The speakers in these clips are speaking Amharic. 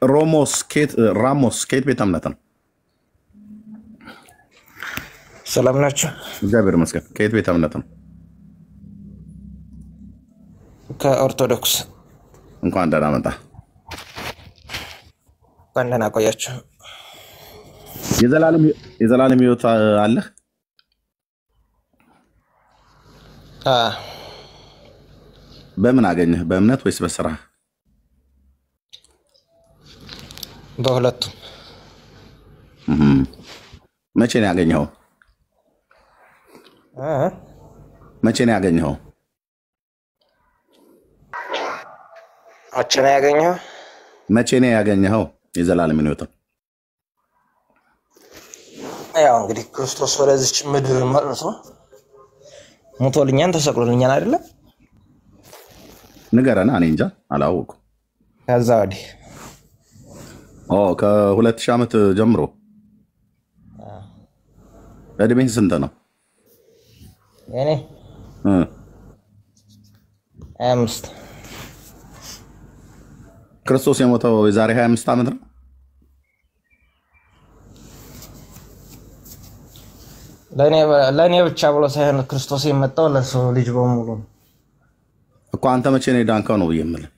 ራሞስ ከየት ቤተ እምነት ነው? ሰላም ናችሁ? እግዚአብሔር ይመስገን። ከየት ቤተ እምነት ነው? ከኦርቶዶክስ። እንኳን ደህና መጣ። እንኳን ደህና ቆያችሁ። የዘላለም ሕይወት አለ? በምን አገኘህ? በእምነት ወይስ በስራ? በሁለቱም። መቼ ነው ያገኘኸው? መቼ ነው ያገኘኸው? መቼ ነው ያገኘኸው? የዘላለም ሕይወት ያው እንግዲህ ክርስቶስ ወደዚች ምድር መጥቶ ሞቶልኛል ተሰቅሎልኛል አይደለ? ንገረና፣ እኔ እንጃ አላወኩም። ከዛ ወዲህ ከ2000 ዓመት ጀምሮ። እድሜህ ስንት ነው? እኔ 25። ክርስቶስ የሞተው የዛሬ 25 ዓመት ነው? ለእኔ ብቻ ብሎ ሳይሆን ክርስቶስ የመጣው ለሰው ልጅ በሙሉ ነው እኮ። አንተ መቼ ነው የዳንከው ነው ብዬ የምልህ።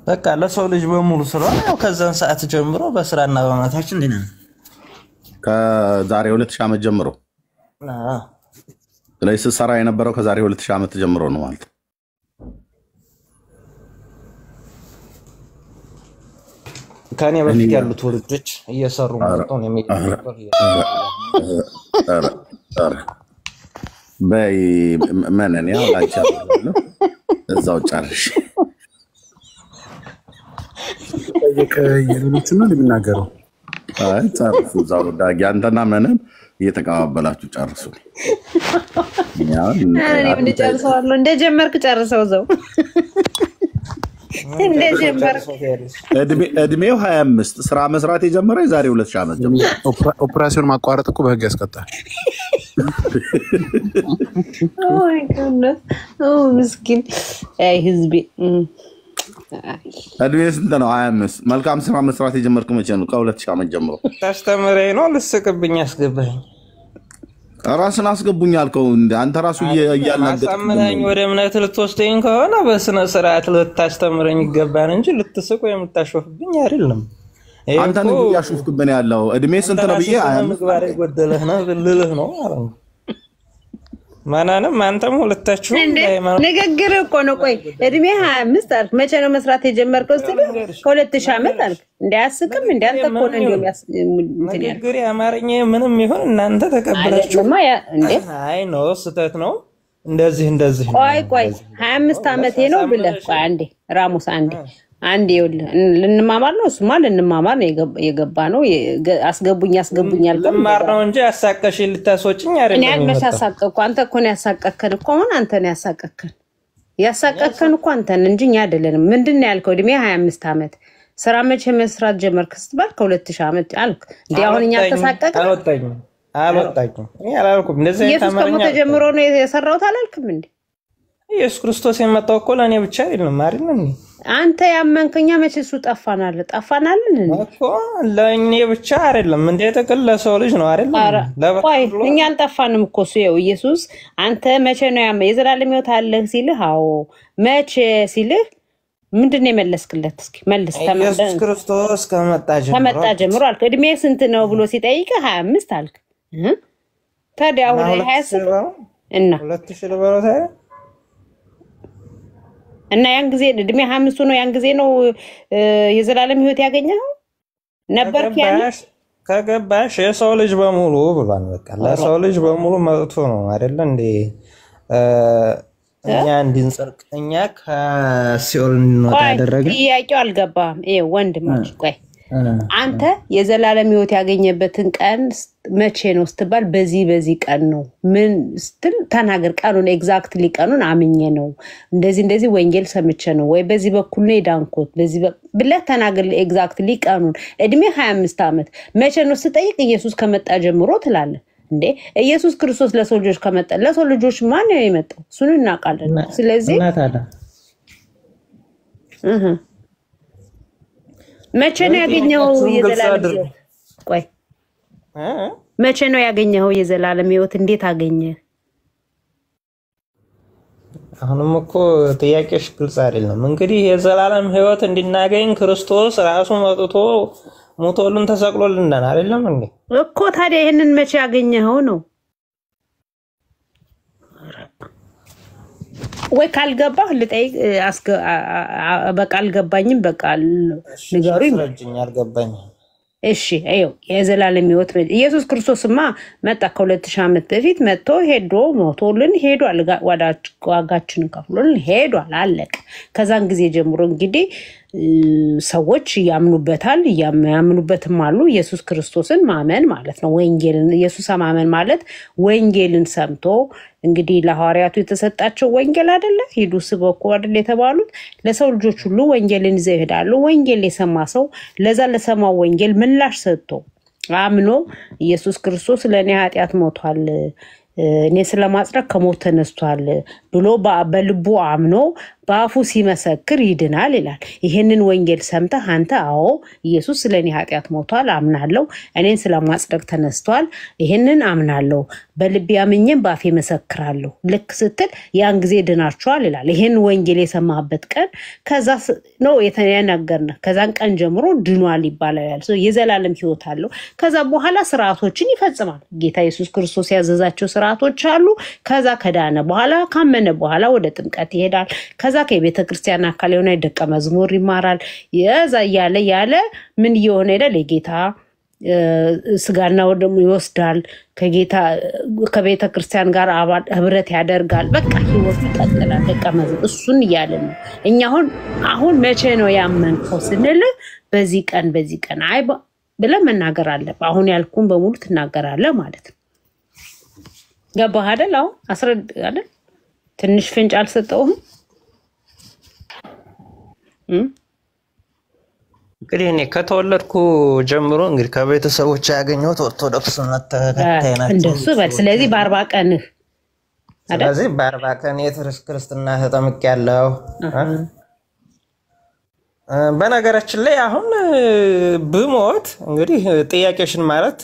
በቃ ለሰው ልጅ በሙሉ ስለሆነ ያው ከዛን ሰዓት ጀምሮ በስራና በእምነታችን ድነን ከዛሬ 2000 ዓመት ጀምሮ። ስለዚህ ስትሰራ የነበረው ከዛሬ 2000 ዓመት ጀምሮ ነው ማለት። ከኔ በፊት ያሉት ትውልዶች እየሰሩ ነው የሚቀርበው። በይ ማንን ያው ላንቺ አለው እዛው ጫርሽ የሌሎቹን ነው የሚናገረው። አይ ጫርሱ እዛው ዳጊ አንተና ማንን እየተቀባበላችሁ ጨርሱ። እኔ ምን ጨርሰዋለሁ? እንደጀመርክ ጨርሰው ዘው እድሜው 25 ስራ መስራት የጀመረው የዛሬ 2000 ዓመት ጀምሮ። ኦፕሬሽን ማቋረጥ እኮ በህግ ያስቀጣል። ኦይ ጎodness ምስኪን አይ ህዝቤ። እድሜ ስንት ነው? 25 መልካም ስራ መስራት የጀመርኩ መቼ ነው? ከ2000 ዓመት ጀምሮ። ታስተምረኝ ነው ልስቅብኝ ያስገባኝ? ራስን አስገቡኝ አልከው እንዴ? አንተ ራሱ እያናገጥክ አሳምነኝ ወደ እምነት ልትወስደኝ ከሆነ በስነ ስርዓት ልታስተምረኝ ይገባል እንጂ ልትስቅ ወይ የምታሾፍብኝ አይደለም። አንተ ነው ያሾፍክብኝ ያለው። እድሜ ስንት ነው ብዬ ምግባር ይጎደለህ ነው ልልህ ነው አረን ማናንም አንተም ሁለታችሁ ንግግር እኮ ነው። ቆይ እድሜ 25 አልክ። መቼ ነው መስራት የጀመርከው? ከ2000 ዓመት አልክ። እንዳያስቅም እንዳንተ እኮ ነው ንግግር አማርኛ ምንም ይሁን እናንተ ተቀበላችሁ። አይ ነው ስተት ነው እንደዚህ። ቆይ 25 ዓመቴ ነው ብለህ ቆይ አንዴ ራሙስ አንዴ ልንማማር ነው። እሱማ ልንማማር ነው የገባ ነው። አስገቡኝ አልከም ማር ነው እንጂ አሳቀሽ ልታስወጭኝ አይደለም። እኔ አልመሽ አሳቀቅኩ። አንተ እኮ ነው ያሳቀከን እኮ። አሁን አንተ ነው ያሳቀከን እኮ አንተን እንጂ እኛ አይደለንም። ምንድነው ያልከው? እድሜ 25 ዓመት ስራ መቼ መስራት ጀመርክ ስትባል ከ2000 ዓመት አልክ። እንዴ አሁን እኛ ተሳቀቀ አልወጣኝም። እኔ አላልኩም። እንደዚህ ተማርኛ ኢየሱስ ጀምሮ ነው የሰራውት አላልክም እንዴ? ኢየሱስ ክርስቶስ የመጣው እኮ ለኔ ብቻ አይደለም አይደል? አንተ ያመንከኛ መቼ እሱ ጠፋናል እኮ ለኔ ብቻ አይደለም እንዴ? ተከለ ለሰው ልጅ ነው አይደል? ቆይ እኛ አልጠፋንም እኮ እሱ ይኸው ኢየሱስ አንተ መቼ ነው የዘላለም ሕይወት አለህ ሲልህ፣ አዎ መቼ ሲልህ ምንድነው የመለስክለት? እስኪ መልስ። ኢየሱስ ክርስቶስ ከመጣ ጀምሮ አልክ። እድሜ ስንት ነው ብሎ ሲጠይቅህ 25 አልክ። ታዲያ አሁን 28 እና 2000 ልበረታ እና ያን ጊዜ እድሜ 25 ነው። ያን ጊዜ ነው የዘላለም ሕይወት ያገኘው ነበርክ። ያን ከገባሽ የሰው ልጅ በሙሉ ብሏል። በቃ ለሰው ልጅ በሙሉ መጥቶ ነው አይደል እንዴ? እኛ እንድንጸድቅ እኛ ከሲኦል እንወጣ ያደረገ። ጥያቄው አልገባም። ወንድሞች ቆይ አንተ የዘላለም ሕይወት ያገኘበትን ቀን መቼ ነው ስትባል በዚህ ቀን ነው ምን ስትል ተናገር። ቀኑን ኤግዛክትሊ ቀኑን አምኜ ነው እንደዚህ ወንጌል ሰምቼ ነው ወይ በዚህ በኩል ነው የዳንኩት በዚህ ብለህ ተናገር። ኤግዛክትሊ ቀኑን። እድሜ 25 ዓመት መቼ ነው ስጠይቅ ኢየሱስ ከመጣ ጀምሮ ትላለህ እንዴ? ኢየሱስ ክርስቶስ ለሰው ልጆች ከመጣ ለሰው ልጆች ማን ነው የመጣው? እሱን እናውቃለን። ስለዚህ መቼ ነው ያገኘው የዘላለም ሕይወት? ቆይ መቼ ነው ያገኘው የዘላለም ሕይወት? እንዴት አገኘ? አሁንም እኮ ጥያቄሽ ግልጽ አይደለም። እንግዲህ የዘላለም ሕይወት እንድናገኝ ክርስቶስ ራሱ መጥቶ ሞቶልን ተሰቅሎልናል አይደለም እንዴ? እኮ ታዲያ ይሄንን መቼ ያገኘው ነው? ወይ ካልገባህ ልጠይቅ በቃ አልገባኝም። በቃ ንገሩኝ። አልገባኝም። እሺ አይው የዘላለም ሕይወት ኢየሱስ ክርስቶስማ መጣ ከ2000 ዓመት በፊት መጥቶ ሄዶ ሞቶልን ሄዷል። ዋጋችንን ከፍሎልን ሄዷል። አለቀ። ከዛን ጊዜ ጀምሮ እንግዲህ ሰዎች ያምኑበታል፣ ያምኑበትም አሉ። ኢየሱስ ክርስቶስን ማመን ማለት ነው። ወንጌልን ኢየሱስ ማመን ማለት ወንጌልን ሰምቶ እንግዲህ ለሐዋርያቱ የተሰጣቸው ወንጌል አይደለ? ሂዱ ስበኩ አይደል የተባሉት? ለሰው ልጆች ሁሉ ወንጌልን ይዘው ይሄዳሉ። ወንጌል የሰማ ሰው ለዛ ለሰማው ወንጌል ምላሽ ሰጥቶ አምኖ ኢየሱስ ክርስቶስ ለኔ ኃጢአት ሞቷል፣ እኔ ስለማጽደቅ ከሞት ተነስቷል ብሎ በልቡ አምኖ በአፉ ሲመሰክር ይድናል ይላል። ይሄንን ወንጌል ሰምተህ አንተ አዎ ኢየሱስ ስለኔ ኃጢአት ሞቷል አምናለሁ፣ እኔን ስለማጽደቅ ተነስቷል፣ ይሄንን አምናለሁ፣ በልቤ አምኜም በአፌ መሰክራለሁ ልክ ስትል ያን ጊዜ ድናችኋል ይላል። ይሄን ወንጌል የሰማህበት ቀን ከዛ ነው የተናገርነ። ከዛን ቀን ጀምሮ ድኗል ይባላል። የዘላለም ሕይወት አለው። ከዛ በኋላ ስርዓቶችን ይፈጽማል። ጌታ ኢየሱስ ክርስቶስ ያዘዛቸው ስርዓቶች አሉ። ከዛ ከዳነ በኋላ ካመነ በኋላ ወደ ጥምቀት ይሄዳል። ከዛ ከቤተክርስቲያን አካል የሆነ ደቀ መዝሙር ይማራል። የዛ ያለ ምን ይሆነ ይላል የጌታ ስጋና ወደሙ ይወስዳል። ከጌታ ከቤተክርስቲያን ጋር ህብረት ያደርጋል። በቃ ህይወቱ ይቀጥላል። ደቀ መዝሙር እሱን ይያለን። እኛ አሁን መቼ ነው ያመንከው ስንል በዚህ ቀን አይ ብለህ መናገር አለብህ። አሁን ያልኩን በሙሉ ትናገራለህ ማለት ነው። ገባህ አይደል? አሁን አስረድ አይደል? ትንሽ ፍንጭ አልሰጠውም። እንግዲህ እኔ ከተወለድኩ ጀምሮ እንግዲህ ከቤተሰቦች ያገኘሁት ኦርቶዶክስ እምነት ተከታይ ናቸው። እንደሱ በል። ስለዚህ በ40 ቀንህ አይደል? ስለዚህ በ40 ቀን ክርስትና ተጠምቄያለሁ። በነገራችን ላይ አሁን ብሞት እንግዲህ ጥያቄሽን ማለት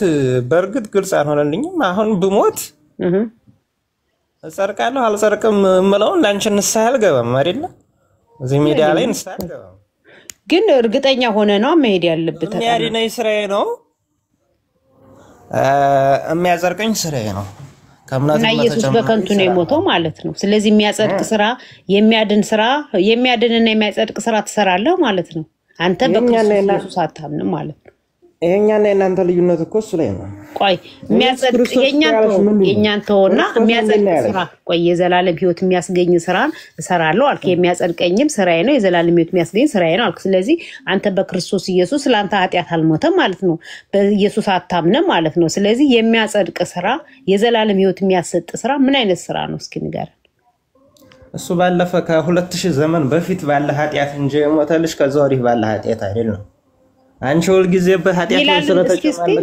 በእርግጥ ግልጽ አልሆነልኝም። አሁን ብሞት እጸድቃለሁ አልጸድቅም እምለውን ላንቺ ንስሐ አልገባም አይደለ? እዚህ ሚዲያ ላይ ንስሐ አልገባም። ግን እርግጠኛ ሆነ ነው መሄድ ያለበት። የሚያድነኝ ስራዬ ነው፣ የሚያጸድቀኝ ስራዬ ነው። እና ኢየሱስ በከንቱ ነው የሞተው ማለት ነው። ስለዚህ የሚያጸድቅ ስራ፣ የሚያድን ስራ፣ የሚያድንና የሚያጸድቅ ስራ ትሰራለህ ማለት ነው። አንተ በክርስቶስ ኢየሱስ አታምንም ማለት ነው። ይሄኛና የናንተ ልዩነት እኮ እሱ ላይ ነው። ቆይ የሚያጸድቅ የኛንተውና የሚያጸድቅ ስራ ቆይ የዘላለም ሕይወት የሚያስገኝ ስራን እሰራለሁ አልክ። የሚያጸድቀኝም ስራዬ ነው፣ የዘላለም ሕይወት የሚያስገኝ ስራዬ ነው አልክ። ስለዚህ አንተ በክርስቶስ ኢየሱስ ለአንተ ኃጢአት አልሞተም ማለት ነው። በኢየሱስ አታምንም ማለት ነው። ስለዚህ የሚያጸድቅ ስራ፣ የዘላለም ሕይወት የሚያሰጥ ስራ ምን አይነት ስራ ነው? እስኪ ንገረን። እሱ ባለፈ ከ2000 ዘመን በፊት ባለ ኃጢአት እንጂ የሞተልሽ ከዛ ወዲህ ባለ ኃጢአት አይደለም። አንቺ ሁሉ ጊዜ በኃጢአት ላይ ስለተጨማለች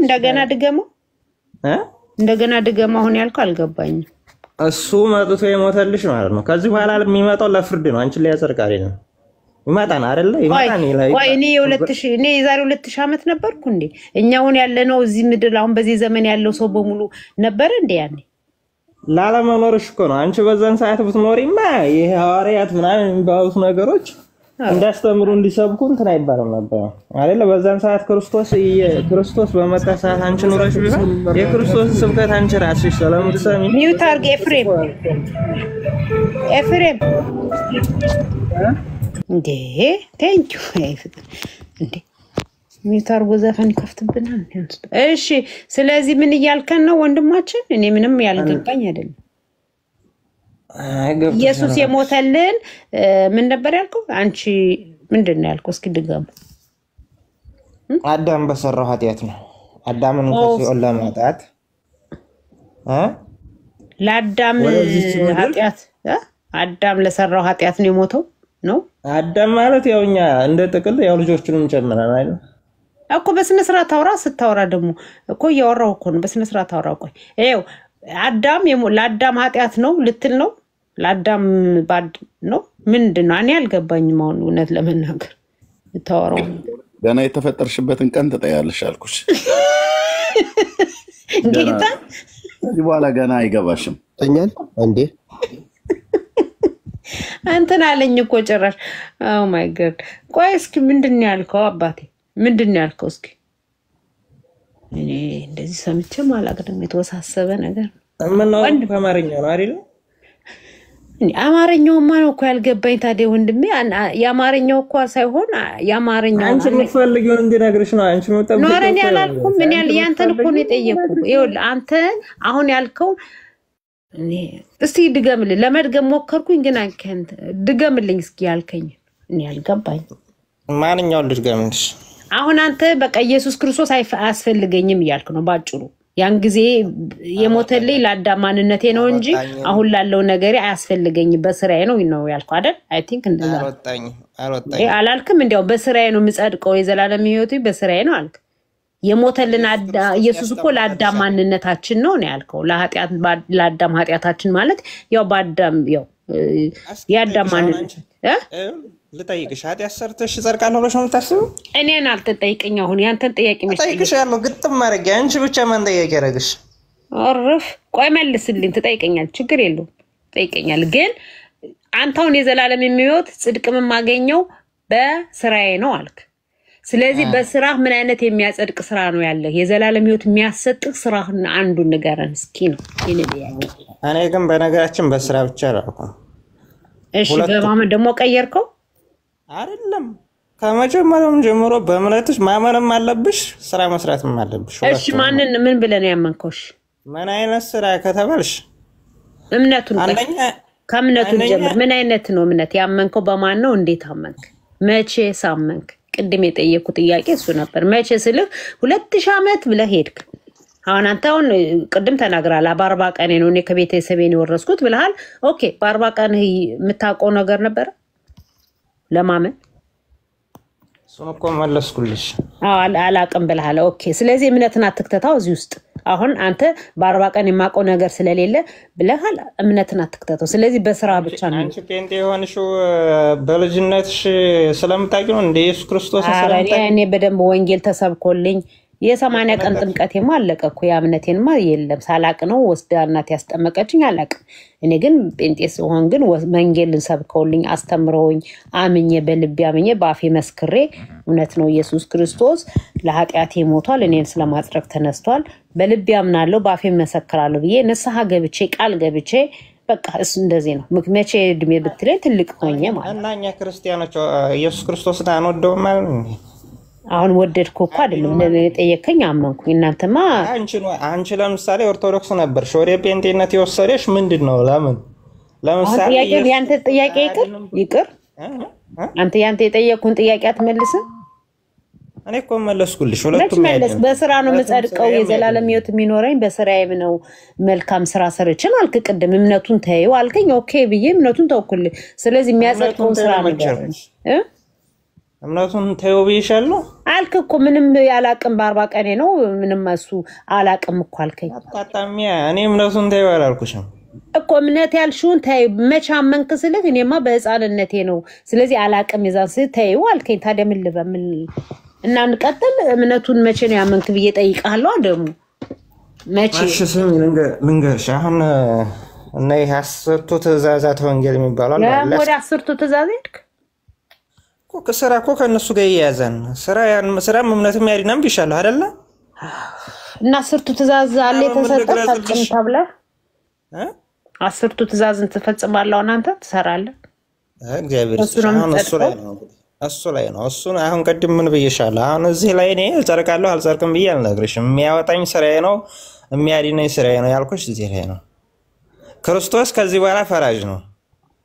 እንደገና ድገማ አሁን ያልከው አልገባኝም። እሱ መጥቶ የሞተልሽ ማለት ነው። ከዚህ በኋላ የሚመጣው ለፍርድ ነው። አንቺ ላይ ያጸድቅ አይደለም። ይመጣና አይደለ? ይመጣን ይላል። ቆይ እኔ የዛሬ 2000 ዓመት ነበርኩ እንዴ? እኛውን ያለነው እዚህ ምድር አሁን በዚህ ዘመን ያለው ሰው በሙሉ ነበር እንዴ ያኔ? ላለመኖርሽ እኮ ነው። አንቺ በዛን ሰዓት ብትኖሪማ ይሄ ሐዋርያት ምናምን የሚባሉት ነገሮች እንዳስተምሩ እንዲሰብኩ እንትን አይባልም ነበር አይደለ? በዛን ሰዓት ክርስቶስ በመጣ ሰዓት አንቺ ኑረሽ ቢሆን የክርስቶስ ስብከት አንቺ ራስሽ ስለምትሰሚ ሚውት አድርግ። ኤፍሬም እንዴ ቴንክ ዩ እንዴ ሚውት አድርጎ ዘፈን ይከፍትብናል። እሺ ስለዚህ ምን እያልከን ነው ወንድማችን? እኔ ምንም ያልገባኝ አይደለም። ኢየሱስ የሞተልን ምን ነበር ያልከው? አንቺ ምንድነው ያልከው? እስኪ ድገሙ። አዳም በሰራው ኃጢአት ነው። አዳምን ከሲኦል ለማውጣት ለአዳም ኃጢአት አዳም ለሰራው ኃጢአት ነው የሞተው ነው። አዳም ማለት ያውኛ እንደ ጥቅል ያው ልጆቹንም ጨምረን አይደል እኮ። በስነ ስርዓት አውራ። ስታወራ ደግሞ እኮ ያወራው እኮ ነው። በስነ ስርዓት አውራ። ቆይ ይኸው አዳም ለአዳም ኃጢአት ነው ልትል ነው? ለአዳም ባድ ነው ምንድነው? እኔ አልገባኝም። አሁን እውነት ለመናገር ታወራው ገና የተፈጠርሽበትን ቀን ትጠያለሽ አልኩሽ። ጌታ ከዚህ በኋላ ገና አይገባሽም። ተኛል እንዴ አንተን አለኝ እኮ ጭራሽ። ኦ ማይ ጋድ። ቆይ እስኪ ምንድነው ያልከው አባቴ? ምንድነው ያልከው እስኪ? እኔ እንደዚህ ሰምቼም አላውቅም። የተወሳሰበ ነገር ምን ነው ከአማርኛ ነው አይደል? አማርኛውማ ነው እኮ ያልገባኝ። ታዲያ ወንድሜ የአማርኛው እኮ ሳይሆን የአማርኛው አንቺ የምትፈልጊውን እንድነግርሽ ነው። አንቺ ነው ጠብቀሽ ነው እኔ አላልኩም። ምን ያል ያንተን እኮ ነው የጠየኩህ። ይኸውልህ አንተ አሁን ያልከው እኔ እስቲ ድገምልኝ። ለመድገም ሞከርኩኝ ግን አንከንት ድገምልኝ እስኪ ያልከኝ እኔ አልገባኝ። ማንኛውን ልድገምልሽ? አሁን አንተ በቃ ኢየሱስ ክርስቶስ አያስፈልገኝም እያልክ ነው ባጭሩ። ያን ጊዜ የሞተልኝ ለአዳም ማንነቴ ነው እንጂ አሁን ላለው ነገር አያስፈልገኝም በስራዬ ነው ያልከው አይደል? አይ ቲንክ እንደዛ አልወጣኝ አላልክም? እንዴው በስራዬ ነው የምጸድቀው የዘላለም ህይወቱ በስራዬ ነው አልክ። የሞተልን ኢየሱስ እኮ ለአዳም ማንነታችን ነው ያልከው። ለአዳም ኃጢአታችን ማለት ያው በአዳም ያው የአዳም ማንነት ልጠይቅሽ ኃጢአት ሰርተሽ ጸድቃለሁ ብለሽ ነው የምታስበው? እኔን አልተጠይቀኝ። አሁን ያንተን ጥያቄ ጠይቅሽ ያለው ግጥም ማድረግ አንቺ ብቻ ማን ጥያቄ ያደረግሽ? አረፍ ቆይ መልስልኝ። ትጠይቀኛል ችግር የለውም ጠይቀኛል። ግን አንተውን የዘላለም የሚወት ጽድቅም ማገኘው በስራዬ ነው አልክ። ስለዚህ በስራ ምን አይነት የሚያጸድቅ ስራ ነው ያለ? የዘላለም ህይወት የሚያሰጥቅ ስራ አንዱን ንገረን እስኪ ነው የኔ ጥያቄ። እኔ ግን በነገራችን በስራ ብቻ አላልኩም። እሺ በማመን ደግሞ ቀየርከው አይደለም? ከመጀመሪያውም ጀምሮ በእምነትሽ ማመንም አለብሽ ስራ መስራትም አለብሽ። እሺ ማንን ምን ብለን ያመንከውሽ? ምን አይነት ስራ ከተባልሽ እምነቱን ከእምነቱ ጀምር። ምን አይነት ነው እምነት ያመንከው? በማን ነው? እንዴት አመንክ? መቼ ሳመንክ? ቅድም የጠየኩት ጥያቄ እሱ ነበር። መቼ ስልህ 2000 ዓመት ብለህ ሄድክ። አሁን አንተውን ቅድም ተናግራላ በ40 ቀን ነው እኔ ከቤተሰቤን ወረስኩት ብለሃል። ኦኬ በ40 ቀን የምታውቀው ነገር ነበር ለማመን? እሱን እኮ መለስኩልሽ። አላቅም ብለሃል። ኦኬ ስለዚህ እምነትን አትክተታው እዚህ ውስጥ። አሁን አንተ በ40 ቀን የማውቀው ነገር ስለሌለ ብለሃል እምነትን አትክተታው። ስለዚህ በስራ ብቻ ነው። አንቺ ጴንጤ የሆንሽው በልጅነትሽ ስለምታውቂ ነው እንደ ኢየሱስ ክርስቶስ ስለምታውቂ? እኔ በደንብ ወንጌል ተሰብኮልኝ የ80 ቀን ጥምቀቴማ አለቀ እኮ። ያምነቴንማ የለም ሳላቅ ነው ወስዳ እናት ያስጠመቀችኝ አላቅም። እኔ ግን ጴንጤስ ሆን ግን ወንጌልን ሰብከውልኝ አስተምረውኝ አምኜ በልቤ አምኜ በአፌ መስክሬ እውነት ነው ኢየሱስ ክርስቶስ ለኃጢአቴ ሞቷል እኔን ስለማጽደቅ ተነስቷል በልቤ አምናለሁ በአፌ መሰክራለሁ ብዬ ንስሐ ገብቼ ቃል ገብቼ በቃ እሱ እንደዚህ ነው። መቼ እድሜ ብትለኝ ትልቅ ሆኜ ማለት እና እኛ ክርስቲያኖች ኢየሱስ ክርስቶስን አንወደውም ማለት ነው። አሁን ወደድኩ እኮ አይደለም ለጠየቀኝ አመንኩ። እናንተማ አንቺ ለምሳሌ ኦርቶዶክስ ነበርሽ ወደ ጴንጤነት የወሰደሽ ምንድነው? ለምሳሌ ያንተ ጥያቄ ይቅር አንተ ያንተ የጠየቁን ጥያቄ አትመልስም? እኔ እኮ መለስኩልሽ። ሁለቱም መለስ በስራ ነው የምጸድቀው የዘላለም ህይወት የሚኖረኝ በስራዬ ነው መልካም ስራ ሰርችን አልክ። ቅድም እምነቱን ተይው አልከኝ። ኦኬ ብዬ እምነቱን ተውኩልህ። ስለዚህ የሚያጸድቀው ስራ ነው እምነቱን ተይው ብዬሻለሁ አልክ እኮ። ምንም ያላቅም በ40 ቀን ነው ምንም እሱ አላቅም እኮ አልከኝ። አጣጣሚያ እኔ እምነቱን ተይው አላልኩሽም እኮ። እምነት ያልሽውን ተይው መቼ አመንክ ስልህ እኔማ በህፃንነቴ ነው ስለዚህ አላቅም የዛን ስልህ ተይው አልከኝ። ታዲያ ምን ልበል እና እንቀጥል? እምነቱን መቼ ነው ያመንክ ብዬ ጠይቃለሁ። ደግሞ መቼ? እሺ ስሚ ልንገርሽ። አሁን እና ይሄ 10ቱ ትእዛዛት ወንጌል የሚባለው አለ። ወደ 10ቱ ትእዛዝ ሄድክ እኮ። ስራ እኮ ከነሱ ጋር ይያዛል። ስራም እምነትም ያድናም ቢሻለው አይደለ? እና 10ቱ ትእዛዝ አለ የተሰጠ ፈጽም ተብለህ 10ቱ ትእዛዝን ትፈጽማለህ አንተ ትሰራለህ። እግዚአብሔር እሱ ላይ ነው። እሱ አሁን ቀድም ምን ብዬሻለሁ? አሁን እዚህ ላይ እኔ እጸድቃለሁ አልጸድቅም ብዬ አልነግርሽም። የሚያወጣኝ ስራዬ ነው የሚያድነኝ ስራዬ ነው ያልኩሽ እዚህ ላይ ነው። ክርስቶስ ከዚህ በኋላ ፈራጅ ነው።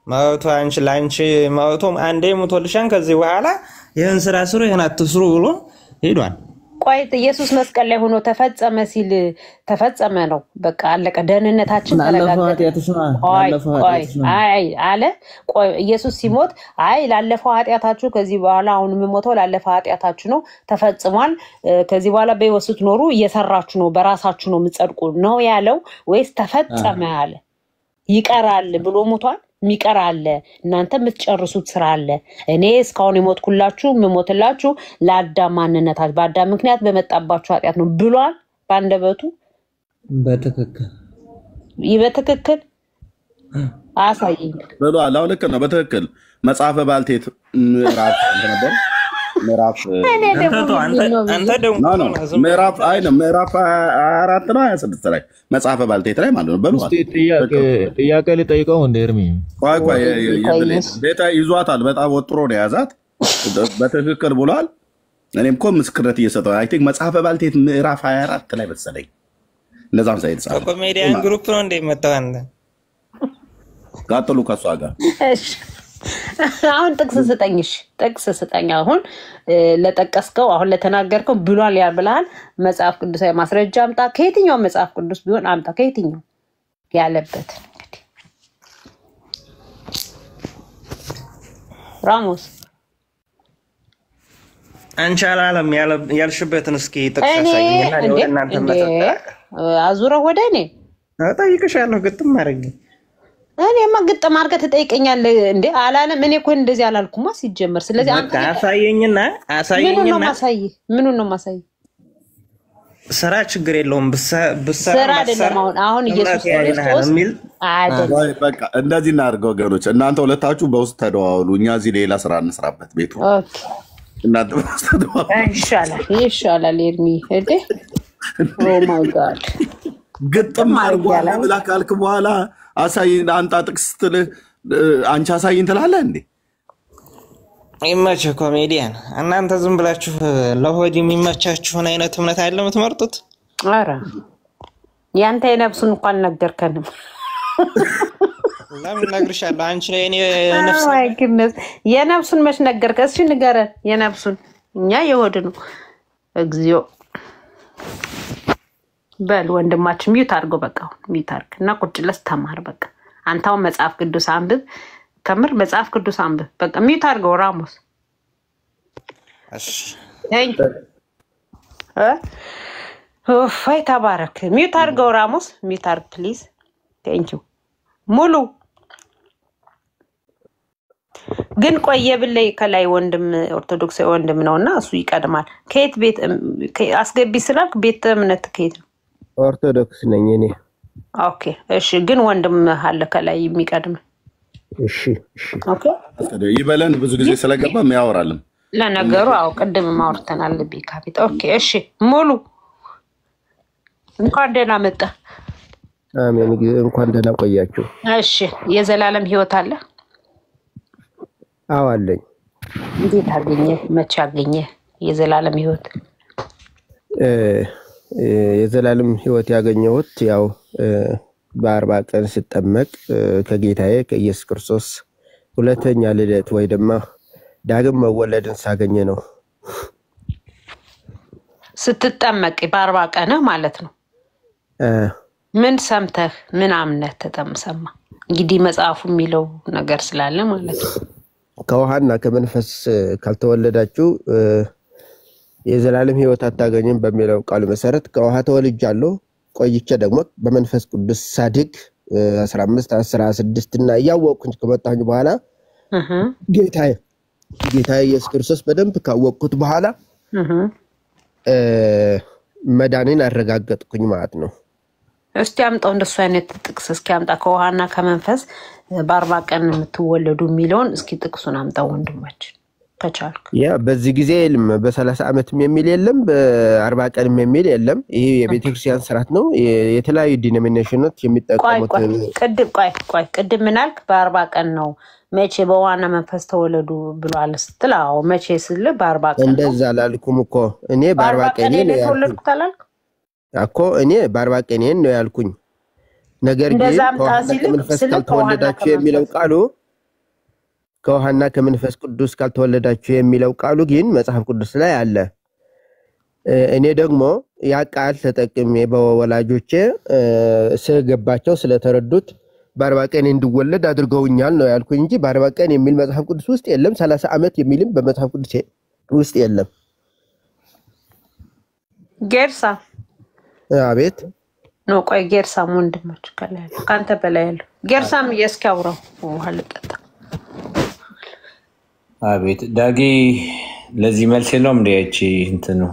ማውቶ አንቺ ላንቺ ማውቶ አንዴ ሞቶልሻን ከዚህ በኋላ ይሄን ስራ ስሩ ይሄን አትስሩ ብሎ ሄዷል። ቆይ ኢየሱስ መስቀል ላይ ሆኖ ተፈጸመ ሲል ተፈጸመ ነው በቃ አለቀ። ደህንነታችን ተረጋግጧል። አይ አለ ቆይ ኢየሱስ ሲሞት አይ ላለፈው ኃጢያታችሁ ከዚህ በኋላ አሁን የምሞተው ላለፈው ኃጢያታችሁ ነው ተፈጽሟል። ከዚህ በኋላ በሕይወት ስትኖሩ እየሰራችሁ ነው በራሳችሁ ነው የምትጸድቁ ነው ያለው ወይስ ተፈጸመ አለ? ይቀራል ብሎ ሞቷል? የሚቀር አለ እናንተ የምትጨርሱት ስራ አለ እኔ እስካሁን የሞትኩላችሁ የምሞትላችሁ ለአዳም ማንነታችሁ በአዳም ምክንያት በመጣባችሁ ኃጢአት ነው ብሏል ባንደበቱ በትክክል ይበትክክል አሳየኝ ብሏል አው ልክ ነው በትክክል መጽሐፈ ባልቴት ምዕራፍ ነበር ምዕራፍ አንተ ደግሞ ምዕራፍ አይደለም ምዕራፍ 24 ነው 26 ላይ መጽሐፈ ባልቴት ላይ ማለት ነው ብሏል ጥያቄ ልጠይቀው እንደ እርሚ ቆይ ቤታ ይዟታል በጣም ወጥሮ ነው ያዛት በትክክል ብሏል እኔም እኮ ምስክርነት እየሰጠው አይ ቲንክ መጽሐፈ ባልቴት ምዕራፍ 24 ላይ በተሰለኝ እንደዛም ሳይድ ጻፈ ኮሜዲያን ግሩፕ ነው እንደመጣው አንተ ጋጥሉ ከሷ ጋር እሺ አሁን ጥቅስ ስጠኝ አሁን ለጠቀስከው አሁን ለተናገርከው ብሏል ያብላል መጽሐፍ ቅዱሳዊ ማስረጃ አምጣ ከየትኛው መጽሐፍ ቅዱስ ቢሆን አምጣ ከየትኛው ያለበት ራሞስ አንቺ አላለም ያልሽበትን እስኪ ጥቅስ አሳይኝና ነው እናንተ መጣጣ አዙረ ወደ እኔ ጠይቅሻለሁ ግጥም አድርጊ እኔማ ግጥም አድርገህ ትጠይቀኛለህ እንዴ አላለም እኔ እኮ እንደዚህ አላልኩማ ሲጀመር ስለዚህ አንተ አሳየኝና ምኑን ነው ማሳይ ስራ ችግር የለውም ብሰራ አይደለም አሁን ኢየሱስ ክርስቶስ አይደለም በቃ እንደዚህ እናድርገው ወገኖች እናንተ ሁለታችሁ በውስጥ ተደዋወሉ እኛ እዚህ ሌላ ስራ እንስራበት ቤቱ ኦኬ እናንተ በውስጥ ተደዋወሉ ይሻላል ኤርሚ እዴ ኦ ማይ ጋድ ግጥም አርጓላ ብላ ካልክ በኋላ አሳይን አንጣ ጥቅስ አንቺ አሳይን ትላለህ እንዴ ይመች ኮሜዲያን እናንተ ዝም ብላችሁ ለሆድ የሚመቻችሁን አይነት እምነት አይደለም የምትመርጡት አራ ያንተ የነፍሱን እንኳን ነገርከንም ለምን ነግርሻለሁ አንቺ ለኔ ነፍስ አይ ግነስ የነፍሱን መች ነገርከ እሺ ንገረን የነፍሱን እኛ የሆድ ነው እግዚኦ በል ወንድማችን ሚውት አድርጎ በቃ ሚውት አድርግና ቁጭ ለስ ተማር በቃ አንተው መጽሐፍ ቅዱስ አንብብ ከምር መጽሐፍ ቅዱስ አንብብ በቃ ሚውት አድርጎ ራሞስ እሺ ፋይ ተባረክ ሚውት አድርጎ ራሞስ ሚውት አድርግ ፕሊዝ ቴንክ ዩ ሙሉ ግን ቆየ ብለይ ከላይ ወንድም ኦርቶዶክስ ወንድም ነውና እሱ ይቀድማል ከየት ቤት አስገቢ ስላልክ ቤት እምነት ከየት ነው ኦርቶዶክስ ነኝ እኔ ኦኬ እሺ ግን ወንድም አለ ከላይ የሚቀድም እሺ ኦኬ ይበለን ብዙ ጊዜ ስለገባም ያወራልም ለነገሩ አው ቀደም ማውርተናል ቢካቢት ኦኬ እሺ ሙሉ እንኳን ደህና መጣ አሜን እንኳን ደህና ቆያችሁ እሺ የዘላለም ህይወት አለ አዎ አለኝ እንዴት አገኘ መቼ አገኘ የዘላለም ህይወት የዘላለም ህይወት ያገኘሁት ያው በ40 ቀን ስጠመቅ ከጌታዬ ከኢየሱስ ክርስቶስ ሁለተኛ ልደት ወይ ደግሞ ዳግም መወለድን ሳገኘ ነው ስትጠመቅ በ40 ቀን ማለት ነው ምን ሰምተህ ምን አምነህ ተጠምሰማ እንግዲህ መጽሐፉ የሚለው ነገር ስላለ ማለት ነው ከውሃና ከመንፈስ ካልተወለዳችሁ የዘላለም ህይወት አታገኙም በሚለው ቃል መሰረት ከውሃ ተወልጃለሁ ቆይቼ ደግሞ በመንፈስ ቅዱስ ሳድግ 15 16 እና ያወቅኩኝ ከመጣሁ በኋላ ጌታዬ ኢየሱስ ክርስቶስ በደንብ ካወቅኩት በኋላ መዳኔን አረጋግጥኩኝ ማለት ነው እስቲ አምጣው እንደሱ አይነት ጥቅስ እስኪ አምጣ ከውሃና ከመንፈስ በ40 ቀን የምትወለዱ የሚለውን እስኪ ጥቅሱን አምጣው ወንድማችን ከቻልክ ያ በዚህ ጊዜ በ30 አመትም የሚል የለም በ40 ቀንም የሚል የለም ይሄ የቤተክርስቲያን ስርዓት ነው የተለያዩ ዲኖሚኔሽኖች የሚጠቀሙት ቅድም ምናልክ በ40 ቀን ነው መቼ በዋና መንፈስ ተወለዱ ብሏል ስትላው መቼ ስለ በ40 ቀን እንደዛ አላልኩም እኮ እኔ በ40 ቀን ነው ተወለድኩ ታላልክ አኮ እኔ በ40 ቀን ነው ያልኩኝ ነገር ግን ከመንፈስ ካልተወለዳችሁ የሚለው ቃሉ ከውሃና ከመንፈስ ቅዱስ ካልተወለዳችሁ የሚለው ቃሉ ግን መጽሐፍ ቅዱስ ላይ አለ እኔ ደግሞ ያ ቃል ተጠቅሜ በወላጆቼ ስለገባቸው ስለተረዱት በ40 ቀን እንድወለድ አድርገውኛል ነው ያልኩኝ እንጂ በ40 ቀን የሚል መጽሐፍ ቅዱስ ውስጥ የለም 30 አመት የሚልም በመጽሐፍ ቅዱስ ውስጥ የለም ጌርሳ አቤት ነው ቆይ ጌርሳ ወንድማች ካለ ካንተ በላይ ያለው ገርሳም እያስካውራው ወልቀጣ አቤት ዳጊ ለዚህ መልስ የለውም እንዴ? እቺ እንትን ነው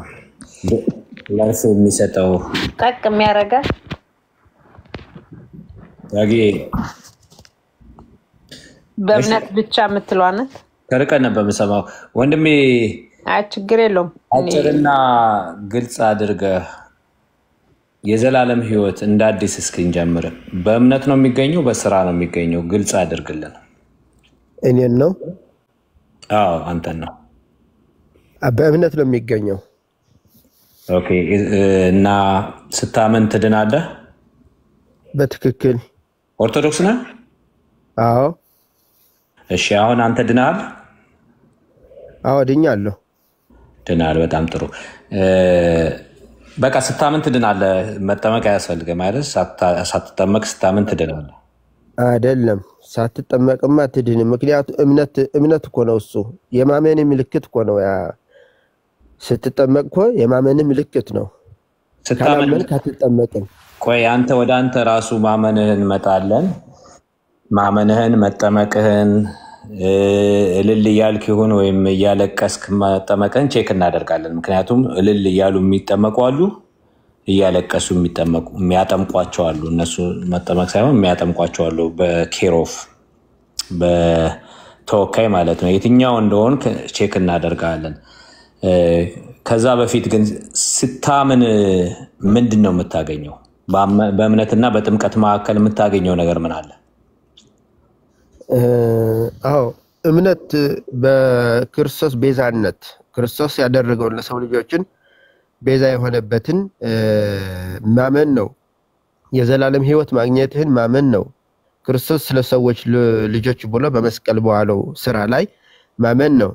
ለርስ የሚሰጠው ጠቅ የሚያረጋል ዳጊ በእምነት ብቻ የምትለዋነት ከርቀት ነበር የምሰማው ወንድሜ። አይ ችግር የለውም። አጭርና ግልጽ አድርገህ የዘላለም ህይወት እንደ አዲስ እስክንጀምር በእምነት ነው የሚገኘው በስራ ነው የሚገኘው? ግልጽ አድርግልን። እኔን ነው? አዎ አንተን ነው። በእምነት ነው የሚገኘው። ኦኬ እና ስታመን ትድናለህ? በትክክል። ኦርቶዶክስ ነህ? አዎ። እሺ አሁን አንተ ድናል? አዎ ድኛለሁ። ድናል። በጣም ጥሩ። በቃ ስታመን ትድናለህ። መጠመቅ አያስፈልግም አይደል? ሳትጠመቅ ስታመን ትድናለህ። አይደለም ሳትጠመቅማ አትድንም። ምክንያቱም እምነት እኮ ነው እሱ የማመን ምልክት እኮ ነው። ያ ስትጠመቅ እኮ የማመን ምልክት ነው። ስታመን ካትጠመቅም ቆይ አንተ ወደ አንተ ራሱ ማመንህን መጣለን ማመንህን መጠመቅህን እልል እያልክ ይሁን ወይም እያለቀስክ መጠመቅህን ቼክ እናደርጋለን። ምክንያቱም እልል እያሉ የሚጠመቁ አሉ፣ እያለቀሱ የሚያጠምቋቸው አሉ። እነሱ መጠመቅ ሳይሆን የሚያጠምቋቸው አሉ፣ በኬሮፍ በተወካይ ማለት ነው። የትኛው እንደሆን ቼክ እናደርጋለን። ከዛ በፊት ግን ስታምን ምንድን ነው የምታገኘው? በእምነትና በጥምቀት መካከል የምታገኘው ነገር ምን አለ? አዎ እምነት በክርስቶስ ቤዛነት ክርስቶስ ያደረገውን ለሰው ልጆችን ቤዛ የሆነበትን ማመን ነው። የዘላለም ህይወት ማግኘትህን ማመን ነው። ክርስቶስ ስለሰዎች ልጆች ብሎ በመስቀል በዋለው ስራ ላይ ማመን ነው።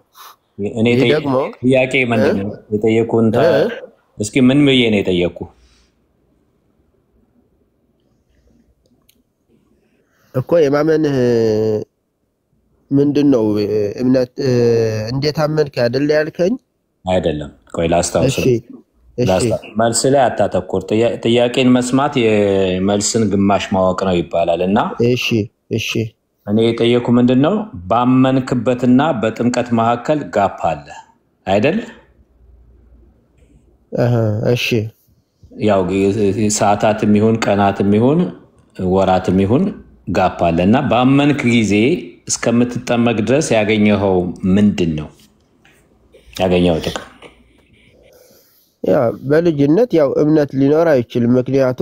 እኔ ደግሞ ጥያቄ ምንድነው የጠየቁን? እስኪ ምን ብዬ ነው የጠየቁ? እኮ የማመን ምንድነው? እምነት እንዴት አመንክ አይደል ያልከኝ? አይደለም ቆይ ላስታውስ። መልስ ላይ አታተኩር። ጥያቄን መስማት የመልስን ግማሽ ማወቅ ነው ይባላል እና እሺ እኔ የጠየኩ ምንድነው ባመንክበትና በጥምቀት መካከል ጋፕ አለ አይደል? እሺ ያው ሰዓታትም ይሁን ቀናትም ይሁን ወራትም ይሁን ጋፕ አለ እና ባመንክ ጊዜ እስከምትጠመቅ ድረስ ያገኘኸው ምንድነው? ያገኘኸው ጥቅም? ያ በልጅነት ያው እምነት ሊኖር አይችልም። ምክንያቱ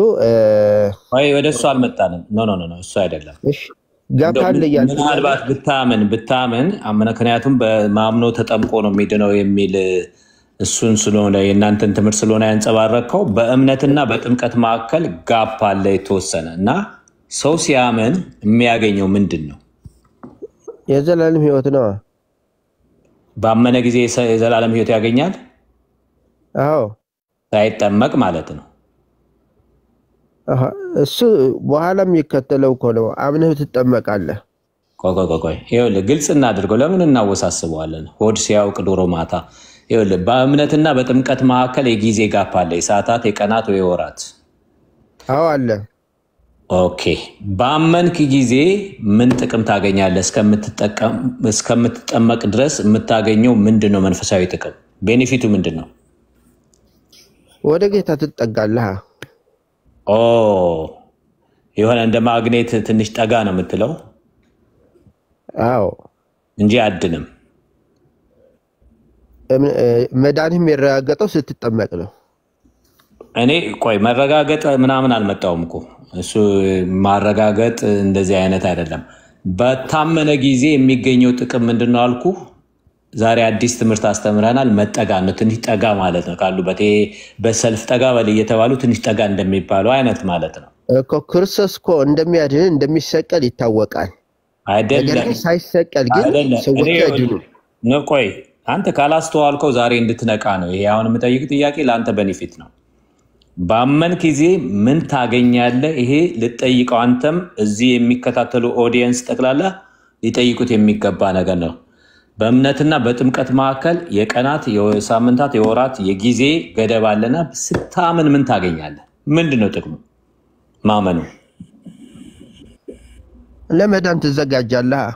ወይ ወደሱ አልመጣንም። ኖ እሱ አይደለም። እሺ ጋፕ አለ ያንተ ምናልባት ብታመን ምክንያቱም በማምኖ ተጠምቆ ነው የሚድነው የሚል እሱን ስለሆነ የእናንተን ትምህርት ስለሆነ ያንጸባረከው በእምነትና በጥምቀት መካከል ጋፕ አለ የተወሰነ እና ሰው ሲያምን የሚያገኘው ምንድን ነው? የዘላለም ህይወት ነው። ባመነ ጊዜ የዘላለም ህይወት ያገኛል? አዎ ሳይጠመቅ ማለት ነው። እሱ በኋላ የሚከተለው እኮ ነው። አምነህ ትጠመቃለህ። ቆይ ይኸውልህ ግልጽ እናድርገው። ለምን እናወሳስበዋለን? ሆድ ሲያውቅ ዶሮ ማታ። ይኸውልህ በእምነትና በጥምቀት መካከል የጊዜ ጋፕ አለ፣ የሰዓታት የቀናት ወይ ወራት። አዎ አለ። ኦኬ ባመንክ ጊዜ ምን ጥቅም ታገኛለህ? እስከምትጠመቅ ድረስ የምታገኘው ምንድነው? መንፈሳዊ ጥቅም ቤኔፊቱ ምንድነው? ወደ ጌታ ትጠጋለህ። የሆነ እንደ ማግኔት ትንሽ ጠጋ ነው የምትለው? አዎ እንጂ አድንም። መዳንህ የሚረጋገጠው ስትጠመቅ ነው። እኔ ቆይ መረጋገጥ ምናምን አልመጣውም እኮ እሱ ማረጋገጥ እንደዚህ አይነት አይደለም። በታመነ ጊዜ የሚገኘው ጥቅም ምንድነው አልኩ? ዛሬ አዲስ ትምህርት አስተምረናል። መጠጋ ነው፣ ትንሽ ጠጋ ማለት ነው። ካሉ በሰልፍ ጠጋ በል እየተባሉ ትንሽ ጠጋ እንደሚባለው አይነት ማለት ነው እኮ። ክርስቶስ እኮ እንደሚያድን እንደሚሰቀል ይታወቃል አይደለም? ሳይሰቀል ግን ሰዎች ያድኑ ነው። ቆይ አንተ ካላስተዋልከው ዛሬ እንድትነቃ ነው። ይሄ አሁን የምጠይቅ ጥያቄ ለአንተ ቤኔፊት ነው። ባመን ጊዜ ምን ታገኛለህ? ይሄ ልጠይቀው አንተም እዚህ የሚከታተሉ ኦዲየንስ ጠቅላላ ሊጠይቁት የሚገባ ነገር ነው። በእምነትና በጥምቀት መካከል የቀናት የሳምንታት የወራት የጊዜ ገደብ አለና ስታምን ምን ታገኛለህ? ምንድነው ጥቅሙ ማመኑ? ለመዳን ትዘጋጃለህ።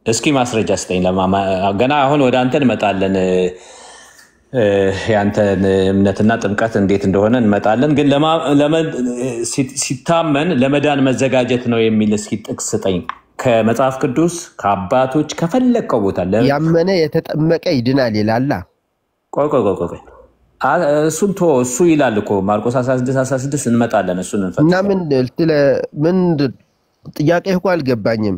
እስኪ ማስረጃ ስጠኝ። ገና አሁን ወደ አንተ እንመጣለን። ያንተን እምነትና ጥምቀት እንዴት እንደሆነ እንመጣለን። ግን ሲታመን ለመዳን መዘጋጀት ነው የሚል እስኪ ጥቅስ ስጠኝ ከመጽሐፍ ቅዱስ ከአባቶች ከፈለግከው ቦታ። ያመነ የተጠመቀ ይድናል ይላል። ቆይ እሱን እሱ ይላል እኮ ማርቆስ 16:16 እንመጣለን። እሱን እንፈታ እና ምን ጥያቄ እኮ አልገባኝም።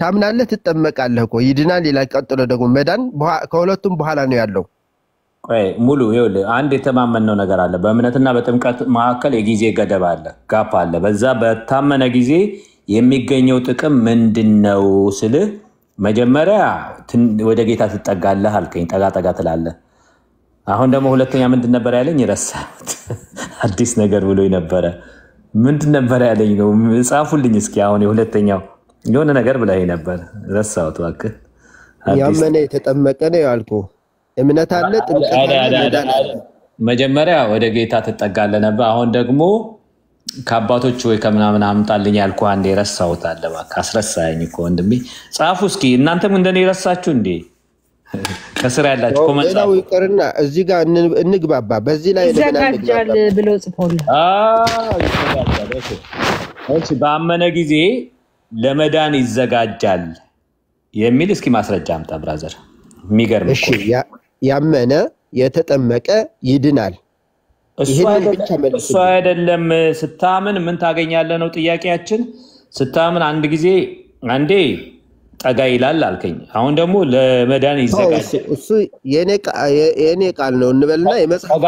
ታምናለህ ትጠመቃለህ እኮ ይድናል ይላል። ቀጥሎ ደግሞ መዳን ከሁለቱም በኋላ ነው ያለው። ቆይ ሙሉ ይኸውልህ አንድ የተማመነው ነገር አለ። በእምነትና በጥምቀት መካከል የጊዜ ገደብ አለ፣ ጋፕ አለ። በዛ በታመነ ጊዜ የሚገኘው ጥቅም ምንድነው ስልህ መጀመሪያ ወደ ጌታ ትጠጋለህ አልከኝ። ጠጋ ትላለህ። አሁን ደግሞ ሁለተኛ ምንድን ነበር ያለኝ? ረሳሁት። አዲስ ነገር ብሎኝ ነበረ። ምንድን ነበር ያለኝ ነው? ጻፉልኝ እስኪ። አሁን የሁለተኛው የሆነ ነገር ብለኸኝ ነበር፣ ረሳሁት እባክህ። ያመነ የተጠመቀ ነው ያልኩህ። እምነት አለ፣ ጥምቀት አለ። መጀመሪያ ወደ ጌታ ትጠጋለህ ነበር። አሁን ደግሞ ከአባቶች ወይ ከምናምን አምጣልኝ ያልኩህ አንዴ ረሳሁት አለ። እባክህ አስረሳኸኝ እኮ ወንድሜ። ጻፉ እስኪ። እናንተም እንደኔ ረሳችሁ እንዴ? ከስራ ያላችሁ ኮመንት ሌላው ይቀርና እዚህ ጋር እንግባባ። በዚህ ላይ ይዘጋጃል ብሎ ጽፎልኝ። እሺ በአመነ ጊዜ ለመዳን ይዘጋጃል የሚል እስኪ ማስረጃ አምጣ ብራዘር። የሚገርም እሺ ያመነ የተጠመቀ ይድናል። እሱ አይደለም። ስታምን ምን ታገኛለህ ነው ጥያቄያችን። ስታምን አንድ ጊዜ አንዴ ጠጋ ይላል አልከኝ። አሁን ደግሞ ለመዳን ይዘጋጃል። እሱ የኔ ቃል ነው እንበልና የመጽሐፍ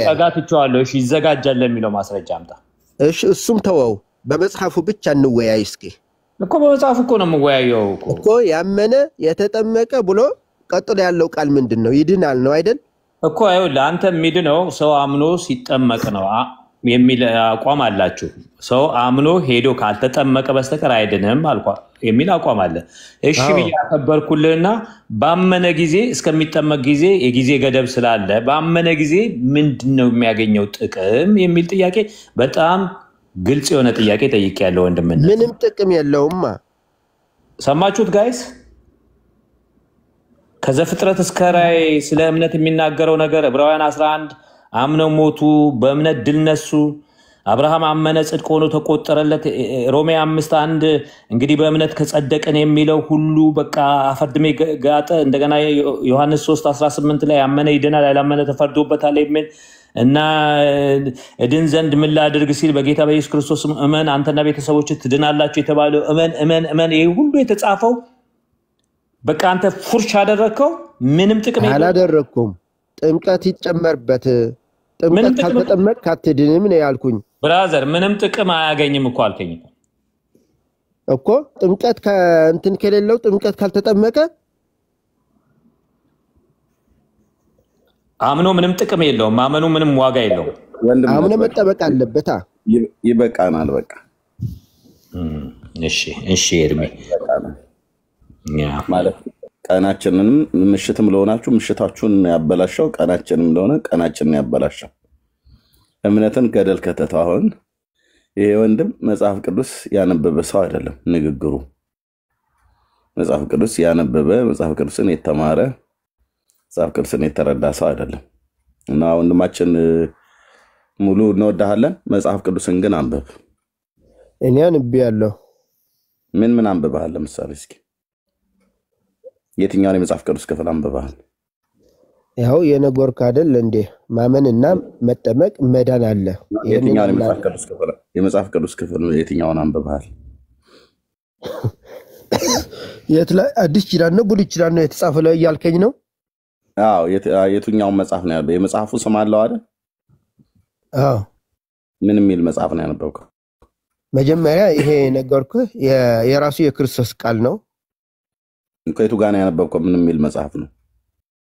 ጠጋ ትቼዋለሁ። እሺ ይዘጋጃል ለሚለው ማስረጃ አምጣ። እሺ እሱም ተወው፣ በመጽሐፉ ብቻ እንወያይ እስኪ። እኮ በመጽሐፉ እኮ ነው የምወያየው እኮ። ያመነ የተጠመቀ ብሎ ቀጥሎ ያለው ቃል ምንድን ነው? ይድናል ነው አይደል? እኮ ይኸውልህ አንተ የሚድነው ሰው አምኖ ሲጠመቅ ነው የሚል አቋም አላችሁ። ሰው አምኖ ሄዶ ካልተጠመቀ በስተቀር አይድንም የሚል አቋም አለ። እሺ ብዬ አከበርኩልህና ባመነ ጊዜ እስከሚጠመቅ ጊዜ የጊዜ ገደብ ስላለ ባመነ ጊዜ ምንድነው የሚያገኘው ጥቅም የሚል ጥያቄ፣ በጣም ግልጽ የሆነ ጥያቄ ጠይቄያለሁ ወንድምነት። ምንም ጥቅም የለውማ። ሰማችሁት ጋይስ? ከዘፍጥረት እስከ ራዕይ ስለ እምነት የሚናገረው ነገር ዕብራውያን 11 አምነው ሞቱ፣ በእምነት ድል ነሱ። አብርሃም አመነ ጽድቅ ሆኖ ተቆጠረለት። ሮሜ 5:1 እንግዲህ በእምነት ከጸደቅን የሚለው ሁሉ በቃ አፈርድሜ ጋጠ። እንደገና ዮሐንስ 3:18 ላይ አመነ ይድናል፣ ያላመነ ተፈርዶበታል የሚል እና እድን ዘንድ ምን ላድርግ ሲል በጌታ በኢየሱስ ክርስቶስ እመን አንተና ቤተሰቦች ትድናላችሁ የተባለው እመን። ይሄ ሁሉ የተጻፈው በቃ አንተ ፉርሽ አደረግከው። ምንም ጥቅም አላደረኩም። ጥምቀት ይጨመርበት። ጥምቀት ካልተጠመቅክ አትድንም ነው ያልኩኝ ብራዘር። ምንም ጥቅም አያገኝም እኮ አልከኝ እኮ። ጥምቀት ከእንትን ከሌለው ጥምቀት ካልተጠመቀ አምኖ ምንም ጥቅም የለውም። ማመኑ ምንም ዋጋ የለውም። አምኖ መጠበቅ አለበት። ይበቃናል በቃ። እሺ ኤርሚ ማለት ቀናችንን ምሽትም ለሆናችሁ ምሽታችሁን ያበላሻው፣ ቀናችንም ለሆነ ቀናችንን ያበላሻው። እምነትን ገደል ከተተው። አሁን ይሄ ወንድም መጽሐፍ ቅዱስ ያነበበ ሰው አይደለም ንግግሩ። መጽሐፍ ቅዱስ ያነበበ መጽሐፍ ቅዱስን የተማረ መጽሐፍ ቅዱስን የተረዳ ሰው አይደለም። እና ወንድማችን ሙሉ እንወዳሃለን። መጽሐፍ ቅዱስን ግን አንብብ። እኔ አንብቤያለሁ። ምን አንብበሃል? ለምሳሌ እስኪ የትኛውን የመጽሐፍ ቅዱስ ክፍል አንብበሃል? ያው የነገርኩ አይደል እንዴ? ማመንና መጠመቅ መዳን አለ። የትኛውን የመጽሐፍ ቅዱስ ክፍል የትኛውን አንብበሃል? አዲስ ኪዳን ነው ብሉይ ኪዳን ነው የተጻፈው እያልከኝ ነው? አዎ የትኛውን መጽሐፍ ነው ያነበው? የመጽሐፉ ስም አለው አይደል? አዎ። ምን የሚል መጽሐፍ ነው ያነበብከው? መጀመሪያ ይሄ ነገርኩህ የራሱ የክርስቶስ ቃል ነው። ከየቱ ጋር ነው ያነበብከው? ምን የሚል መጽሐፍ ነው?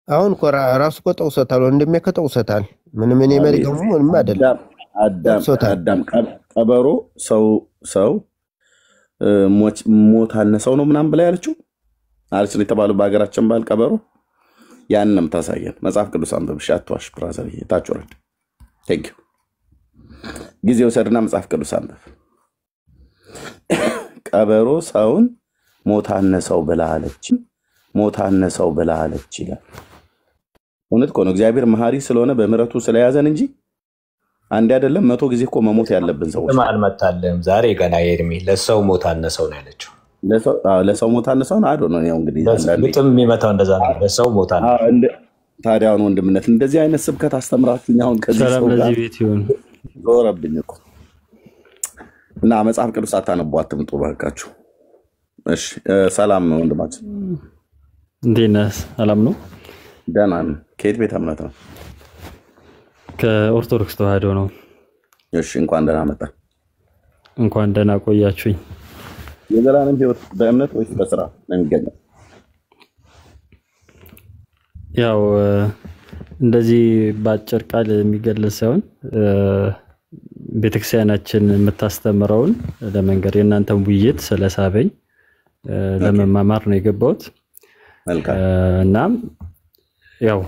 አሁን ራሱ እኮ ጠውሰታል። ወንድሜ ከተውሰታል። ምንም እኔ መልከሙ ምንም አይደለም። አዳም ቀበሮ ሰው ሞት አነሰው ነው ምናምን ብላ ያለችው አልስ ነው የተባለው በአገራችን ባል ቀበሮ። ያንንም ታሳየን። መጽሐፍ ቅዱስ አንብብ። ሻቷሽ ብራዘር ታጭወረድ። ቴንክ ዩ። ጊዜው ሰድና መጽሐፍ ቅዱስ አንብብ። ቀበሮ ሰውን ሞት አነሰው ብላለች ይላል። እውነት እኮ ነው። እግዚአብሔር መሐሪ ስለሆነ በምህረቱ ስለያዘን እንጂ አንድ አይደለም 100 ጊዜ እኮ መሞት ያለብን ሰዎች አልመጣልህም። ዛሬ ገና ኤርሚ ለሰው ሞት አነሰው ነው ያለችው። ለሰው ሞት አነሰው ነው አይደል? ነው እንግዲህ ግጥም የሚመታው እንደዛ ነው። ለሰው ሞት አነሰው። ታዲያ አሁን ወንድምነት እንደዚህ አይነት ስብከት አስተምራችሁኝ አሁን ከዚህ ሰው ጋር ቤት ይሁን ዞረብኝ እኮ እና መጽሐፍ ቅዱስ አታነቡ አትምጡ ባካችሁ። እሺ ሰላም ነው ወንድማችን። እንዴት ነህ? ሰላም ነው? ደህና ነኝ። ከየት ቤተ እምነት ነው? ከኦርቶዶክስ ተዋህዶ ነው። እሺ እንኳን ደህና መጣ። እንኳን ደህና ቆያችሁኝ። የዘላለም ሕይወት በእምነት ወይስ በስራ ነው የሚገኘው? ያው እንደዚህ በአጭር ቃል የሚገለጽ ሳይሆን ቤተክርስቲያናችን የምታስተምረውን ለመንገር የእናንተን ውይይት ስለሳበኝ ለመማማር ነው የገባሁት። እና ያው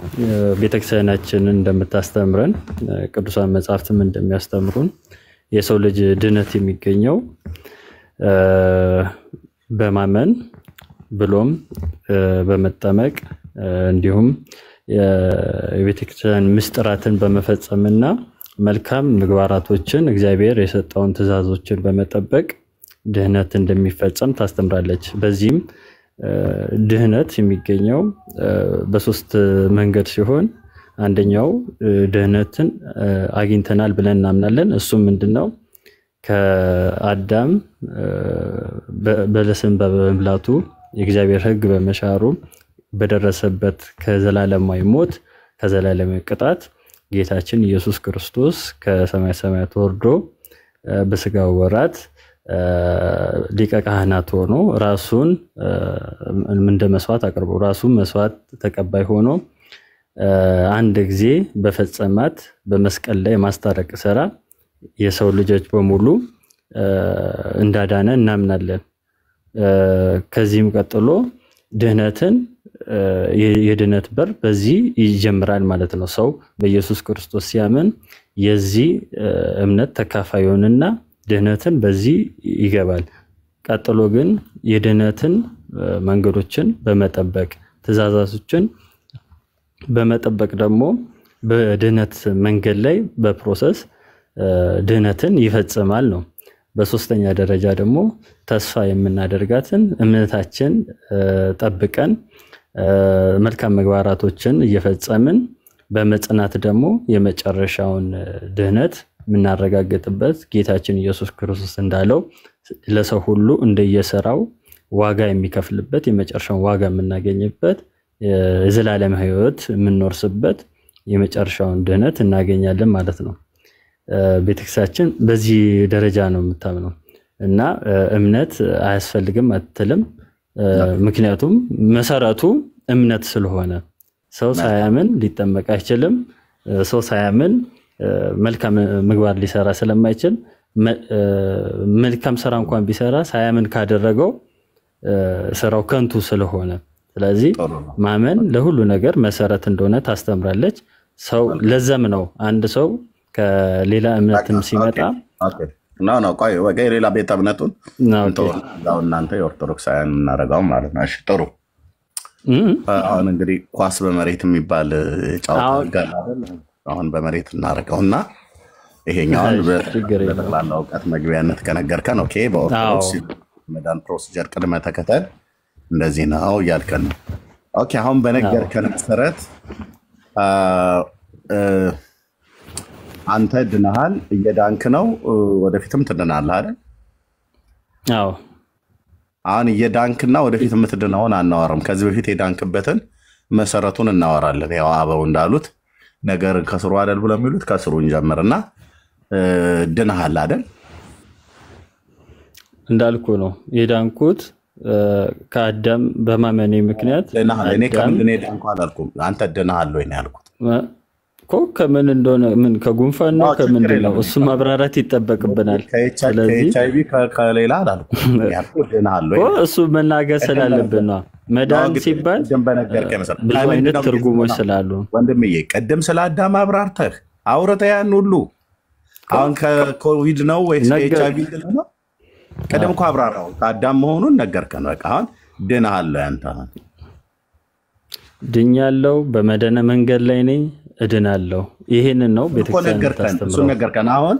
ቤተክርስቲያናችን እንደምታስተምረን ቅዱሳን መጻሕፍትም እንደሚያስተምሩን የሰው ልጅ ድነት የሚገኘው በማመን ብሎም በመጠመቅ እንዲሁም የቤተክርስቲያን ምስጢራትን በመፈጸምና መልካም ምግባራቶችን እግዚአብሔር የሰጠውን ትእዛዞችን በመጠበቅ ድህነት እንደሚፈጸም ታስተምራለች። በዚህም ድህነት የሚገኘው በሶስት መንገድ ሲሆን አንደኛው ድህነትን አግኝተናል ብለን እናምናለን። እሱም ምንድነው? ከአዳም በለስን በመብላቱ የእግዚአብሔር ሕግ በመሻሩ በደረሰበት ከዘላለማዊ ሞት ከዘላለማዊ ቅጣት ጌታችን ኢየሱስ ክርስቶስ ከሰማይ ሰማያት ወርዶ በስጋው ወራት ሊቀ ካህናት ሆኖ ራሱን እንደ መስዋዕት አቅርቦ ራሱን መስዋዕት ተቀባይ ሆኖ አንድ ጊዜ በፈጸማት በመስቀል ላይ ማስታረቅ ሥራ የሰው ልጆች በሙሉ እንዳዳነ እናምናለን። ከዚህም ቀጥሎ ድህነትን የድነት በር በዚህ ይጀምራል ማለት ነው። ሰው በኢየሱስ ክርስቶስ ሲያምን የዚህ እምነት ተካፋይ ይሆንና ድህነትን በዚህ ይገባል። ቀጥሎ ግን የድህነትን መንገዶችን በመጠበቅ ትእዛዛቶችን በመጠበቅ ደግሞ በድህነት መንገድ ላይ በፕሮሰስ ድህነትን ይፈጽማል ነው። በሶስተኛ ደረጃ ደግሞ ተስፋ የምናደርጋትን እምነታችን ጠብቀን መልካም ምግባራቶችን እየፈጸምን በመጽናት ደግሞ የመጨረሻውን ድህነት የምናረጋግጥበት ጌታችን ኢየሱስ ክርስቶስ እንዳለው ለሰው ሁሉ እንደየሰራው ዋጋ የሚከፍልበት የመጨረሻውን ዋጋ የምናገኝበት የዘላለም ሕይወት የምንወርስበት የመጨረሻውን ድህነት እናገኛለን ማለት ነው። ቤተክርስቲያናችን በዚህ ደረጃ ነው የምታምነው እና እምነት አያስፈልግም አትልም። ምክንያቱም መሰረቱ እምነት ስለሆነ ሰው ሳያምን ሊጠመቅ አይችልም። ሰው ሳያምን መልካም ምግባር ሊሰራ ስለማይችል መልካም ስራ እንኳን ቢሰራ ሳያምን ካደረገው ስራው ከንቱ ስለሆነ ስለዚህ ማመን ለሁሉ ነገር መሰረት እንደሆነ ታስተምራለች። ሰው ለዘም ነው አንድ ሰው ከሌላ እምነትም ሲመጣ ነው ቆይ ሌላ ቤተ እምነቱን ነው እናንተ የኦርቶዶክሳውያን እናረጋው ማለት ነው። እሺ ጥሩ። አሁን እንግዲህ ኳስ በመሬት የሚባል ጫወታ ጋር አይደል? አሁን በመሬት እናረጋውና ይሄኛውን በጠቅላላ እውቀት መግቢያነት ከነገርከን ኦኬ፣ በኦርቶዶክስ መዳን ፕሮሲጀር ቅድመ ተከተል እንደዚህ ነው እያልከን ነው። ኦኬ አሁን በነገርከን መሰረት አንተ ድነሃል፣ እየዳንክ ነው፣ ወደፊትም ትድናለህ አይደል? አዎ። አሁን እየዳንክና ወደፊት የምትድነውን አናወራም። ከዚህ በፊት የዳንክበትን መሰረቱን እናወራለን። ያው አበው እንዳሉት ነገር ከስሩ አይደል ብለው የሚሉት ከስሩ እንጀምርና ድነሃል አይደል? እንዳልኩ ነው የዳንኩት ከአዳም በማመኔ ምክንያት። እኔ ከምንድን ነው የዳንኩ አላልኩም። አንተ ድነሃል ወይ ነው ያልኩት እኮ። ከምን እንደሆነ ምን ከጉንፋን ነው ከምንድን ነው እሱ ማብራራት ይጠበቅብናል። ስለዚህ ኤችአይቪ ከሌላ አላልኩም ያልኩት ድነሃል ወይ እሱ መናገር ስላለብን ነው። መዳን ሲባል ብዙ አይነት ትርጉሞች ስላሉ ወንድምዬ፣ ቅድም ስለ አዳም አብራርተህ አውርተህ ያን ሁሉ አሁን ከኮቪድ ነው ወይስ ኤችአይቪ ነው? ቀደም እኮ አብራራው ከአዳም መሆኑን ነገርከን። በቃ አሁን ድነሃል አንተ። ድኛለሁ፣ በመደነ መንገድ ላይ ነኝ፣ እድናለሁ። ይሄንን ነው ቤተክርስቲያን ታስተምረው። እሱ ነገርከን። አሁን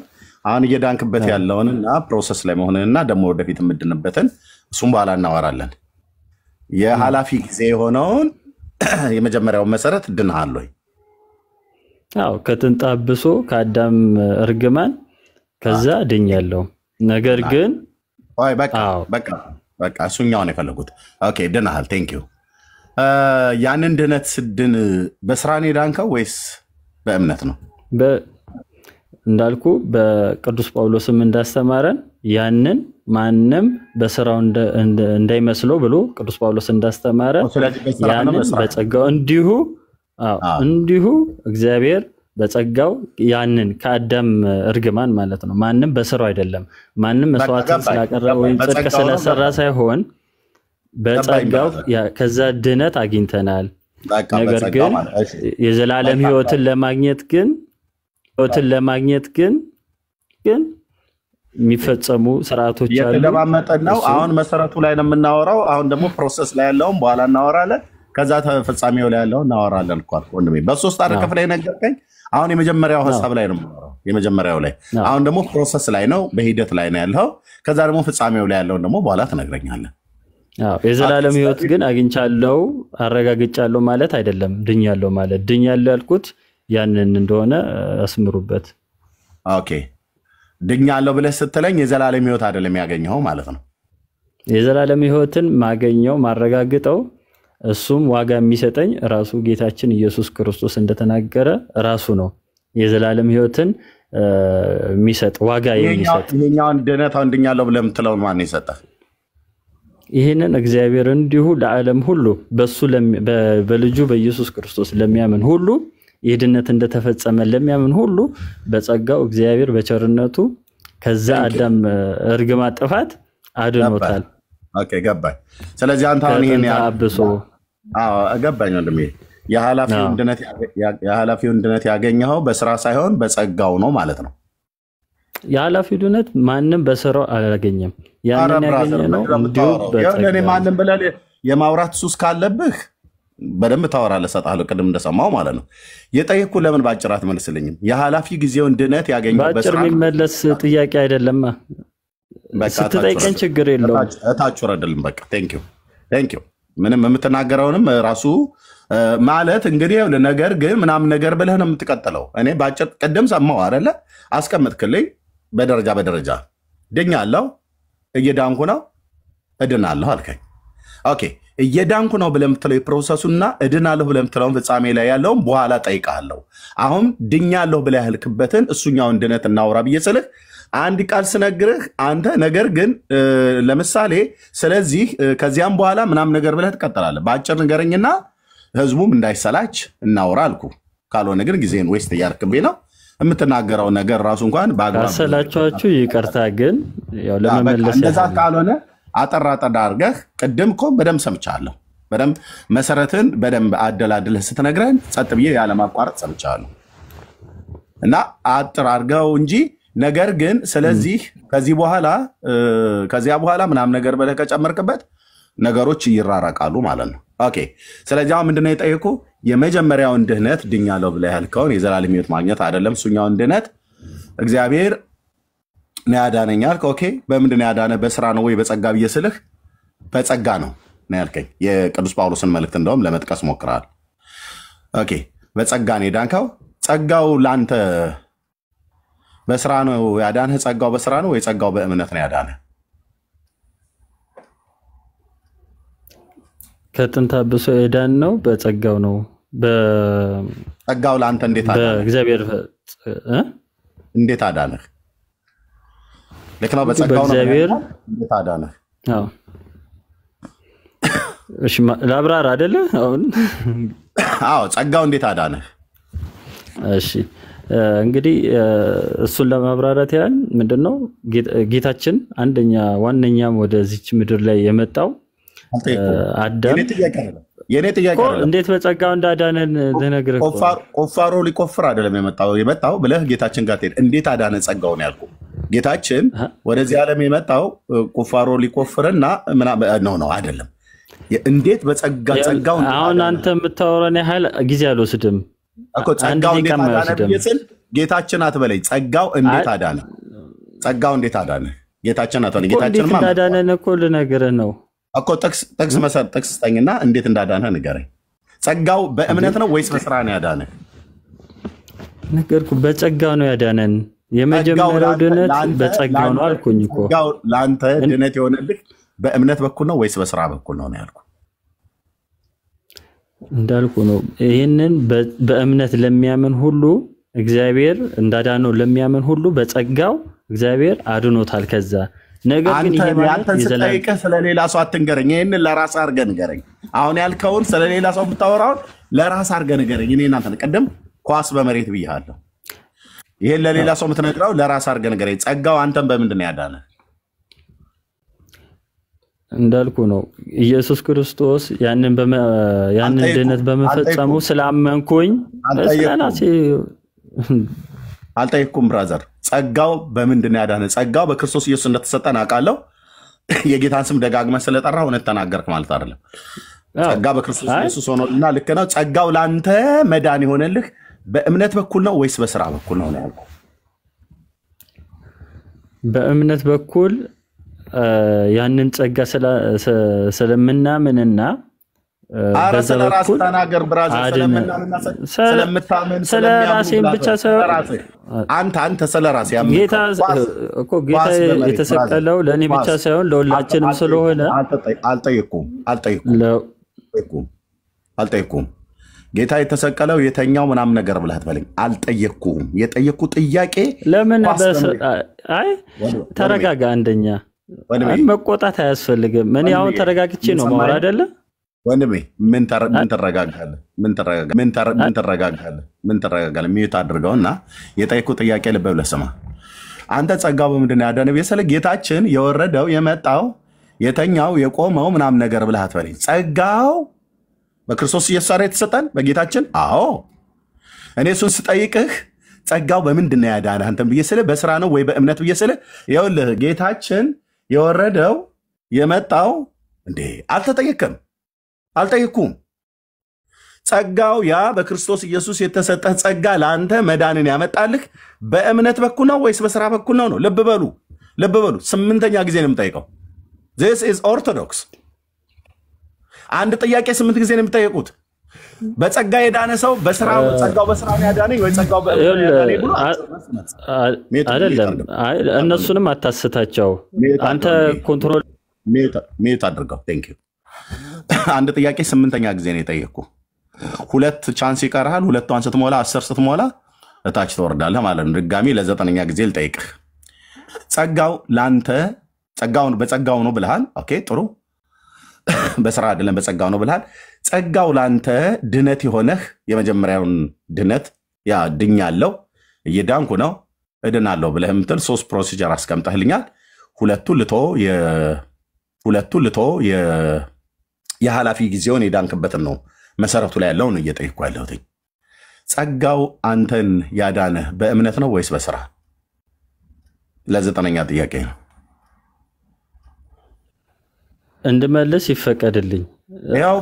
እየዳንክበት ያለውንና ፕሮሰስ ላይ መሆንንና ደግሞ ወደፊት የምድንበትን እሱም በኋላ እናወራለን። የኃላፊ ጊዜ የሆነውን የመጀመሪያው መሰረት ድነሃል ወይ? አዎ፣ ከጥንት አብሶ ከአዳም እርግማን ከዛ ድኛለሁ። ነገር ግን በቃ እሱኛውን የፈለጉት ኦኬ፣ ድነሃል። ቴንክ ዩ። ያንን ድነት ስድን በስራ ነው የዳንከው ወይስ በእምነት ነው? እንዳልኩ በቅዱስ ጳውሎስም እንዳስተማረን ያንን ማንም በስራው እንዳይመስለው ብሎ ቅዱስ ጳውሎስ እንዳስተማረ ያንን በጸጋው እንዲሁ እግዚአብሔር በጸጋው ያንን ከአዳም እርግማን ማለት ነው። ማንም በስራው አይደለም፣ ማንም መስዋዕትን ስላቀረበ ወይም ጽድቅ ስለሰራ ሳይሆን በጸጋው ከዛ ድነት አግኝተናል። ነገር ግን የዘላለም ህይወትን ለማግኘት ግን የሚፈጸሙ ስርዓቶች አሉ። የተለማመጠን ነው። አሁን መሰረቱ ላይ ነው የምናወራው። አሁን ደግሞ ፕሮሰስ ላይ ያለውን በኋላ እናወራለን። ከዛ ተፈጻሚው ላይ ያለውን እናወራለን እኮ ወንድሜ። በሶስት አረከፍ ላይ ነገርከኝ። አሁን የመጀመሪያው ሐሳብ ላይ ነው የምናወራው፣ የመጀመሪያው ላይ። አሁን ደግሞ ፕሮሰስ ላይ ነው፣ በሂደት ላይ ነው ያለው። ከዛ ደግሞ ፍጻሜው ላይ ያለውን ደግሞ በኋላ ትነግረኛለህ። የዘላለም ህይወት ግን አግኝቻለሁ አረጋግጫለሁ ማለት አይደለም። ድኛለሁ ማለት ድኛለሁ ያልኩት ያንን እንደሆነ አስምሩበት። ኦኬ፣ ድኛለሁ ብለህ ስትለኝ የዘላለም ህይወት አይደለም ያገኘው ማለት ነው። የዘላለም ህይወትን ማገኘው ማረጋግጠው እሱም ዋጋ የሚሰጠኝ ራሱ ጌታችን ኢየሱስ ክርስቶስ እንደተናገረ ራሱ ነው። የዘላለም ህይወትን የሚሰጥ ዋጋ የሚሰጥ ይሄኛውን ድነት ድኛለሁ ብለህ የምትለውን ማን ይሰጣል? ይሄንን እግዚአብሔር እንዲሁ ለዓለም ሁሉ በሱ በልጁ በኢየሱስ ክርስቶስ ለሚያምን ሁሉ የድነት እንደተፈጸመ ለሚያምን ሁሉ በጸጋው እግዚአብሔር በቸርነቱ ከዛ አዳም እርግማን ጥፋት አድኖታል። ኦኬ፣ ገባኝ። ስለዚህ አንተ አሁን ይሄን ያብሶ ገባኝ ወንድሜ። የኃላፊውን ድነት ያገኘኸው በስራ ሳይሆን በጸጋው ነው ማለት ነው። የኃላፊው ድነት ማንም በስራው አላገኘም። ያንን ያገኘነው እንዲሁ በጸጋው። ማንም ብለህ የማውራት ሱስ ካለብህ በደንብ ታወራለህ፣ እሰጥሃለሁ። ቅድም እንደሰማው ማለት ነው። የጠየኩህ ለምን ባጭር አትመልስልኝም? የኃላፊ ጊዜውን ድነት ያገኘው ባጭር የሚመለስ ጥያቄ አይደለም። ስትጠይቀን ችግር የለውም። እታች ወረድልን። በቃ ቴንኪው። ምንም የምትናገረውንም ራሱ ማለት እንግዲህ ነገር ግን ምናምን ነገር ብለህ ነው የምትቀጥለው። እኔ ባጭር ቅድም ሰማሁ አይደለ? አስቀምጥክልኝ በደረጃ ድኛለሁ፣ እየዳንኩ ነው፣ እድናለሁ አልከኝ። ኦኬ፣ እየዳንኩ ነው ብለህ የምትለው የፕሮሰሱና እድናለሁ ብለህ የምትለውን ፍጻሜ ላይ ያለውን በኋላ ጠይቃለሁ። አሁን ድኛለሁ ብለህ ያልክበትን እሱኛውን ድነት እናውራ ብዬ ስልህ አንድ ቃል ስነግርህ አንተ ነገር ግን ለምሳሌ ስለዚህ ከዚያም በኋላ ምናምን ነገር ብለህ ትቀጥላለህ። በአጭር ንገረኝና ህዝቡም እንዳይሰላች እናውራ አልኩ። ካልሆነ ግን ጊዜን ዌስት እያደረክብኝ ነው። የምትናገረው ነገር ራሱ እንኳን በአግባብ አሰላችኋችሁ ይቅርታ። ግን ያው ለመመለስ እንደዛ ካልሆነ አጠር አድርገህ ቅድም እኮ በደንብ ሰምቻለሁ። በደንብ መሰረትን በደንብ አደላድለህ ስትነግረን ጸጥ ብዬ ያለማቋረጥ ሰምቻለሁ። እና አጥር አድርገው እንጂ ነገር ግን ስለዚህ ከዚያ በኋላ ምናምን ነገር ብለህ ከጨመርክበት ነገሮች ይራራቃሉ ማለት ነው። ኦኬ፣ ስለዚህ አሁን ምንድነው የጠየቁ? የመጀመሪያውን ድህነት ድኛለሁ ብለህ ያልከውን የዘላለም ሕይወት ማግኘት አይደለም። እሱኛውን ድህነት እግዚአብሔር ነው ያዳነኝ አልክ። ኦኬ፣ በምንድን ነው ያዳነህ? በስራ ነው ወይ በጸጋ ብዬ ስልህ በጸጋ ነው ያልከኝ። የቅዱስ ጳውሎስን መልእክት እንደውም ለመጥቀስ ሞክረሃል። ኦኬ፣ በጸጋ ነው የዳንከው። ጸጋው ላንተ በስራ ነው ያዳነህ? ጸጋው በስራ ነው ወይ ጸጋው በእምነት ነው ያዳነህ? ከጥንት አብሶ የዳን ነው በጸጋው ነው። ጸጋው ለአንተ እንዴት አዳነህ? በእግዚአብሔር እንዴት አዳነህ? ልክ ነው። በጸጋው ነው እንዴት አዳነህ? አዎ፣ እሺ፣ ለአብራር አይደለ? አዎ፣ ጸጋው እንዴት አዳነህ? እሺ፣ እንግዲህ እሱን ለማብራራት ያህል ምንድነው ጌታችን አንደኛ ዋነኛም ወደዚች ምድር ላይ የመጣው አዳም የኔ ጥያቄ እንዴት በጸጋው እንዳዳነን ልነግርህ። ቆፋሮ ሊቆፍር አይደለም የመጣው ብለህ ጌታችን ጋር ትሄድ እንዴት አዳነ ጸጋውን ያልኩ ጌታችን ወደዚህ ዓለም የመጣው ቁፋሮ ሊቆፍርና ነው አይደለም። እንዴት በጸጋው አሁን አንተ የምታወራን ያህል ጊዜ አልወስድም እኮ ጸጋው እንዴት አዳነ ይስል ጌታችን አትበለኝ። ጸጋው እንዴት አዳነ? ጸጋው እንዴት አዳነ? ጌታችን አትበለኝ። ጌታችን ማለት እንዳዳነን እኮ ልነግርህ ነው እኮ ጥቅስ መሰረት ጥቅስ ስጠኝና እንዴት እንዳዳነ ንገረኝ። ጸጋው በእምነት ነው ወይስ በስራ ነው ያዳነ? ነገርኩ። በጸጋው ነው ያዳነን። የመጀመሪያው ድነት በጸጋው ነው አልኩኝ እኮ። ጸጋው ለአንተ ድነት የሆነልህ በእምነት በኩል ነው ወይስ በስራ በኩል ነው ያልኩ? እንዳልኩ ነው። ይሄንን በእምነት ለሚያምን ሁሉ እግዚአብሔር እንዳዳነው ለሚያምን ሁሉ በጸጋው እግዚአብሔር አድኖታል። ከዛ ነገር ግን ይሄ ማለት ስለሌላ ስለሌላ ሰው አትንገረኝ። ይሄንን ለራስ አድርገህ ንገረኝ። አሁን ያልከውን ስለሌላ ሰው ብታወራው ለራስ አድርገህ ንገረኝ። እኔ እናንተ ቀደም ኳስ በመሬት ብያለሁ። ይሄን ለሌላ ሰው የምትነግረው ለራስ አድርገህ ንገረኝ። ጸጋው አንተን በምንድን ነው ያዳነ? እንዳልኩ ነው። ኢየሱስ ክርስቶስ ያንን ድነት በመፈጸሙ ስላመንኩኝ አልጠየኩም። ብራዘር ጸጋው በምንድን ነው ያዳነ? ጸጋው በክርስቶስ ኢየሱስ እንደተሰጠን አውቃለሁ። የጌታን ስም ደጋግመህ ስለጠራ እውነት ተናገርክ ማለት አይደለም። ጸጋ በክርስቶስ ኢየሱስ ሆኖልና ልክ ነው። ጸጋው ለአንተ መዳን የሆነልህ በእምነት በኩል ነው ወይስ በስራ በኩል ነው ያልኩህ? በእምነት በኩል ያንን ጸጋ ስለምናምንና ስለራስ ተናገር ብራዘር። ስለራሴን ብቻ ሳይሆን አንተ ስለራስ ያምን ጌታ የተሰቀለው ለእኔ ብቻ ሳይሆን ለሁላችንም ስለሆነ አልጠየኩም። ጌታ የተሰቀለው የተኛው ምናምን ነገር ብለህ አትበለኝ። አልጠየኩም። የጠየኩ ጥያቄ ለምን ተረጋጋ። አንደኛ መቆጣት አያስፈልግም። እኔ አሁን ተረጋግቼ ነው ማወራ አይደለ ወንድሜ? ምን ተረጋጋለህ? ምን ተረጋጋለህ? ሚዩት አድርገውና የጠየኩ ጥያቄ ልብ ብለህ ስማ። አንተ ጸጋው በምንድን ነው ያዳነው? የሰለ ጌታችን የወረደው የመጣው የተኛው የቆመው ምናምን ነገር ብለህ አትበለኝ። ጸጋው በክርስቶስ ኢየሱስ የተሰጠን በጌታችን። አዎ እኔ እሱን ስጠይቅህ ጸጋው በምንድን ነው ያዳነህ አንተም ብዬ ስልህ በስራ ነው ወይ በእምነት ብዬ ስልህ ይኸውልህ ጌታችን የወረደው የመጣው እንዴ አልጠየኩም። ጸጋው ያ በክርስቶስ ኢየሱስ የተሰጠህ ጸጋ ለአንተ መዳንን ያመጣልህ በእምነት በኩል ነው ወይስ በስራ በኩል ነው? ልብ በሉ 8ኛ ጊዜ ነው የምጠይቀው። this is orthodox። አንድ ጥያቄ 8 ጊዜ ነው የምጠይቁት። በጸጋ የዳነ ሰው ጸጋው በስራ ነው ያዳነኝ ወይ ጸጋው በእምነት ያዳነኝ ብሎ አይደለም። እነሱንም አታስታቸው። አንተ ኮንትሮል ሚዩት አድርገው። ቴንክ ዩ። አንድ ጥያቄ 8ኛ ጊዜ ነው የጠየቅኩ። 2 ቻንስ ይቀርሃል። 2ቷን ስትሞላ 10 ስትሞላ እታች ትወርዳለህ ማለት ነው። ድጋሚ ለ9ኛ ጊዜ ልጠይቅህ። ጸጋው ላንተ በጸጋው ነው ብለሃል። ኦኬ ጥሩ። በስራ አይደለም በጸጋው ነው ብለሃል። ጸጋው ላንተ ድነት የሆነህ የመጀመሪያውን ድነት ያ ድኛለሁ እየዳንኩ ነው እድናለሁ ብለህ የምትል 3 ፕሮሲጀር አስቀምጠህልኛል። ሁለቱን ልቶ የኃላፊ ጊዜውን የዳንክበትን ነው መሰረቱ ላይ ያለውን እየጠየቅኩ ያለሁት። ጸጋው አንተን ያዳነህ በእምነት ነው ወይስ በስራ? ለ9ኛ ጥያቄ ነው እንድመልስ ይፈቀድልኝ። ያው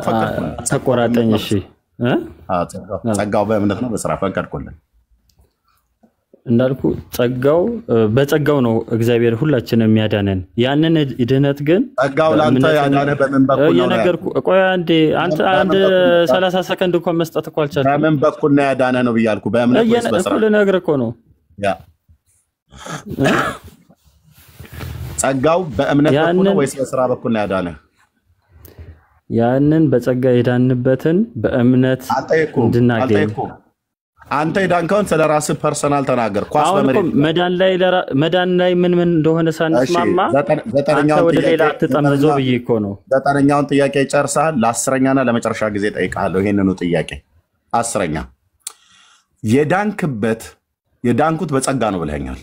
ተቆራጠኝ። እሺ ጸጋው በእምነት ነው በስራ? ፈቀድኩልን። እንዳልኩ በጸጋው ነው እግዚአብሔር ሁላችንም የሚያዳነን። ያንን ድነት ግን ጸጋው ላንተ ያዳነህ በምን በኩል ነው? የነገርኩ ቆይ አንድ 30 ሰከንድ እንኳን መስጠት እኮ አልቻልኩም። በምን በኩል ነው ያዳነህ ነው ብያልኩ። በእምነት ወይስ በስራ? ልነግርህ እኮ ነው። ጸጋው በእምነት በኩል ነው ወይስ በስራ በኩል ነው ያዳነህ? ያንን በጸጋ የዳንበትን በእምነት እንድናገኝ አንተ የዳንከውን ስለራስህ ፐርሰናል ተናገር። ኳስ በመሬት መዳን ላይ ምን እንደሆነ ሳንስማማ አንተ ወደ ሌላ አትጠምዞ ብዬ እኮ ነው። 9ኛውን ጥያቄ ጨርሰሃል። ለ10ኛና ለመጨረሻ ጊዜ ጠይቃለሁ ይሄንኑ ጥያቄ። 10ኛ የዳንኩት በጸጋ ነው ብለኸኛል።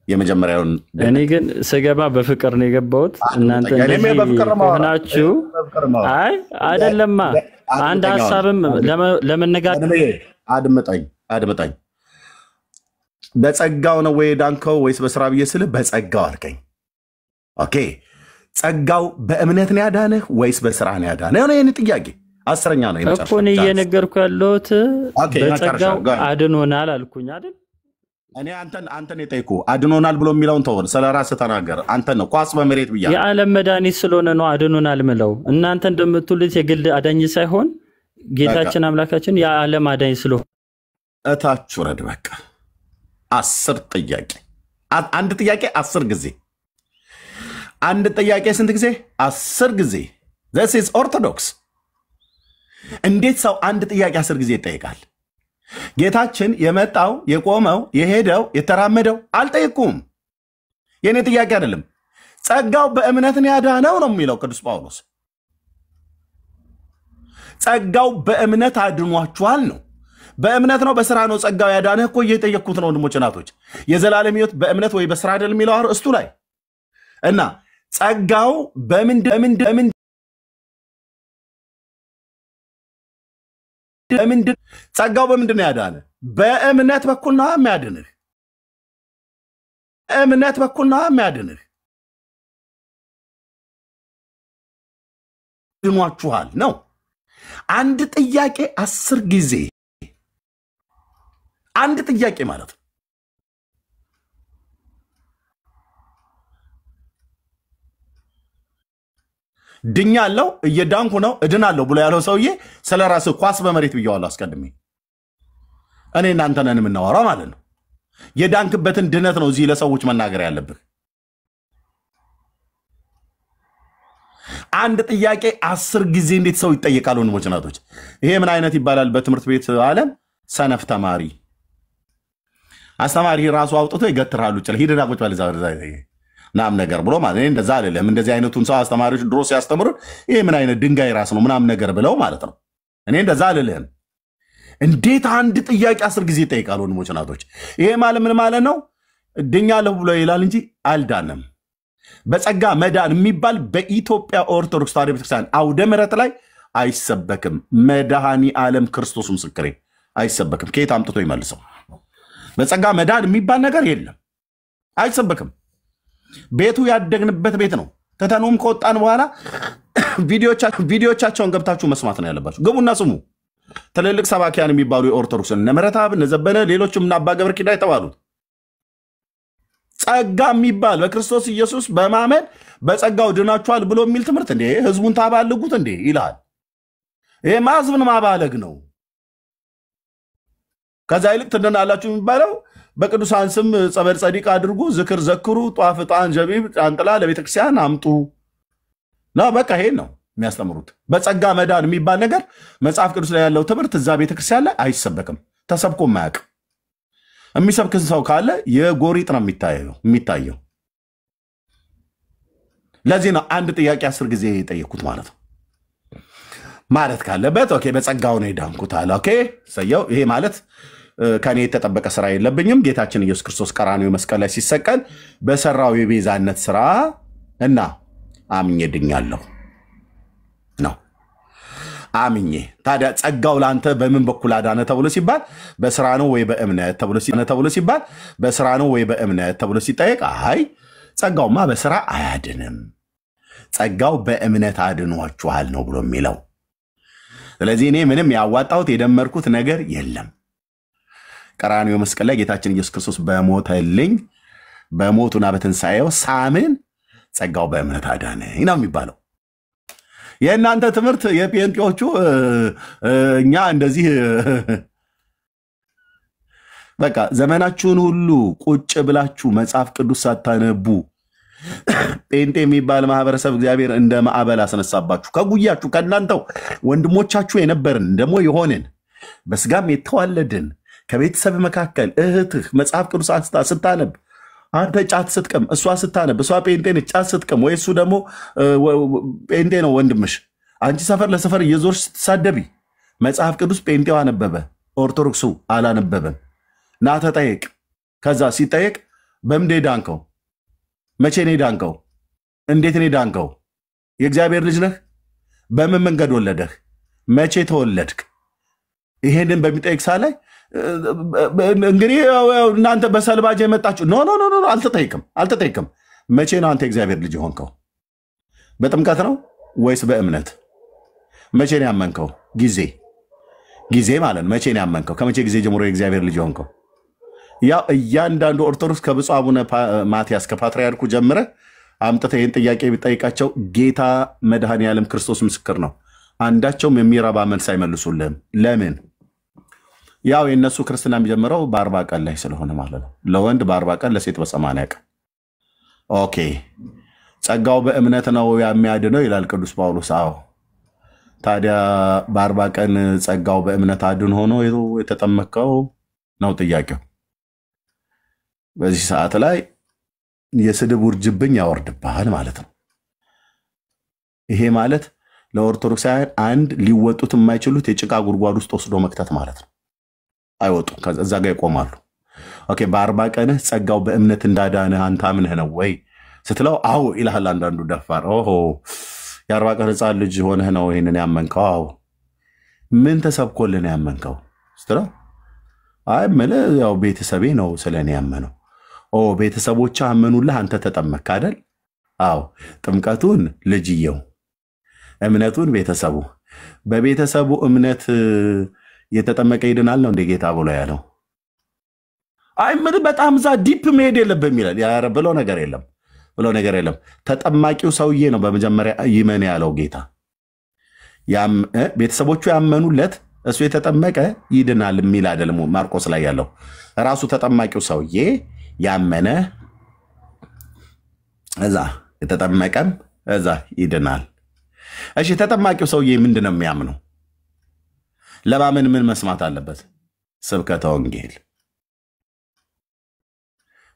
የመጀመሪያውን እኔ ግን ስገባ በፍቅር ነው የገባሁት። እናንተ ሆናችሁ አይደለማ። አንድ ሐሳብም ለመነጋገር አድምጠኝ። በጸጋው ነው ወይ ዳንከው ወይስ በስራ ብዬ ስልህ በጸጋው አልከኝ። ኦኬ ጸጋው በእምነት ነው ያዳነህ ወይስ በስራ ነው ያዳነህ? ነው የኔ ጥያቄ። አስረኛ ነው እኮ ነው እየነገርኩ ያለሁት። በጸጋው አድኖናል አልኩኝ አይደል? እኔ አንተን የጠይኩ አድኖናል ብሎ የሚለውን ተወው፣ ስለራስህ ተናገር። አንተ ነው ኳስ በመሬት ብያለሁ። የዓለም መድኃኒት ስለሆነ ነው አድኖናል ምለው። እናንተ እንደምትሉት የግል አዳኝ ሳይሆን ጌታችን አምላካችን የዓለም አዳኝ ስለሆነ እታች ወረድ። በቃ 10 ጥያቄ፣ አንድ ጥያቄ 10 ጊዜ፣ አንድ ጥያቄ ስንት ጊዜ? 10 ጊዜ። this is orthodox። እንዴት ሰው አንድ ጥያቄ 10 ጊዜ ይጠይቃል? ጌታችን የመጣው የቆመው የሄደው የተራመደው አልጠየቁም። የኔ ጥያቄ አይደለም። ጸጋው በእምነት ነው ያዳነው ነው የሚለው ቅዱስ ጳውሎስ። ጸጋው በእምነት አድኗችኋል ነው። በእምነት ነው በስራ ነው ጸጋው ያዳነህ እኮ እየጠየቅኩት ነው ወንድሞች እናቶች። የዘላለም ሕይወት በእምነት ወይ በስራ አይደል የሚለው አርእስቱ ላይ እና ጸጋው በምንድን ጸጋው በምንድን ነው ያዳነህ? በእምነት በኩል ነው የሚያድንህ። እምነት በኩል ነው የሚያድንህ። ድኗችኋል ነው። አንድ ጥያቄ 10 ጊዜ፣ አንድ ጥያቄ ማለት ነው። ድኛለሁ እየዳንኩ ነው እድናለሁ ብሎ ያለው ሰውዬ ስለራስህ ኳስ በመሬት ብየዋለሁ አስቀድሜ። እኔ እናንተ ነን የምናወራው ማለት ነው። የዳንክበትን ድነት ነው እዚህ ለሰዎች መናገር ያለብህ። አንድ ጥያቄ 10 ጊዜ እንዴት ሰው ይጠየቃል? ወንድሞች እናቶች፣ ይሄ ምን አይነት ይባላል በትምህርት ቤት ዓለም? ሰነፍ ተማሪ። አስተማሪ ራሱ አውጥቶ ይገትራሉ። ጭል ሂድና ቁጭ በል እዛ ናም ነገር ብሎ ማለት ነው። እንደዛ አይደለም። እንደዚህ አይነቱን ሰው አስተማሪዎች ድሮ ሲያስተምሩ ይሄ ምን አይነት ድንጋይ ራስ ነው ምናምን ነገር ብለው ማለት ነው። እኔ እንደዛ አይደለም። እንዴት አንድ ጥያቄ 10 ጊዜ ይጠይቃል? ወንድሞች እናቶች፣ ይሄ ማለት ምን ማለት ነው? ድኛለሁ ብሎ ይላል እንጂ አልዳንም። በጸጋ መዳን የሚባል በኢትዮጵያ ኦርቶዶክስ ተዋሕዶ ቤተክርስቲያን አውደ ምሕረት ላይ አይሰበክም። መድኃኔ ዓለም ክርስቶስ ምስክሬ አይሰበክም። ከየት አምጥቶ ይመልሰው? በጸጋ መዳን የሚባል ነገር የለም፣ አይሰበክም። ቤቱ ያደግንበት ቤት ነው። ተተኑም ከወጣን በኋላ ቪዲዮቻቸውን ገብታችሁ መስማት ነው ያለባችሁ። ግቡና ስሙ። ትልልቅ ሰባኪያን የሚባሉ የኦርቶዶክስ እነ ምሕረተአብ እነ ዘበነ ሌሎችም እና አባ ገብረ ኪዳን የተባሉት ጸጋ የሚባል በክርስቶስ ኢየሱስ በማመን በጸጋው ድናችኋል ብሎ የሚል ትምህርት እንዴ ህዝቡን ታባልጉት እንዴ ይላል። ይሄ ህዝብን ማባለግ ነው። ከዛ ይልቅ ትድናላችሁ የሚባለው በቅዱሳን ስም ጸበል ጸዲቅ አድርጉ፣ ዝክር ዘክሩ፣ ጧፍ፣ ዕጣን፣ ጀቢብ፣ ጫንጥላ ለቤተክርስቲያን አምጡ ነው። በቃ ይሄን ነው የሚያስተምሩት። በጸጋ መዳን የሚባል ነገር መጽሐፍ ቅዱስ ላይ ያለው ትምህርት እዛ ቤተክርስቲያን ላይ አይሰበክም። ተሰብኮ ማያውቅ የሚሰብክን ሰው ካለ የጎሪጥ ነው የሚታየው። ለዚህ ነው አንድ ጥያቄ 10 ጊዜ የጠየኩት ማለት ነው። ማለት ካለበት ኦኬ በጸጋው ነው የዳንኩት አለ። ኦኬ ሰየው። ይሄ ማለት ከኔ የተጠበቀ ስራ የለብኝም። ጌታችን ኢየሱስ ክርስቶስ ቀራንዮ መስቀል ላይ ሲሰቀል በሰራው የቤዛነት ስራ እና አምኜ ድኛለሁ ነው። አምኜ ታዲያ ጸጋው ላንተ በምን በኩል አዳነ ተብሎ ሲባል በስራ ነው ወይ በእምነት ተብሎ ሲባል በስራ ነው ወይ በእምነት ተብሎ ሲጠየቅ አይ ጸጋውማ በስራ አያድንም፣ ጸጋው በእምነት አድኗችኋል ነው ብሎ የሚለው። ስለዚህ እኔ ምንም ያዋጣሁት የደመርኩት ነገር የለም። ቀራንዮ መስቀል ላይ ጌታችን ኢየሱስ ክርስቶስ በሞተልኝ በሞቱና በትንሣኤው ሳምን ጸጋው በእምነት አዳነኝ ነው የሚባለው። የእናንተ ትምህርት የጴንጤዎቹ እኛ እንደዚህ በቃ ዘመናችሁን ሁሉ ቁጭ ብላችሁ መጽሐፍ ቅዱስ ሳታነቡ ጴንጤ የሚባል ማህበረሰብ እግዚአብሔር እንደ ማዕበል አስነሳባችሁ። ከጉያችሁ ከእናንተው ወንድሞቻችሁ የነበርን ደግሞ የሆንን በስጋም የተዋለድን ከቤተሰብ መካከል እህትህ መጽሐፍ ቅዱስ አንስታ ስታነብ አንተ ጫት ስትቅም እሷ ስታነብ እሷ ጴንጤ ነች ጫት ስትቅም፣ ወይ እሱ ደግሞ ጴንጤ ነው ወንድምሽ፣ አንቺ ሰፈር ለሰፈር እየዞርሽ ስትሳደቢ መጽሐፍ ቅዱስ ጴንጤው አነበበ ኦርቶዶክሱ አላነበበም። ና ተጠየቅ። ከዛ ሲጠየቅ በምንድን ዳንከው? መቼ ነው ዳንከው? እንዴት ነው ዳንከው? የእግዚአብሔር ልጅ ነህ? በምን መንገድ ወለደህ? መቼ ተወለድክ? ይሄንን በሚጠይቅ ሳ ላይ እንግዲህ እናንተ በሰልባጅ የመጣችሁ ኖ ኖ ኖ አልተጠይቅም። መቼ ነው አንተ እግዚአብሔር ልጅ ሆንከው? በጥምቀት ነው ወይስ በእምነት? መቼ ነው ያመንከው? ጊዜ ማለት መቼ ነው ያመንከው? ከመቼ ጊዜ ጀምሮ የእግዚአብሔር ልጅ ሆንከው? ያው እያንዳንዱ ኦርቶዶክስ ከብፁዕ አቡነ ማትያስ ከፓትርያርኩ ጀምረ አምጥተህ ይህን ጥያቄ ቢጠይቃቸው ጌታ መድኃኔዓለም ክርስቶስ ምስክር ነው፣ አንዳቸውም የሚረባ መልስ አይመልሱልህም። ለምን? ያው የእነሱ ክርስትና የሚጀምረው በ40 ቀን ላይ ስለሆነ ማለት ነው። ለወንድ በ40 ቀን ለሴት በ80 ቀን። ኦኬ ጸጋው በእምነት ነው የሚያድነው ይላል ቅዱስ ጳውሎስ። አዎ ታዲያ በ40 ቀን ጸጋው በእምነት አድን ሆኖ የተጠመቀው ነው ጥያቄው። በዚህ ሰዓት ላይ የስድብ ውርጅብኝ ያወርድብሃል ማለት ነው። ይሄ ማለት ለኦርቶዶክሳውያን አንድ ሊወጡት የማይችሉት የጭቃ ጉድጓድ ውስጥ ወስዶ መክተት ማለት ነው። አይወጡም፣ ከዛ ጋር ይቆማሉ። ኦኬ በ40 ቀንህ ጸጋው በእምነት እንዳዳነህ አንተ አምነህ ነው ወይ ስትለው አዎ ይልሃል አንዳንዱ ደፋር። ኦሆ የ40 ቀን ሕፃን ልጅ ሆነህ ነው ይህንን ያመንከው? አዎ ምን ተሰብኮልህ ነው ያመንከው ስትለው አይ የምልህ ያው ቤተሰቤ ነው ስለኔ ያመነው። ኦ ቤተሰቦች አመኑልህ፣ አንተ ተጠመቅክ አይደል? አዎ ጥምቀቱን ልጅየው፣ እምነቱን ቤተሰቡ። በቤተሰቡ እምነት የተጠመቀ ይድናል ነው እንደ ጌታ ብሎ ያለው? አይ ምን በጣም ዛ ዲፕ መሄድ የለብህም ይላል። ያ ብሎ ነገር የለም። ተጠማቂው ሰውዬ ነው በመጀመሪያ ይመን ያለው ጌታ። ቤተሰቦቹ ያመኑለት እሱ የተጠመቀ ይድናል የሚል አይደለም ማርቆስ ላይ ያለው። ራሱ ተጠማቂው ሰውዬ ያመነ እዛ የተጠመቀም እዛ ይድናል። እሺ ተጠማቂው ሰውዬ ምንድነው የሚያምነው? ለማመን ምን መስማት አለበት? ስብከተ ወንጌል።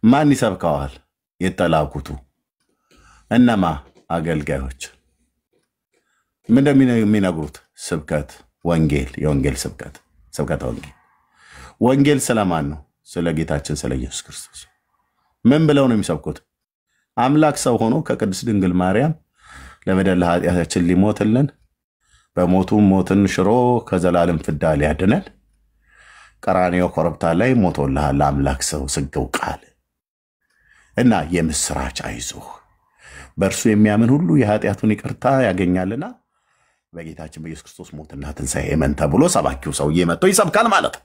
ማን ይሰብከዋል? የተላኩቱ እነማ? አገልጋዮች። ምን እንደሚነግሩት? ስብከት ወንጌል፣ የወንጌል ስብከተ ወንጌል። ወንጌል ስለማን ነው? ስለ ጌታችን ስለ ኢየሱስ ክርስቶስ። ምን ብለው ነው የሚሰብኩት? አምላክ ሰው ሆኖ ከቅድስት ድንግል ማርያም ለበደል ኃጢአታችን ሊሞትልን በሞቱ ሞትን ሽሮ ከዘላለም ፍዳ ሊያድነን ቀራንዮ ኮረብታ ላይ ሞቶልሃል አምላክ ሰው ስገው ቃል እና የምስራች አይዞህ በእርሱ የሚያምን ሁሉ የኃጢአቱን ይቅርታ ያገኛልና በጌታችን በኢየሱስ ክርስቶስ ሞትና ትንሣኤ እመን ተብሎ ሰባኪው ሰውዬ መጥቶ ይሰብካል ማለት ነው።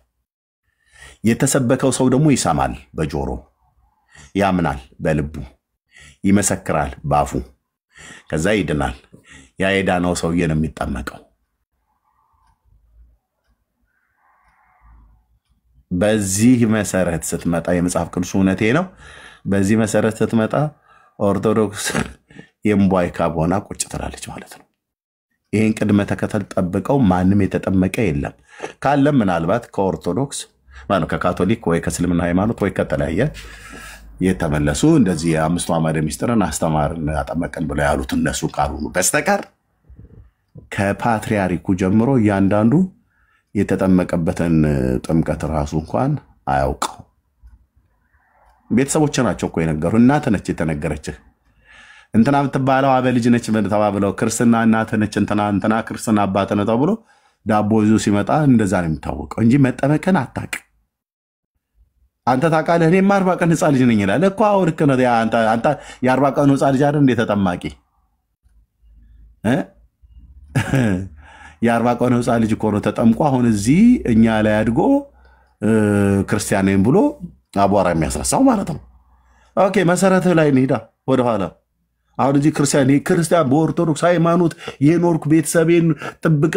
የተሰበከው ሰው ደግሞ ይሰማል በጆሮ፣ ያምናል በልቡ፣ ይመሰክራል ባፉ፣ ከዛ ይድናል። ያ የዳነው ሰውዬ ነው የሚጠመቀው። በዚህ መሰረት ስትመጣ የመጽሐፍ ቅዱስ እውነቴ ነው። በዚህ መሰረት ስትመጣ ኦርቶዶክስ የምቧይ ካብሆና ቁጭ ትላለች ማለት ነው። ይህን ቅድመ ተከተል ጠብቀው ማንም የተጠመቀ የለም። ካለም ምናልባት ከኦርቶዶክስ ማለት ከካቶሊክ ወይ ከእስልምና ሃይማኖት ወይ ከተለያየ የተመለሱ እንደዚህ የአምስቱ አዕማደ ምስጢርን አስተማርን አጠመቀን ብለው ያሉት እነሱ ካልሆኑ በስተቀር ከፓትርያርኩ ጀምሮ እያንዳንዱ የተጠመቀበትን ጥምቀት ራሱ እንኳን አያውቀው። ቤተሰቦች ናቸው እኮ የነገሩ። እናት ነች የተነገረችህ። እንትና የምትባለው አበ ልጅ ነች ተባብለው ክርስትና እናት ነች እንትና ክርስትና አባት ነው ተብሎ ዳቦ ይዞ ሲመጣ እንደዛ ነው የሚታወቀው እንጂ መጠመቅን አታውቅም። አንተ ታውቃለህ? እኔማ 40 ቀን ሕፃን ልጅ ነኝ ይላል እኮ። አዎ ልክ ነው። አንተ የ40 ቀን ሕፃን ልጅ አይደል እንደ ተጠማቂ? የ40 ቀን ሕፃን ልጅ እኮ ነው ተጠምቆ አሁን እዚህ እኛ ላይ አድጎ ክርስቲያን ነኝ ብሎ አቧራ የሚያስረሳው ማለት ነው። ኦኬ መሰረትህ ላይ እንሂዳ ወደኋላ። አሁን እዚህ ክርስቲያን በኦርቶዶክስ ሃይማኖት የኖርኩ ቤተሰቤን ጥብቅ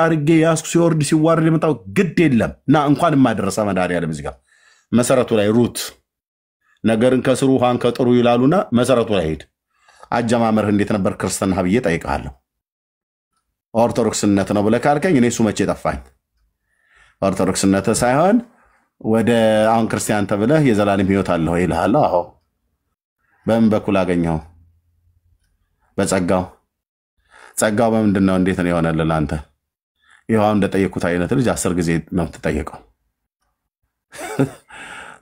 አድርጌ ያስኩ ሲወርድ ሲዋረድ የመጣው ግድ የለም እና እንኳን የማደረሰ መድኃኒዓለም እዚህ ጋር መሰረቱ ላይ ሩት ነገርን ከስሩ ውሃን ከጥሩ ይላሉና መሰረቱ ላይ ሄድ። አጀማመርህ እንዴት ነበር ክርስትና ብዬ ጠይቃለሁ። ኦርቶዶክስነት ነው ብለህ ካልከኝ እኔ እሱ መቼ ጠፋኝ? ኦርቶዶክስነት ሳይሆን ወደ አሁን ክርስቲያን ተብለህ የዘላለም ሕይወት አለው ይልሃል። አዎ በምን በኩል አገኘው? በጸጋው። ጸጋው በምንድን ነው? እንዴት ነው የሆነልህ አንተ? ይኸው እንደጠየቁት አይነት ልጅ 10 ጊዜ ነው የምትጠየቀው።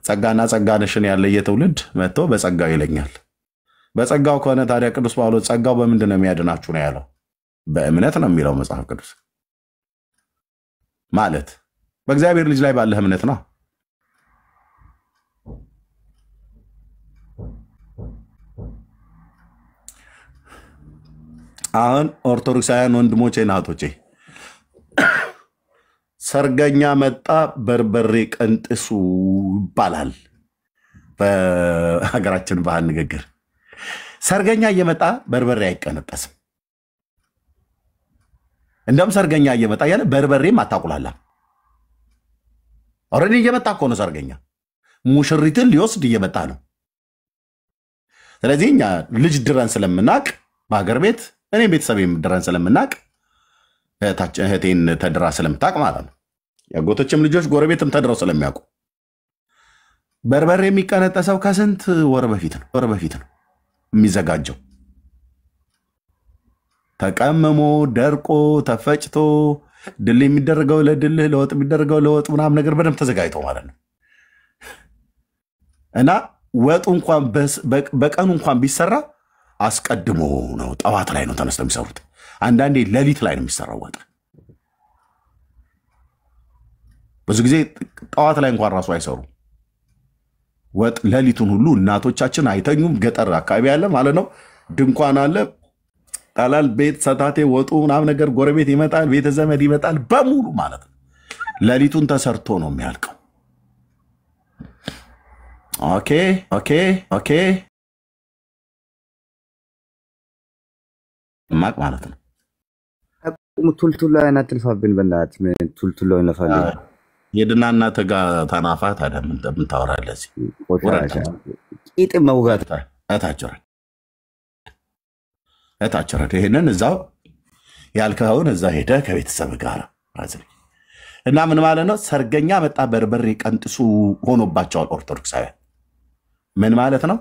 ጸጋና ጸጋነሽን ያለየ ትውልድ መጥቶ በጸጋው ይለኛል። በጸጋው ከሆነ ታዲያ ቅዱስ ጳውሎስ ጸጋው በምንድን ነው የሚያድናችሁ ነው ያለው? በእምነት ነው የሚለው መጽሐፍ ቅዱስ ማለት በእግዚአብሔር ልጅ ላይ ባለህ እምነት ነው። አሁን ኦርቶዶክሳውያን ወንድሞቼ እና እህቶቼ ሰርገኛ መጣ በርበሬ ቀንጥሱ ይባላል በሀገራችን ባህል ንግግር። ሰርገኛ እየመጣ በርበሬ አይቀነጠስም። እንደውም ሰርገኛ እየመጣ ያለ በርበሬም አታቁላላም። ኦልሬዲ እየመጣ እኮ ነው ሰርገኛ። ሙሽሪትን ሊወስድ እየመጣ ነው። ስለዚህ እኛ ልጅ ድረን ስለምናቅ በሀገር ቤት እኔ ቤተሰቤም ድረን ስለምናቅ እህቴን ተድራ ስለምታቅ ማለት ነው። ያጎቶችም ልጆች ጎረቤትም ተድረው ስለሚያውቁ በርበሬ የሚቀነጠሰው ከስንት ወር በፊት ነው የሚዘጋጀው። ተቀምሞ ደርቆ ተፈጭቶ ድል የሚደረገው ለድልህ ለወጥ የሚደረገው ለወጥ ምናምን ነገር በደንብ ተዘጋጅቶ ማለት ነው። እና ወጡ እንኳን በቀኑ እንኳን ቢሰራ አስቀድሞ ነው፣ ጠዋት ላይ ነው ተነስተው የሚሰሩት። አንዳንዴ ሌሊት ላይ ነው የሚሰራው ወጥ። ብዙ ጊዜ ጠዋት ላይ እንኳን ራሱ አይሰሩ ወጥ። ሌሊቱን ሁሉ እናቶቻችን አይተኙም። ገጠር አካባቢ ያለ ማለት ነው። ድንኳን አለ፣ ጣላል ቤት ሰታቴ ወጡ ምናምን ነገር ጎረቤት ይመጣል፣ ቤተ ዘመድ ይመጣል በሙሉ ማለት ነው። ሌሊቱን ተሰርቶ ነው የሚያልቀው። ኦኬ ማቅ ማለት ነው። ቱልቱላ አይነት ትልፋብን በእናትህ ምን ቱልቱላ ይነፋል። የድና እናት ጋር ተናፋት አይደል? ምን ታወራለህ? ቂጥ መውጋት እታቸረድ ይሄንን እዛው ያልከውን እዛ ሄደ ከቤተሰብ ጋር ራዝሪ እና ምን ማለት ነው? ሰርገኛ መጣ በርበሬ ቀንጥሱ ሆኖባቸዋል ኦርቶዶክሳውያን። ምን ማለት ነው?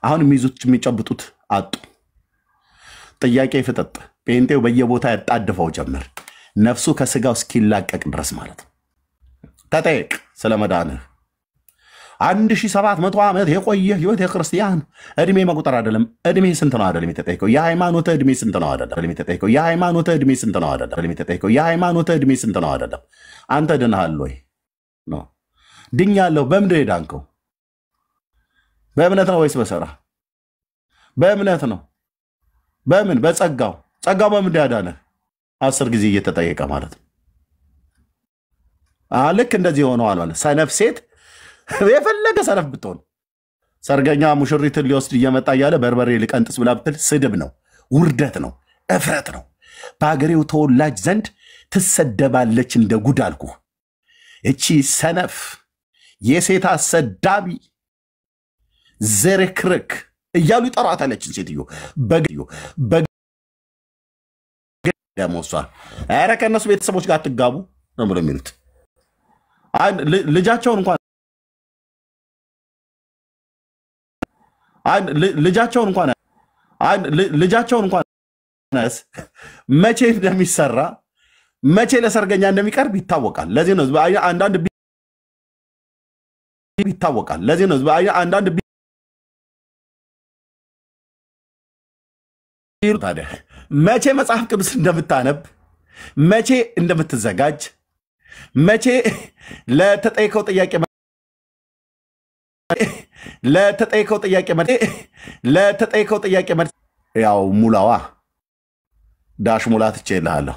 አሁን የሚይዙት የሚጨብጡት አጡ። ጥያቄ ፍጠጥ ጴንጤው በየቦታ ያጣድፈው ጀመር፣ ነፍሱ ከስጋው እስኪላቀቅ ድረስ ማለት ነው። ተጠየቅ ስለ መዳንህ። 1700 ዓመት የቆየ ህይወት የክርስቲያን እድሜ መቁጠር አይደለም። እድሜ ስንት ነው አይደለም የተጠየቀው። የሃይማኖት እድሜ ስንት ነው አይደለም የተጠየቀው። የሃይማኖት እድሜ ስንት ነው አይደለም የተጠየቀው። የሃይማኖት እድሜ ስንት ነው አይደለም። አንተ ድነሃል ወይ ነው? ድኛለሁ። በምንድን ነው የዳንከው? በእምነት ነው ወይስ በሰራ? በእምነት ነው። በምን? በጸጋው። ጸጋው በምን ያዳነህ? 10 ጊዜ እየተጠየቀ ማለት ነው። ልክ እንደዚህ ሆነዋል ማለት ሰነፍ ሴት የፈለገ ሰነፍ ብትሆን ሰርገኛ ሙሽሪትን ሊወስድ እየመጣ እያለ በርበሬ ሊቀንጥስ ብላ ብትል ስድብ ነው፣ ውርደት ነው፣ እፍረት ነው። በሀገሬው ተወላጅ ዘንድ ትሰደባለች እንደ ጉድ አልኩ። እቺ ሰነፍ የሴት አሰዳቢ ዘርክርክ እያሉ ይጠሯታለችን ሴትዮ ደሞሷ። ኧረ ከእነሱ ቤተሰቦች ጋር አትጋቡ ነው ብሎ የሚሉት። ልጃቸውን እንኳን መቼ እንደሚሰራ መቼ ለሰርገኛ እንደሚቀርብ ይታወቃል። ለዚህ ነው አንዳንድ ታዲያ መቼ መጽሐፍ ቅዱስ እንደምታነብ፣ መቼ እንደምትዘጋጅ፣ መቼ ለተጠየቀው ጥያቄ ያው ሙላዋ ዳሽ ሙላት እችላለሁ።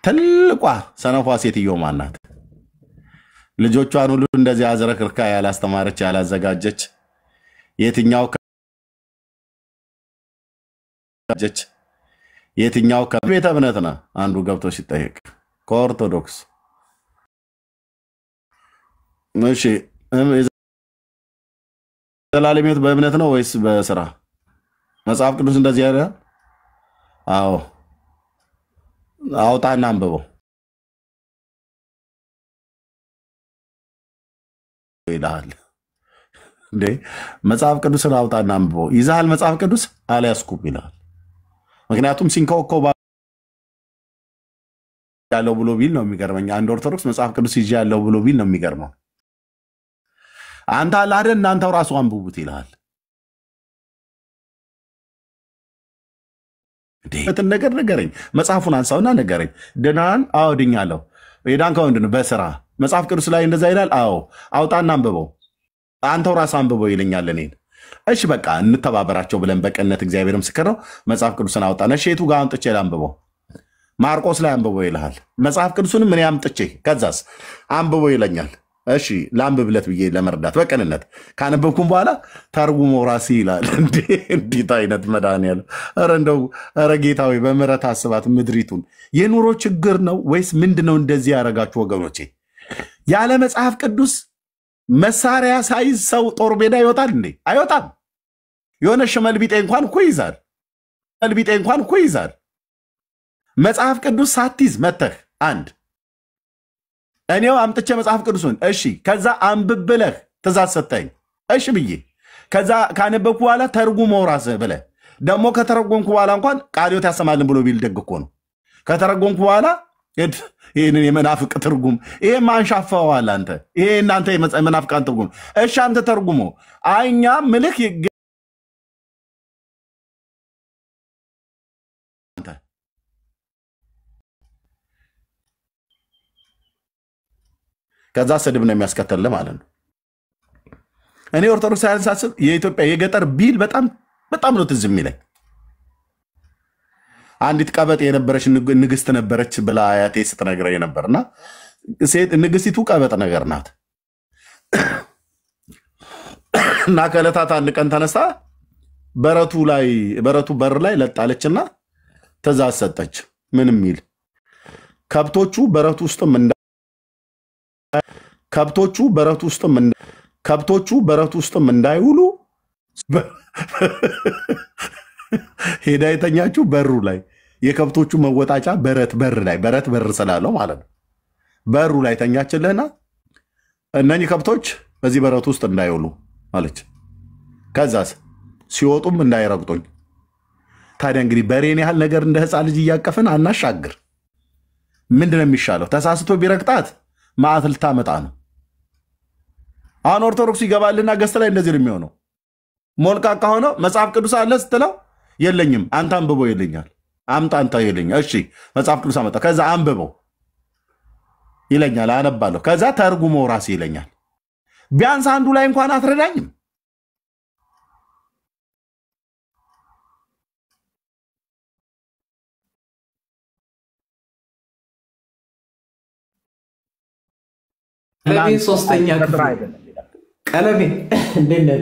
ትልቋ ሰነፏ ሴትዮ ማናት? ልጆቿን ሁሉ እንደዚህ አዝረክርካ ያላስተማረች ያላዘጋጀች የትኛው ከቤተ እምነት ነው? አንዱ ገብቶ ሲጠየቅ ከኦርቶዶክስ። እሺ ዘላለም ሕይወት በእምነት ነው ወይስ በስራ? መጽሐፍ ቅዱስ እንደዚህ ያለ? አዎ አውጣና አንብበው ይላል እንዴ። መጽሐፍ ቅዱስን አውጣና አንብበው። ይዛል መጽሐፍ ቅዱስ አልያዝኩም ይላል። ምክንያቱም ሲንኮኮ ያለው ብሎ ቢል ነው የሚገርመኝ። አንድ ኦርቶዶክስ መጽሐፍ ቅዱስ ይዤ ያለው ብሎ ቢል ነው የሚገርመው። አንተ አለ አይደል እናንተው ራሱ አንብቡት ይላል። እንትን ነገር ንገረኝ። መጽሐፉን አንሳውና ንገረኝ። ድናን? አዎ ድኛለሁ። የዳንከው ምንድን ነው? በስራ መጽሐፍ ቅዱስ ላይ እንደዛ ይላል? አዎ። አውጣና አንብበው። አንተው ራስህ አንብበው ይለኛል እኔን። እሺ በቃ እንተባበራቸው ብለን በቅንነት እግዚአብሔር ምስክር ነው። መጽሐፍ ቅዱስን አውጣ። እሺ የቱ ጋር አምጥቼ ላንብበው? ማርቆስ ላይ አንብበው ይልሃል። መጽሐፍ ቅዱስንም እኔ አምጥቼ ከዛስ አንብበው ይለኛል። እሺ ላንብብለት ብዬ ለመርዳት በቅንነት ካነበብኩም በኋላ ተርጉሞ ራሴ ይላል። እንዴት አይነት መድኃኒዓለም! ኧረ እንደው ኧረ ጌታዊ በምሕረት አስባት ምድሪቱን። የኑሮ ችግር ነው ወይስ ምንድን ነው እንደዚህ ያደረጋችሁ ወገኖቼ? ያለ መጽሐፍ ቅዱስ መሳሪያ ሳይዝ ሰው ጦር ሜዳ ይወጣል እንዴ? አይወጣም። የሆነ ሽመል ቢጤ እንኳን እኮ ይዛል። ሽመል ቢጤ እንኳን እኮ ይዛል። መጽሐፍ ቅዱስ ሳትይዝ መተህ አንድ እኔው አምጥቼ መጽሐፍ ቅዱሱን እሺ ከዛ አንብብ ብለህ ትእዛዝ ሰጠኝ እሺ ብዬ ከዛ ካነበብኩ በኋላ ተርጉመው ራስህ ብለህ ደግሞ ከተረጎምኩ በኋላ እንኳን ቃልዮት ያሰማልን ብሎ ቢል ደግ እኮ ነው። ከተረጎምኩ በኋላ ይህንን የመናፍቅ ትርጉም ይሄ ማንሻፋዋል አንተ ይሄ እናንተ የመናፍቃን ትርጉም እሺ አንተ ተርጉሞ አይኛ ምልክ ከዛ ስድብ ነው የሚያስከተልህ ማለት ነው። እኔ ኦርቶዶክስ ሳስብ የኢትዮጵያ የገጠር ቢል በጣም ነው ትዝ የሚለኝ። አንዲት ቀበጥ የነበረች ንግስት ነበረች ብላ አያቴ ስትነግረኝ ነበርና ሴት ንግስቲቱ ቀበጥ ነገር ናት እና ከዕለታት አንድ ቀን ተነሳ በረቱ በር ላይ ለጣለችና ትእዛዝ ሰጠች። ምን የሚል ከብቶቹ በረቱ ውስጥም እንዳይውሉ ሄዳ የተኛችሁ በሩ ላይ የከብቶቹ መወጣጫ በረት በር ስላለው ማለት ነው። በሩ ላይ ተኛችልህና እነኚህ ከብቶች በዚህ በረቱ ውስጥ እንዳይውሉ አለች። ከዛስ ሲወጡም እንዳይረግጡኝ። ታዲያ እንግዲህ በሬን ያህል ነገር እንደ ሕፃን ልጅ እያቀፍን አናሻግር። ምንድነው የሚሻለው? ተሳስቶ ቢረግጣት ማዕት ልታመጣ ነው። አሁን ኦርቶዶክስ ይገባልና ገስት ላይ እንደዚህ ነው የሚሆነው። ሞልቃቃ ሆኖ መጽሐፍ ቅዱስ አለ ስትለው የለኝም አንተ አንብበው ይለኛል። አምጣ አንተ ይለኛል። እሺ መጽሐፍ ቅዱስ አመጣ። ከዛ አንብበው ይለኛል። አነባለሁ። ከዛ ተርጉሞ ራሴ ይለኛል። ቢያንስ አንዱ ላይ እንኳን አትረዳኝም። ቀለሜ ሶስተኛ ክፍል ቀለሜ እንዴት ነህ?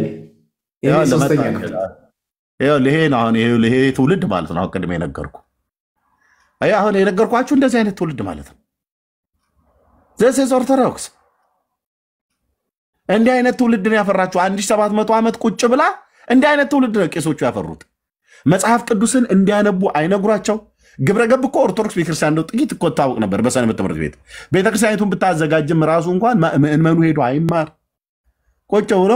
ይሄ ነው አሁን ይሄ ትውልድ ማለት ነው። ቅድሜ የነገርኩህ አሁን የነገርኳችሁ እንደዚህ አይነት ትውልድ ማለት ነው። ዘሴስ ኦርቶዶክስ እንዲህ አይነት ትውልድ ነው ያፈራችሁ። 1700 ዓመት ቁጭ ብላ እንዲህ አይነት ትውልድ ነው ቄሶቹ ያፈሩት። መጽሐፍ ቅዱስን እንዲያነቡ አይነግሯቸው። ግብረ ገብ እኮ ኦርቶዶክስ ቤተክርስቲያን ነው ጥቂት እኮ ታውቅ ነበር። በሰንበት ትምህርት ቤት ቤተክርስቲያኒቱን ብታዘጋጅም ራሱ እንኳን ምእመኑ ሄዶ አይማር። ቁጭ ብሎ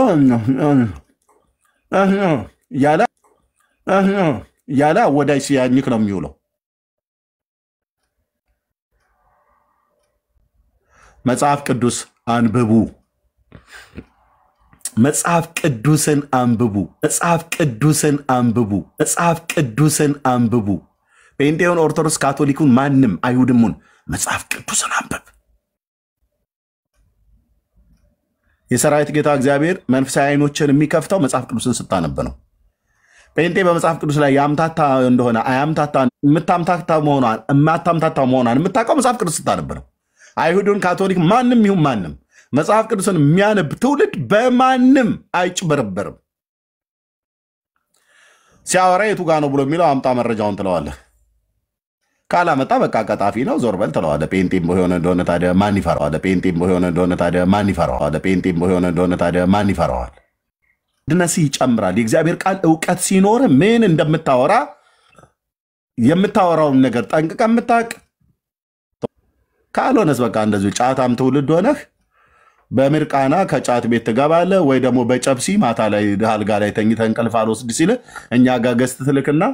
ያለ ወዳጅ ሲያኝክ ነው የሚውለው። መጽሐፍ ቅዱስ አንብቡ። መጽሐፍ ቅዱስን አንብቡ። መጽሐፍ ቅዱስን አንብቡ። መጽሐፍ ቅዱስን አንብቡ። ጴንጤውን፣ ኦርቶዶክስ፣ ካቶሊኩን፣ ማንም አይሁድሙን መጽሐፍ ቅዱስን አንብብ። የሰራዊት ጌታ እግዚአብሔር መንፈሳዊ አይኖችን የሚከፍተው መጽሐፍ ቅዱስን ስታነብ ነው። ጴንጤ በመጽሐፍ ቅዱስ ላይ ያምታታ እንደሆነ የማታምታታ መሆኗን የምታውቀው መጽሐፍ ቅዱስ ስታነብ ነው። አይሁድን፣ ካቶሊክ፣ ማንም ይሁን ማንም መጽሐፍ ቅዱስን የሚያነብ ትውልድ በማንም አይጭበረበርም። ሲያወራ የቱ ጋ ነው ብሎ የሚለው አምጣ መረጃውን ትለዋለህ። ካላመጣ በቃ ቀጣፊ ነው ዞር በል ትለዋለህ። ጴንጤም በሆነ እንደሆነ ታዲያ ማን ይፈራዋል? ጴንጤም በሆነ እንደሆነ ታዲያ ማን ይፈራዋል? ጴንጤም በሆነ እንደሆነ ታዲያ ማን ይፈራዋል? ድነስ ይጨምራል። የእግዚአብሔር ቃል እውቀት ሲኖር ምን እንደምታወራ የምታወራውን ነገር ጠንቅቀ የምታውቅ ካልሆነስ በቃ እንደዚሁ ጫታም ትውልድ ሆነህ በምርቃና ከጫት ቤት ትገባለህ፣ ወይ ደግሞ በጨብሲ ማታ ላይ አልጋ ላይ ተኝተህ እንቅልፍ አልወስድ ሲል እኛ ጋር ገዝት ትልክና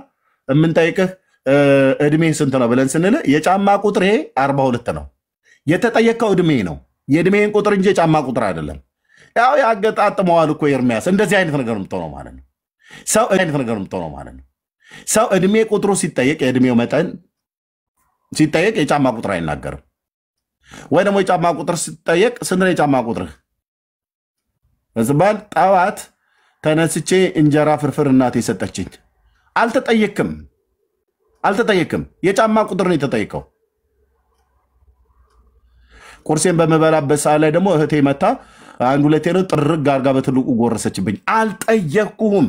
የምንጠይቅህ እድሜ ስንት ነው ብለን ስንል የጫማ ቁጥር ይሄ 42 ነው። የተጠየቀው እድሜ ነው፣ የእድሜን ቁጥር እንጂ የጫማ ቁጥር አይደለም። ያው ያገጣጥመዋል እኮ ኤርሚያስ። እንደዚህ አይነት ነገር የምትሆነው ማለት ነው። ሰው አይነት ነገር የምትሆነው ማለት ነው። ሰው እድሜ ቁጥሩ ሲጠየቅ የእድሜው መጠን ሲጠየቅ የጫማ ቁጥር አይናገርም። ወይ ደግሞ የጫማ ቁጥር ሲጠየቅ ስንት ነው የጫማ ቁጥርህ ዝባል ጠዋት ተነስቼ እንጀራ ፍርፍር እናቴ ሰጠችኝ። አልተጠየቅም። የጫማ ቁጥር ነው የተጠየቀው። ቁርሴን በመበላበት ሰዓት ላይ ደግሞ እህቴ መታ አንድ ሁለቴ ነው ጥርግ አድርጋ በትልቁ ጎረሰችብኝ። አልጠየቅኩህም።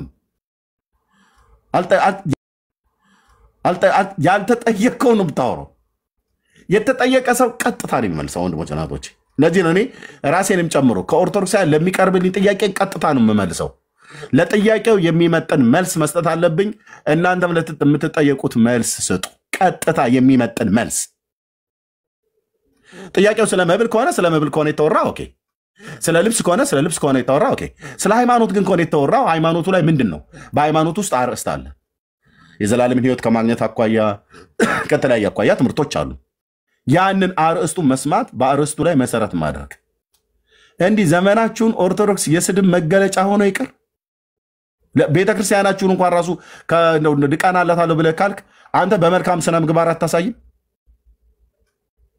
ያልተጠየቀው ነው የምታወራው። የተጠየቀ ሰው ቀጥታ ነው የሚመልሰው። ወንድሞች እናቶች፣ ለዚህ ነው እኔ ራሴንም ጨምሮ ከኦርቶዶክሳውያን ለሚቀርብልኝ ጥያቄ ቀጥታ ነው የምመልሰው። ለጥያቄው የሚመጥን መልስ መስጠት አለብኝ። እናንተም ለምትጠየቁት መልስ ስጡ፣ ቀጥታ የሚመጥን መልስ። ጥያቄው ስለ መብል ከሆነ የተወራ ኦኬ። ስለ ልብስ ከሆነ የተወራ ኦኬ። ስለ ሃይማኖት ግን ከሆነ የተወራው ሃይማኖቱ ላይ ምንድን ነው? በሃይማኖት ውስጥ አርእስት አለ። የዘላለምን ሕይወት ከማግኘት አኳያ ከተለያየ አኳያ ትምህርቶች አሉ። ያንን አርእስቱ መስማት፣ በአርእስቱ ላይ መሰረት ማድረግ። እንዲህ ዘመናችሁን ኦርቶዶክስ የስድብ መገለጫ ሆኖ ይቅር። ቤተክርስቲያናችሁን እንኳን ራሱ ድቃናላታለሁ ብለህ ካልክ አንተ በመልካም ስነ ምግባር አታሳይም?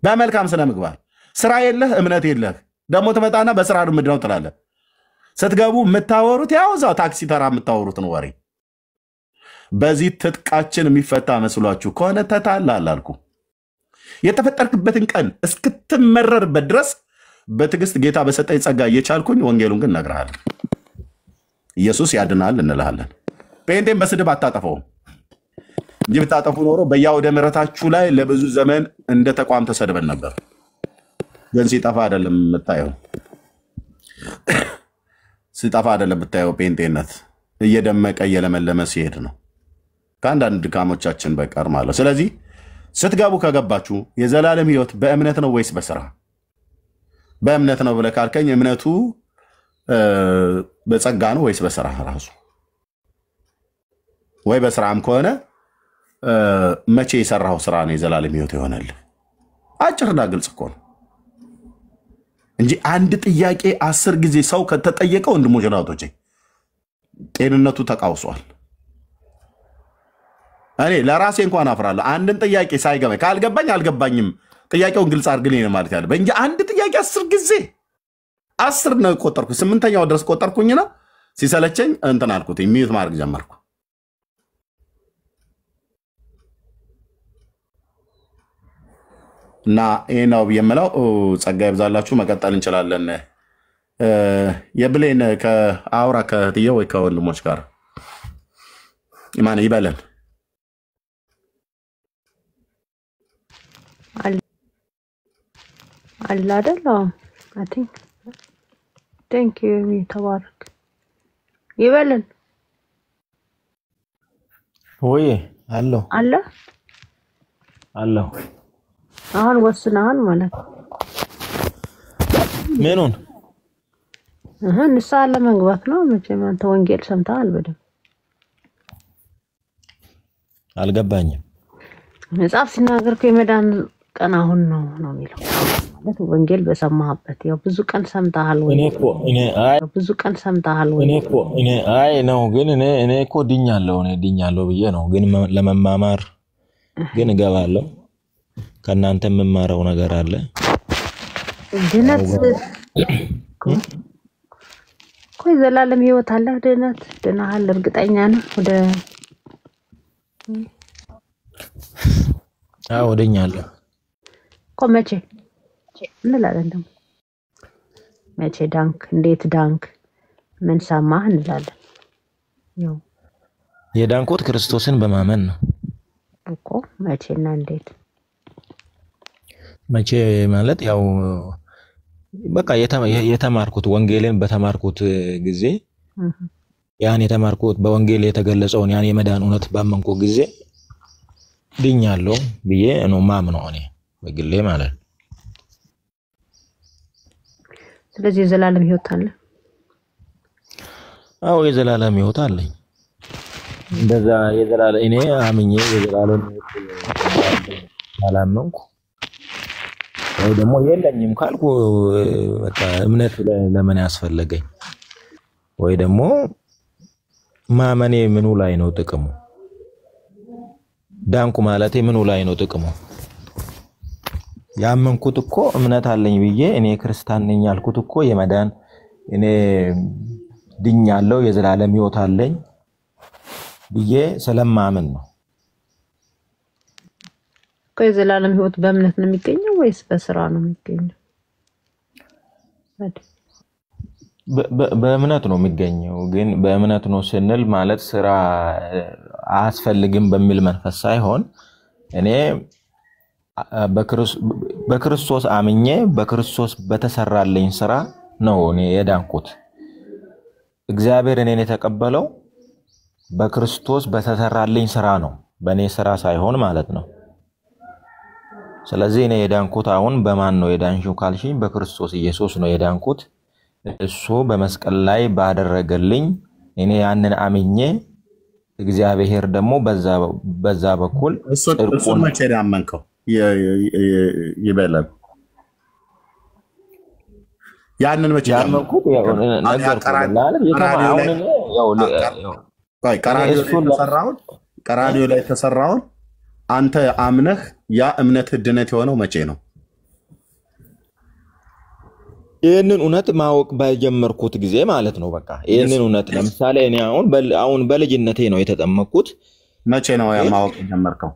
በመልካም ስነ ምግባር ስራ የለህ፣ እምነት የለህ። ደግሞ ትመጣና በስራ ምንድነው ትላለህ። ስትገቡ የምታወሩት ያው እዛው ታክሲ ተራ የምታወሩትን ወሬ። በዚህ ትጥቃችን የሚፈታ መስሏችሁ ከሆነ ተታላል አልኩ። የተፈጠርክበትን ቀን እስክትመረርበት ድረስ በትዕግስት ጌታ በሰጠኝ ጸጋ እየቻልኩኝ ወንጌሉን ግን እነግርሃለሁ። ኢየሱስ ያድናል እንልሃለን። ጴንጤን በስድብ አታጠፈውም እንጂ ብታጠፉ ኖሮ በየአውደ ምሕረታችሁ ላይ ለብዙ ዘመን እንደ ተቋም ተሰድበን ነበር። ግን ሲጠፋ አይደለም የምታየው፣ ጴንጤነት እየደመቀ እየለመለመ ሲሄድ ነው ከአንዳንድ ድካሞቻችን በቀር ማለት። ስለዚህ ስትገቡ ከገባችሁ የዘላለም ሕይወት በእምነት ነው ወይስ በስራ? በእምነት ነው ብለህ ካልከኝ እምነቱ በጸጋ ነው ወይስ በስራ ራሱ? ወይ በስራም ከሆነ መቼ የሰራው ስራ ነው የዘላለም ሕይወት ይሆናል? አጭርና ግልጽ እኮ ነው እንጂ አንድ ጥያቄ 10 ጊዜ ሰው ከተጠየቀው ወንድሞች እናቶቼ ጤንነቱ ተቃውሷል። እኔ ለራሴ እንኳን አፍራለሁ። አንድን ጥያቄ ሳይገባኝ ካልገባኝ አልገባኝም፣ ጥያቄውን ግልጽ አድርግልኝ ነው ማለት ያለብኝ እንጂ አንድ ጥያቄ 10 ጊዜ 10 ነው ቆጠርኩ። 8ኛው ድረስ ቆጠርኩኝና ሲሰለቸኝ እንትን አልኩት፣ ሚዩት ማድረግ ጀመርኩ። እና ይሄ ነው የምለው። ጸጋ ይብዛላችሁ። መቀጠል እንችላለን። የብሌን ከአውራ ከትየው ወይ ከወንድሞች ጋር ማን ይበለን አለ አይደል? አይ ቲንክ ተባረክ ይበለን ወይ አለው አለው አሁን ወስነሃል ማለት ምኑን ንስሓ ለመግባት ነው። መቼም አንተ ወንጌል ሰምተሃል በደምብ። አልገባኝም። መጽሐፍ ሲናገር እኮ የመዳን ቀን አሁን ነው የሚለው ማለት ወንጌል በሰማህበት ያው ብዙ ቀን ሰምተሃል ወይ? ብዙ ቀን ሰምተሃል ወይ? አይ ነው ግን እኔ እኮ ድኛለሁ ብዬ ነው ግን ለመማማር ግን እገባለሁ። ከናንተ የምማረው ነገር አለ። ድነት ቆይ ዘላለም ሕይወት አለ። ድነሃል እርግጠኛ ነህ? ወደኛለሁ እኮ መቼ እንላለን ደግሞ መቼ ዳንክ? እንዴት ዳንክ? ምን ሰማህ እንላለን። ያው የዳንኮት ክርስቶስን በማመን ነው እኮ መቼና እንዴት? መቼ ማለት ያው በቃ የተማርኩት ወንጌልን በተማርኩት ጊዜ ያን የተማርኩት በወንጌል የተገለጸውን ያን የመዳን እውነት ባመንኩ ጊዜ ድኛለሁ ብዬ ነው ማምነው እኔ በግሌ ማለት። ስለዚህ የዘላለም ሕይወት አለ። የዘላለም ሕይወት አለኝ። እንደዛ የዘላለም እኔ አምኜ የዘላለም አላመንኩ ወይ ደግሞ የለኝም ካልኩ በቃ እምነት ለምን ያስፈልገኝ? ወይ ደግሞ ማመኔ ምኑ ላይ ነው ጥቅሙ? ዳንኩ ማለት ምኑ ላይ ነው ጥቅሙ? ያመንኩት እኮ እምነት አለኝ ብዬ እኔ ክርስቲያን ነኝ ያልኩት እኮ የመዳን እኔ ድኛለሁ የዘላለም ሕይወት አለኝ ብዬ ስለማመን ነው። የዘላለም ሕይወት በእምነት ነው የሚገኘው ወይስ በስራ ነው የሚገኘው? በእምነት ነው የሚገኘው። ግን በእምነት ነው ስንል ማለት ስራ አያስፈልግም በሚል መንፈስ ሳይሆን እኔ በክርስቶስ አምኜ በክርስቶስ በተሰራልኝ ስራ ነው እኔ የዳንኩት። እግዚአብሔር እኔን የተቀበለው በክርስቶስ በተሰራልኝ ስራ ነው፣ በእኔ ስራ ሳይሆን ማለት ነው። ስለዚህ እኔ የዳንኩት አሁን በማን ነው የዳንሽው ካልሽኝ በክርስቶስ ኢየሱስ ነው የዳንኩት። እሱ በመስቀል ላይ ባደረገልኝ እኔ ያንን አምኜ እግዚአብሔር ደግሞ በዛ በኩል እሱ መቼ ያመንከው ይበላል? ያንን መቼ ያመንኩት ቀራንዮ ላይ ተሰራውን አንተ አምነህ ያ እምነት ድነት የሆነው መቼ ነው? ይሄንን እውነት ማወቅ ባልጀመርኩት ጊዜ ማለት ነው። በቃ ይሄንን እውነት ለምሳሌ እኔ አሁን በልጅነቴ ነው የተጠመቅኩት። መቼ ነው ማወቅ የጀመርከው?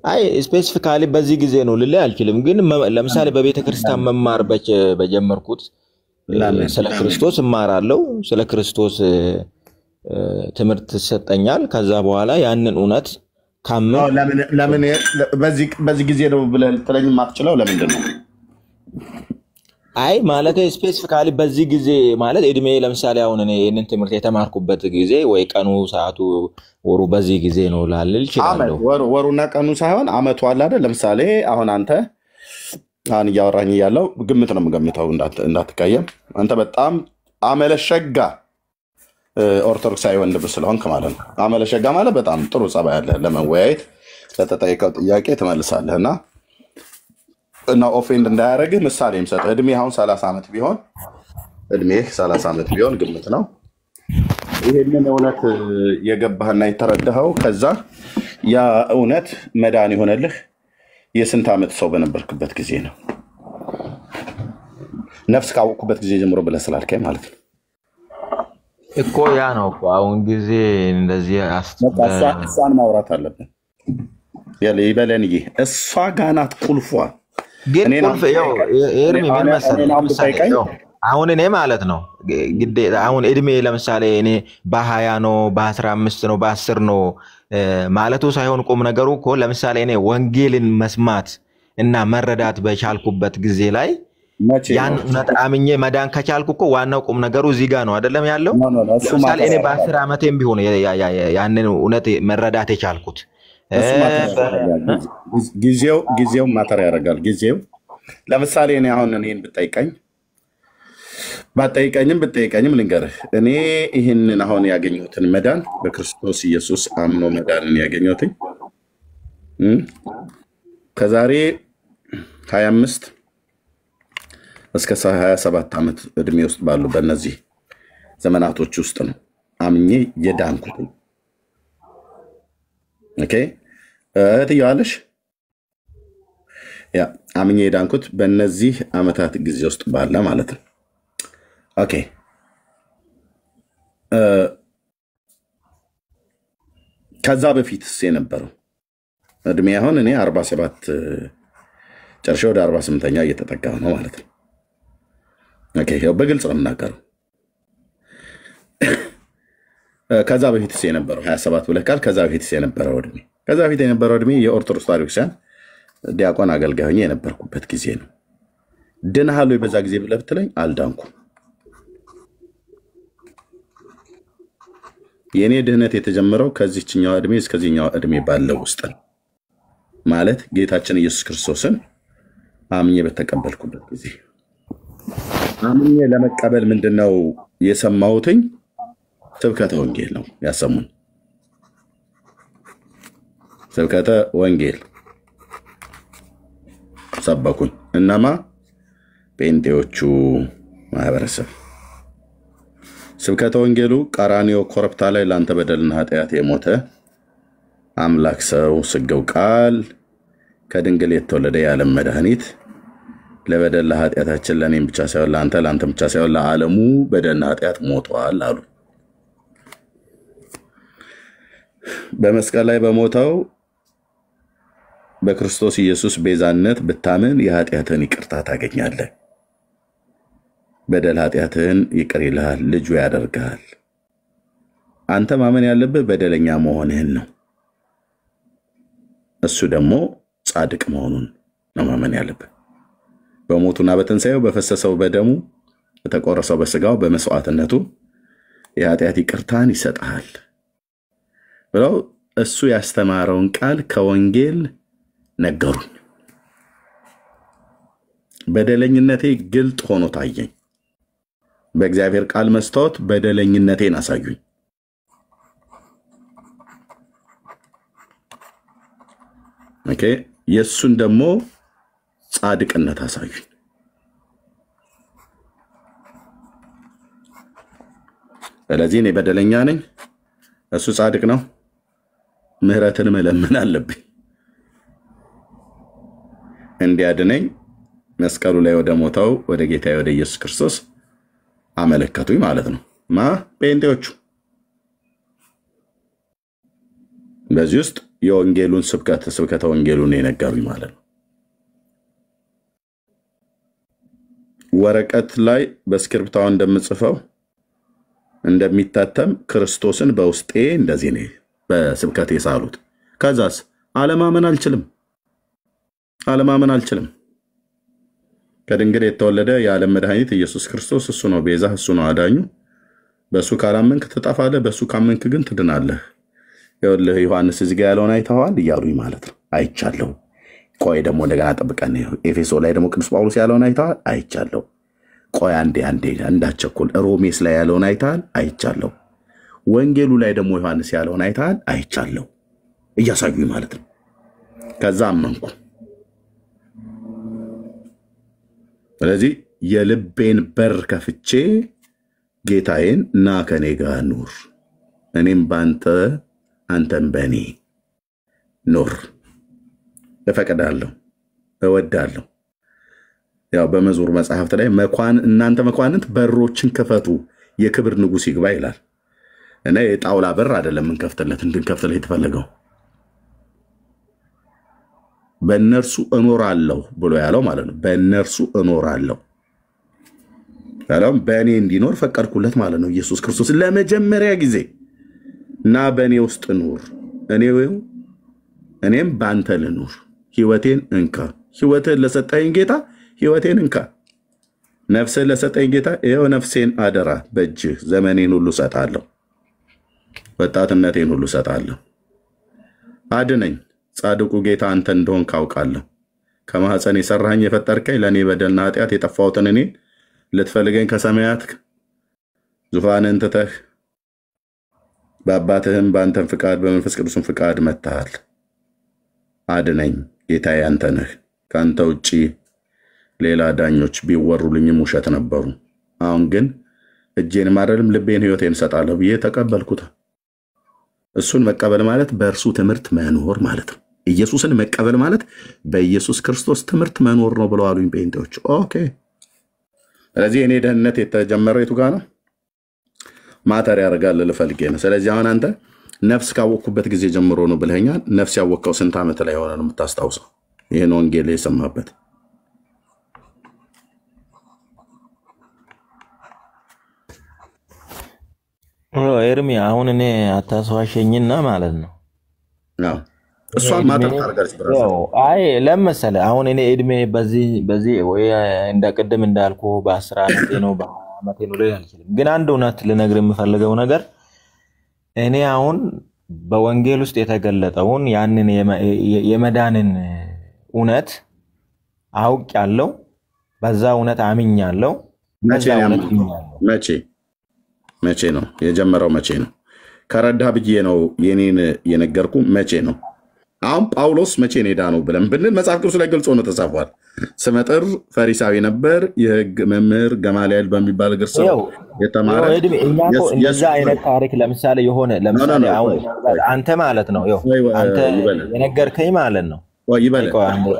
አይ ስፔሲፊካሊ በዚህ ጊዜ ነው ልልህ አልችልም። ግን ለምሳሌ በቤተ ክርስቲያን መማር በጀመርኩት ስለ ክርስቶስ እማራለሁ። ስለ ክርስቶስ ትምህርት ይሰጠኛል። ከዛ በኋላ ያንን እውነት ለምን በዚህ ጊዜ ነው ብለህ ልትለኝ የማትችለው ለምንድን ነው? አይ ማለት ስፔሲፊካሊ በዚህ ጊዜ ማለት እድሜ ለምሳሌ አሁን እኔ ይሄንን ትምህርት የተማርኩበት ጊዜ ወይ ቀኑ ሰዓቱ ወሩ በዚህ ጊዜ ነው ላልል ይችላል። ወሩና ቀኑ ሳይሆን አመቱ አለ አይደል? ለምሳሌ አሁን አንተ አሁን እያወራኝ ያለው ግምት ነው የምገምተው እንዳትቀየም። አንተ በጣም አመለሸጋ ኦርቶዶክሳዊ ወንድም ስለሆንክ ማለት ነው። አመለሸጋ ማለት በጣም ጥሩ ጸባይ ያለ ለመወያየት ለተጠየቀው ጥያቄ ትመልሳለህና እና ኦፌንድ እንዳያረግህ ምሳሌ ምሰጥ። እድሜ አሁን 30 ዓመት ቢሆን እድሜህ 30 ዓመት ቢሆን ግምት ነው። ይሄንን እውነት የገባህና የተረዳኸው ከዛ ያ እውነት መዳን የሆነልህ የስንት ዓመት ሰው በነበርክበት ጊዜ ነው? ነፍስ ካወቅኩበት ጊዜ ጀምሮ ብለህ ስላልከኝ ማለት ነው እኮ ያ ነው እኮ አሁን ጊዜ እንደዚህ እሷን ማውራት አለብን። ይበለንዬ እሷ ጋር ናት ቁልፏ። ግን ቁልፍ ያው ኤርሚ ምን መሰለህ አሁን እኔ ማለት ነው ግዴታ አሁን እድሜ ለምሳሌ እኔ በ20 ነው በ15 ነው በ10 ነው ማለቱ ሳይሆን ቁም ነገሩ እኮ ለምሳሌ እኔ ወንጌልን መስማት እና መረዳት በቻልኩበት ጊዜ ላይ ያን እውነት አምኜ መዳን ከቻልኩ እኮ ዋናው ቁም ነገሩ እዚህ ጋር ነው አይደለም ያለው። ለምሳሌ እኔ በ10 ዓመቴም ቢሆን ያንን እውነት መረዳት የቻልኩት ጊዜው ማተር ያደርጋል። ጊዜው ለምሳሌ እኔ አሁን እኔን ብጠይቀኝም ልንገርህ እኔ ይህንን አሁን ያገኘሁትን መዳን በክርስቶስ ኢየሱስ አምኖ መዳንን ያገኘሁትኝ ከዛሬ 25 እስከ 27 ዓመት እድሜ ውስጥ ባሉ በእነዚህ ዘመናቶች ውስጥ ነው አምኜ የዳንኩት። ኦኬ እህትየዋለሽ ያ አምኜ የዳንኩት በእነዚህ ዓመታት ጊዜ ውስጥ ባለ ማለት ነው። ኦኬ ከዛ በፊትስ የነበረው እድሜ አሁን እኔ 47 ጨርሼ ወደ 48ኛ እየተጠጋሁ ነው ማለት ነው። ኦኬ ያው በግልጽ ነው የምናገረው። ከዛ በፊትስ የነበረው 27 ብለህ ካል ከዛ በፊትስ የነበረው እድሜ የኦርቶዶክስ ታሪክሳን ዲያቆን አገልጋይ ሆኜ የነበርኩበት ጊዜ ነው። ድነሃል ወይ በዛ ጊዜ ብለህ ብትለኝ አልዳንኩም። የኔ ድህነት የተጀመረው ከዚህኛው እድሜ እስከዚህኛው እድሜ ባለው ውስጥ ነው ማለት ጌታችን ኢየሱስ ክርስቶስን አምኜ በተቀበልኩበት ጊዜ። አምኜ ለመቀበል ምንድነው የሰማሁትኝ? ስብከተ ወንጌል ነው ያሰሙን። ስብከተ ወንጌል ሰበኩን። እናማ ጴንጤዎቹ ማህበረሰብ ስብከተ ወንጌሉ ቀራንዮ ኮረብታ ላይ ላንተ በደልና ኃጢአት የሞተ አምላክ ሰው ስጋው ቃል ከድንግል የተወለደ የዓለም መድኃኒት ለበደል ኃጢአታችን ለኔም ብቻ ሳይሆን ላንተም ብቻ ሳይሆን ለዓለሙ በደልና ኃጢአት ሞቷል አሉ። በመስቀል ላይ በሞተው በክርስቶስ ኢየሱስ ቤዛነት ብታምን የኃጢአትን ይቅርታ ታገኛለህ። በደል ኃጢአትን ይቅር ይልሃል፣ ልጁ ያደርጋል። አንተ ማመን ያለብህ በደለኛ መሆንህን ነው። እሱ ደግሞ ጻድቅ መሆኑን ነው ማመን ያለብህ። በሞቱና በትንሣኤው በፈሰሰው በደሙ በተቆረሰው በስጋው በመስዋዕትነቱ የኃጢአት ይቅርታን ይሰጣል ብለው እሱ ያስተማረውን ቃል ከወንጌል ነገሩኝ። በደለኝነቴ ግልጥ ሆኖ ታየኝ። በእግዚአብሔር ቃል መስታወት በደለኝነቴን አሳዩኝ። ኦኬ የሱን ደግሞ ጻድቅነት አሳዩኝ። ስለዚህ እኔ በደለኛ ነኝ፣ እሱ ጻድቅ ነው። ምህረትን መለመን አለብኝ። እንዲያድነኝ መስቀሉ ላይ ወደ ሞተው ወደ ጌታዬ ወደ ኢየሱስ ክርስቶስ አመለከቱኝ ማለት ነው። ጴንጤዎቹ በዚህ ውስጥ የወንጌሉን ስብከተ ወንጌሉን የነገሩኝ ማለት ነው። ወረቀት ላይ በስክሪፕታው እንደምጽፈው እንደሚታተም ክርስቶስን በውስጤ እንደዚህ ነው በስብከት የሳሉት። ከዛስ አለማመን አልችልም። ከድንግል የተወለደ የዓለም መድኃኒት ኢየሱስ ክርስቶስ እሱ ነው ቤዛ፣ እሱ ነው አዳኙ። በሱ ካላመንክ ትጠፋለህ፣ በሱ ካመንክ ግን ትድናለህ። ይኸውልህ ዮሐንስ እዚህ ጋር ያለውን አይተዋል እያሉኝ ማለት ነው። አይቻለሁ። ቆይ ደግሞ እንደገና ጠብቀን ኤፌሶ ላይ ደግሞ ቅዱስ ጳውሎስ ያለውን አይተዋል፣ አይቻለሁ። ቆይ አንዴ እንዳቸኩል ሮሜስ ላይ ያለውን አይተዋል፣ አይቻለሁ። ወንጌሉ ላይ ደግሞ ዮሐንስ ያለውን አይተዋል፣ አይቻለሁ እያሳዩኝ ማለት ነው። ከዛ አመንኩ። ስለዚህ የልቤን በር ከፍቼ ጌታዬን ና ከኔ ጋር ኑር፣ እኔም ባንተ አንተም በኔ ኑር እፈቅዳለሁ፣ እወዳለሁ። ያው በመዝሙር መጽሐፍት ላይ እናንተ መኳንንት በሮችን ክፈቱ የክብር ንጉሥ ይግባ ይላል። እና የጣውላ በር አይደለም እንድንከፍትለት የተፈለገው። በእነርሱ እኖራለሁ ብሎ ያለው ማለት ነው። በእነርሱ እኖራለሁ ያለውም በእኔ እንዲኖር ፈቀድኩለት ማለት ነው። ኢየሱስ ክርስቶስ ለመጀመሪያ ጊዜ እና በእኔ ውስጥ ኑር፣ እኔም በአንተ ልኑር፣ ህይወቴን እንካ። ህይወትን ለሰጠኝ ጌታ ህይወቴን እንካ። ነፍስን ለሰጠኝ ጌታ ይኸው ነፍሴን አደራ በእጅህ፣ ዘመኔን ሁሉ ሰጣለሁ፣ ወጣትነቴን ሁሉ ሰጣለሁ። አድነኝ ጻድቁ ጌታ አንተ እንደሆን ካውቃለሁ። ከማህፀን የሰራኸኝ የፈጠርከኝ ለእኔ በደልና ኃጢአት የጠፋሁትን እኔን ልትፈልገኝ ከሰማያት ዙፋንን ትተህ በአባትህም በአንተም ፍቃድ በመንፈስ ቅዱስም ፍቃድ መጥተሃል። አድነኝ ጌታዬ አንተ ነህ። ከአንተ ውጪ ሌላ ዳኞች ቢወሩልኝም ውሸት ነበሩ። አሁን ግን እጄን ማረልም ልቤን ህይወቴን ሰጣለሁ ብዬ ተቀበልኩት። እሱን መቀበል ማለት በእርሱ ትምህርት መኖር ማለት ነው። ኢየሱስን መቀበል ማለት በኢየሱስ ክርስቶስ ትምህርት መኖር ነው ብለው አሉኝ ጴንጤዎች። ኦኬ ስለዚህ እኔ ደህንነት የተጀመረው የቱ ጋር ነው? ማተር ያደርጋል ልፈልጌ ነው። ስለዚህ አሁን አንተ ነፍስ ካወቅኩበት ጊዜ ጀምሮ ነው ብለኸኛል። ነፍስ ያወቅከው ስንት ዓመት ላይ ሆነ ነው የምታስታውሰው? ይህን ወንጌል የሰማበት ኤርሚ አሁን እኔ አታስዋሸኝና ማለት ነው። እሷን ማተር ታደርጋለች ብራዘር። አይ ለምሳሌ አሁን እኔ እድሜ በዚህ ወይ እንደቀደም እንዳልኩ በ10 ዓመቴ ነው በዓመቴ ነው ላይ አልችልም። ግን አንድ እውነት ልነግር የምፈልገው ነገር እኔ አሁን በወንጌል ውስጥ የተገለጠውን ያንን የመዳንን እውነት አውቄያለሁ። በዛ እውነት አምኛለሁ። መቼ ነው የጀመረው? መቼ ነው ከረዳ ብዬ ነው የኔን የነገርኩ? መቼ ነው አሁን ጳውሎስ መቼ ነው የዳነው ብለን ብንል መጽሐፍ ቅዱስ ላይ ገልጾ ነው ተጻፏል። ስመጥር ፈሪሳዊ ነበር፣ የህግ መምህር ገማልያል በሚባል እግር ስር የተማረ እንደዛ አይነት ታሪክ ለምሳሌ የሆነ ለምሳሌ አንተ ማለት ነው አንተ የነገርከኝ ማለት ነው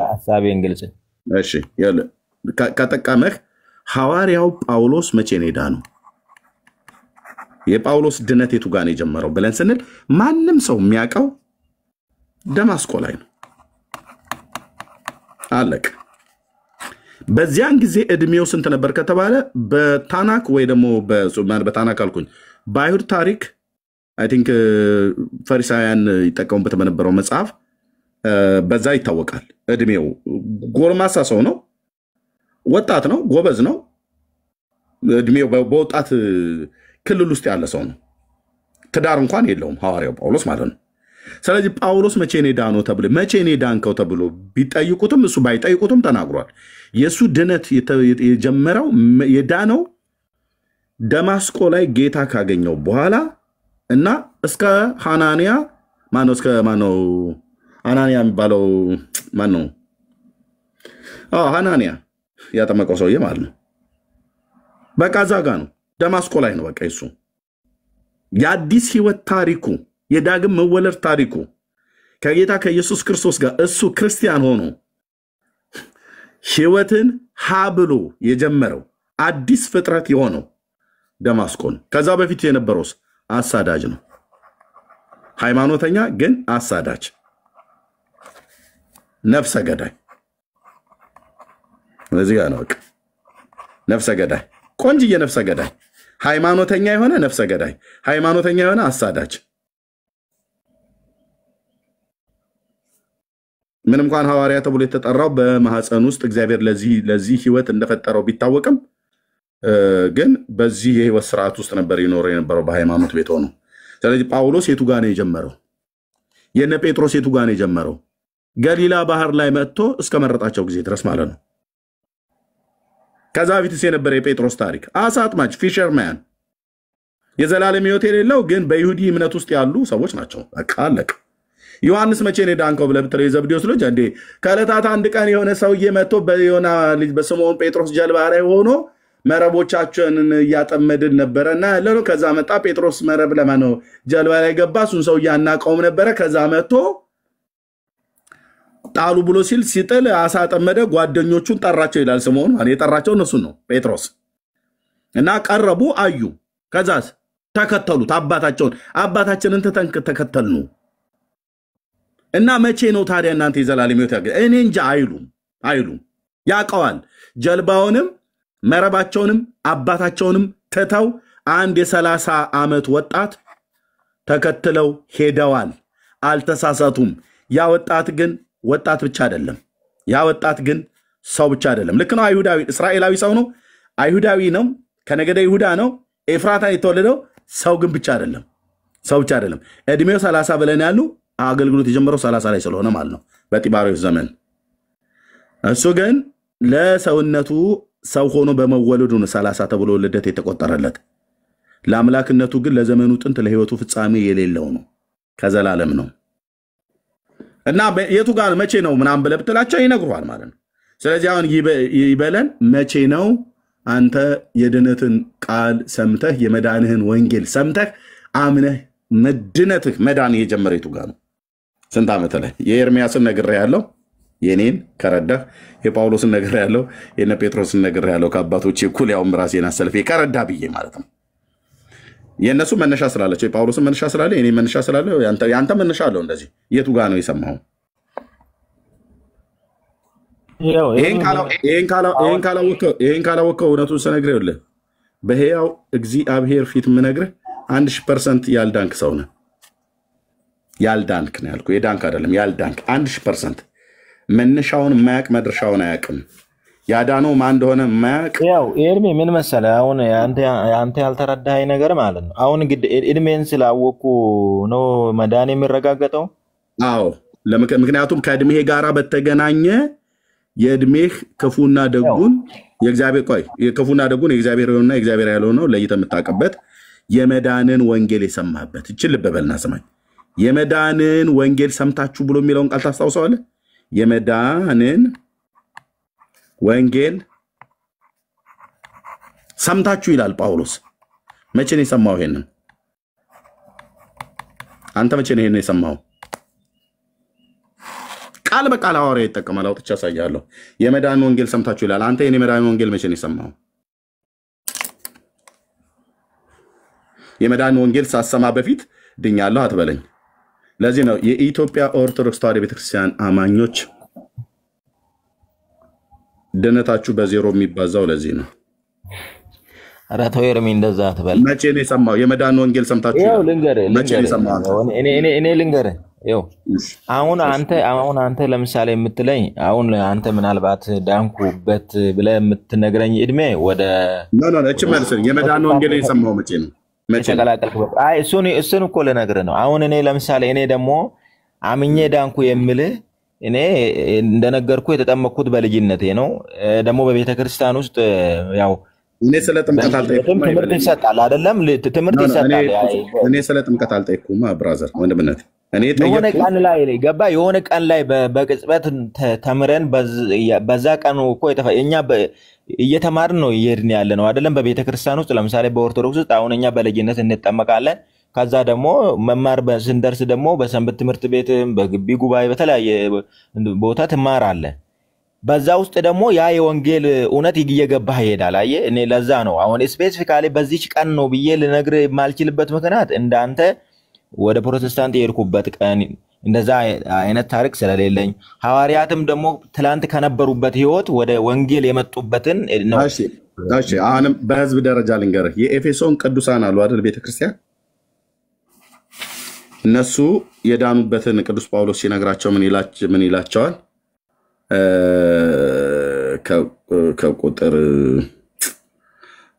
ሐሳቤን ግልጽ እሺ ከጠቀመህ ሐዋርያው ጳውሎስ መቼ ነው የዳነው? የጳውሎስ ድነት የቱ ጋር ነው የጀመረው ብለን ስንል ማንም ሰው የሚያውቀው ደማስቆ ላይ ነው። አለቅ በዚያን ጊዜ እድሜው ስንት ነበር ከተባለ በታናክ ወይ ደግሞ በታናክ አልኩኝ በአይሁድ ታሪክ አይ ቲንክ ፈሪሳውያን ይጠቀሙበት በነበረው መጽሐፍ በዛ ይታወቃል። እድሜው ጎልማሳ ሰው ነው፣ ወጣት ነው፣ ጎበዝ ነው። እድሜው በወጣት ክልል ውስጥ ያለ ሰው ነው። ትዳር እንኳን የለውም ሐዋርያው ጳውሎስ ማለት ነው። ስለዚህ ጳውሎስ መቼ ነው የዳነው ተብሎ መቼ ነው የዳንከው ተብሎ ቢጠይቁትም እሱ ባይጠይቁትም ተናግሯል። የሱ ድነት የጀመረው የዳነው ደማስቆ ላይ ጌታ ካገኘው በኋላ እና እስከ ሐናንያ ማነው እስከ ማነው ሐናንያ የሚባለው ማነው? ሐናንያ ያጠመቀው ሰውዬ ማለት ነው። በቃ እዛ ጋ ነው ደማስቆ ላይ ነው። በቃ እሱ የአዲስ ህይወት ታሪኩ የዳግም መወለድ ታሪኩ ከጌታ ከኢየሱስ ክርስቶስ ጋር እሱ ክርስቲያን ሆኖ ህይወትን ብሎ የጀመረው አዲስ ፍጥረት የሆነው ደማስቆ ነው። ከዛ በፊት የነበረውስ አሳዳጅ ነው። ሃይማኖተኛ ግን አሳዳጅ፣ ነፍሰ ገዳይ። ለዚህ ጋር ነው ነፍሰ ገዳይ፣ ቆንጅዬ ነፍሰ ገዳይ፣ ሃይማኖተኛ የሆነ ነፍሰ ገዳይ፣ ሃይማኖተኛ የሆነ አሳዳጅ። ምንም እንኳን ሐዋርያ ተብሎ የተጠራው በማህፀን ውስጥ እግዚአብሔር ለዚህ ህይወት እንደፈጠረው ቢታወቅም ግን በዚህ የህይወት ስርዓት ውስጥ ነበር ይኖረው የነበረው በሃይማኖት ቤት ሆኖ። ስለዚህ ጳውሎስ የቱ ጋር ነው የጀመረው? የነ ጴጥሮስ የቱ ጋር ነው የጀመረው? ገሊላ ባህር ላይ መጥቶ እስከ መረጣቸው ጊዜ ድረስ ማለት ነው። ከዛ በፊትስ የነበረ የጴጥሮስ ታሪክ አሳ አጥማጅ ፊሸርማን፣ የዘላለም ህይወት የሌለው ግን በይሁዲ እምነት ውስጥ ያሉ ሰዎች ናቸው። በቃ አለቀ። ዮሐንስ መቼ ነው ዳንከው ብለህ ብትለው የዘብዴዎስ ልጅ እንዴ ከዕለታት አንድ ቀን የሆነ ሰውዬ መጥቶ በዮና ልጅ በስምዖን ጴጥሮስ ጀልባ ላይ ሆኖ መረቦቻችንን እያጠመድን ነበረና ያለነው። ከዛ መጣ ጴጥሮስ መረብ ለማነው ጀልባ ላይ ገባ። እሱን ሰው ያናቀውም ነበረ። ከዛ መጥቶ ጣሉ ብሎ ሲጥል አሳ ጠመደ። ጓደኞቹን ጠራቸው ይላል ስምዖን። እኔ የጠራቸው እነሱን ነው ጴጥሮስ እና ቀረቡ፣ አዩ። ከዛስ ተከተሉት አባታችንን ተከተልኑ። እና መቼ ነው ታዲያ እናንተ የዘላለም ህይወት ያገኘ? እኔ እንጃ አይሉም። ያውቀዋል። ጀልባውንም መረባቸውንም አባታቸውንም ትተው አንድ የ30 ዓመት ወጣት ተከትለው ሄደዋል። አልተሳሳቱም። ያ ወጣት ግን ወጣት ብቻ አይደለም። ያ ወጣት ግን ሰው ብቻ አይደለም። ልክ ነው። አይሁዳዊ እስራኤላዊ ሰው ነው። አይሁዳዊ ነው። ከነገደ ይሁዳ ነው። ኤፍራታ የተወለደው ሰው ግን ብቻ አይደለም። ሰው ብቻ አይደለም። እድሜው 30 ብለን ያሉ አገልግሎት የጀመረው 30 ላይ ስለሆነ ማለት ነው በጢባሪዎስ ዘመን። እሱ ግን ለሰውነቱ ሰው ሆኖ በመወለዱ ነው 30 ተብሎ ልደት የተቆጠረለት። ለአምላክነቱ ግን ለዘመኑ ጥንት ለህይወቱ ፍጻሜ የሌለው ነው፣ ከዘላለም ነው። እና የቱ ጋር መቼ ነው ምናምን ብለህ ብትላቸው ይነግሩሃል ማለት ነው። ስለዚህ አሁን ይበለን መቼ ነው አንተ የድነትን ቃል ሰምተህ የመዳንህን ወንጌል ሰምተህ አምነህ መድነትህ መዳን የጀመረ የቱ ጋር ነው? ስንት ዓመት ላይ? የኤርሚያስን ነግሬሃለሁ፣ የኔን ከረዳህ። የጳውሎስን ነግሬሃለሁ፣ የነ ጴጥሮስን ነግሬሃለሁ። ከአባቶች እኩል ያውም ራሴን አሰልፌ ከረዳ ብዬ ማለት ነው። የእነሱ መነሻ ስላለቸው የጳውሎስን መነሻ ስላለ የኔ መነሻ ስላለ ያንተ መነሻ አለው። እንደዚህ የቱ ጋር ነው የሰማኸው? ይሄን ካላወቀው እውነቱን ስነግርህ ይኸውልህ በሕያው እግዚአብሔር ፊት የምነግርህ 1000% ያልዳንክ ሰው ነህ። ያልዳንክ ነው ያልኩህ፣ የዳንክ አይደለም። ያልዳንክ 1000% መነሻውን የማያውቅ መድረሻውን አያውቅም። ያዳነው ማን እንደሆነ የማያውቅ ያው ኤርሚ ምን መሰለህ፣ አሁን አንተ ያልተረዳኸኝ ነገር ማለት ነው። አሁን እንግዲህ እድሜን ስላወቁ ነው መዳን የሚረጋገጠው። አዎ፣ ምክንያቱም ከእድሜህ ጋራ በተገናኘ የእድሜህ ክፉና ደጉን የክፉና ደጉን የእግዚአብሔር የሆነና የእግዚአብሔር ያልሆነው ለይተህ የምታውቅበት የመዳንን ወንጌል የሰማህበት። እችን ልብ በልና ስማኝ። የመዳንን ወንጌል ሰምታችሁ ብሎ የሚለውን ቃል ታስታውሳለህ? የመዳንን ወንጌል ሰምታችሁ ይላል ጳውሎስ። መቼ ነው የሰማው ይሄንን? አንተ መቼ ነው ይሄንን የሰማው? ቃል በቃል ሐዋርያ ይጠቀማል። አውጥቼ አሳያለሁ። የመዳንን ወንጌል ሰምታችሁ ይላል። አንተ የመዳንን ወንጌል መቼ ነው የሰማው? የመዳንን ወንጌል ሳሰማ በፊት ድኛለሁ አትበለኝ። ለዚህ ነው የኢትዮጵያ ኦርቶዶክስ ተዋሕዶ ቤተክርስቲያን አማኞች ድነታችሁ በዜሮ የሚባዛው ለዚህ ነው። ኧረ ተው ኤርሚ እንደዛ አትበል። መቼ ነው የሰማው? የመዳንን ወንጌል ሰምታችሁ ይኸው ልንገርህ መቼ ነው የሰማው? እኔ ልንገርህ። ይኸው አሁን አንተ ለምሳሌ የምትለኝ አሁን አንተ ምናልባት ዳንኩበት ብለህ የምትነግረኝ እድሜ ወደ እቺ መልስ የመዳንን ወንጌል የሰማው መቼ ነው? ተቀላቀልኩበት። አይ እሱን እኮ ልነግርህ ነው። አሁን እኔ ለምሳሌ እኔ ደግሞ አምኜ ዳንኩ የምልህ እኔ እንደነገርኩ የተጠመቅኩት በልጅነቴ ነው። ደግሞ በቤተክርስቲያን ውስጥ ያው እኔ ስለ ጥምቀት አልጠይኩም። ትምህርት ይሰጣል አይደለም? ትምህርት ይሰጣል። እኔ ስለ ጥምቀት አልጠይኩም ብራዘር ወንድምነት። እኔ የሆነ ቀን ላይ ገባ የሆነ ቀን ላይ በቅጽበት ተምረን በዛ ቀን እኮ እኛ እየተማርን ነው እየሄድን ያለ ነው አይደለም? በቤተክርስቲያን ውስጥ ለምሳሌ በኦርቶዶክስ ውስጥ አሁን እኛ በልጅነት እንጠመቃለን። ከዛ ደግሞ መማር ስንደርስ ደግሞ በሰንበት ትምህርት ቤት በግቢ ጉባኤ በተለያየ ቦታ ትማራለህ። በዛ ውስጥ ደግሞ ያ የወንጌል እውነት እየገባህ ይሄዳል። አየህ እኔ ለዛ ነው አሁን ስፔሲፊካሊ በዚች ቀን ነው ብዬ ልነግርህ የማልችልበት ምክንያት እንዳንተ ወደ ፕሮቴስታንት የሄድኩበት ቀን እንደዛ አይነት ታሪክ ስለሌለኝ ሐዋርያትም ደግሞ ትላንት ከነበሩበት ህይወት ወደ ወንጌል የመጡበትን ነው። እሺ አሁንም በህዝብ ደረጃ ልንገርህ። የኤፌሶን ቅዱሳን አሉ አይደል? ቤተክርስቲያን እነሱ የዳኑበትን ቅዱስ ጳውሎስ ሲነግራቸው ምን ይላቸዋል? ከቁጥር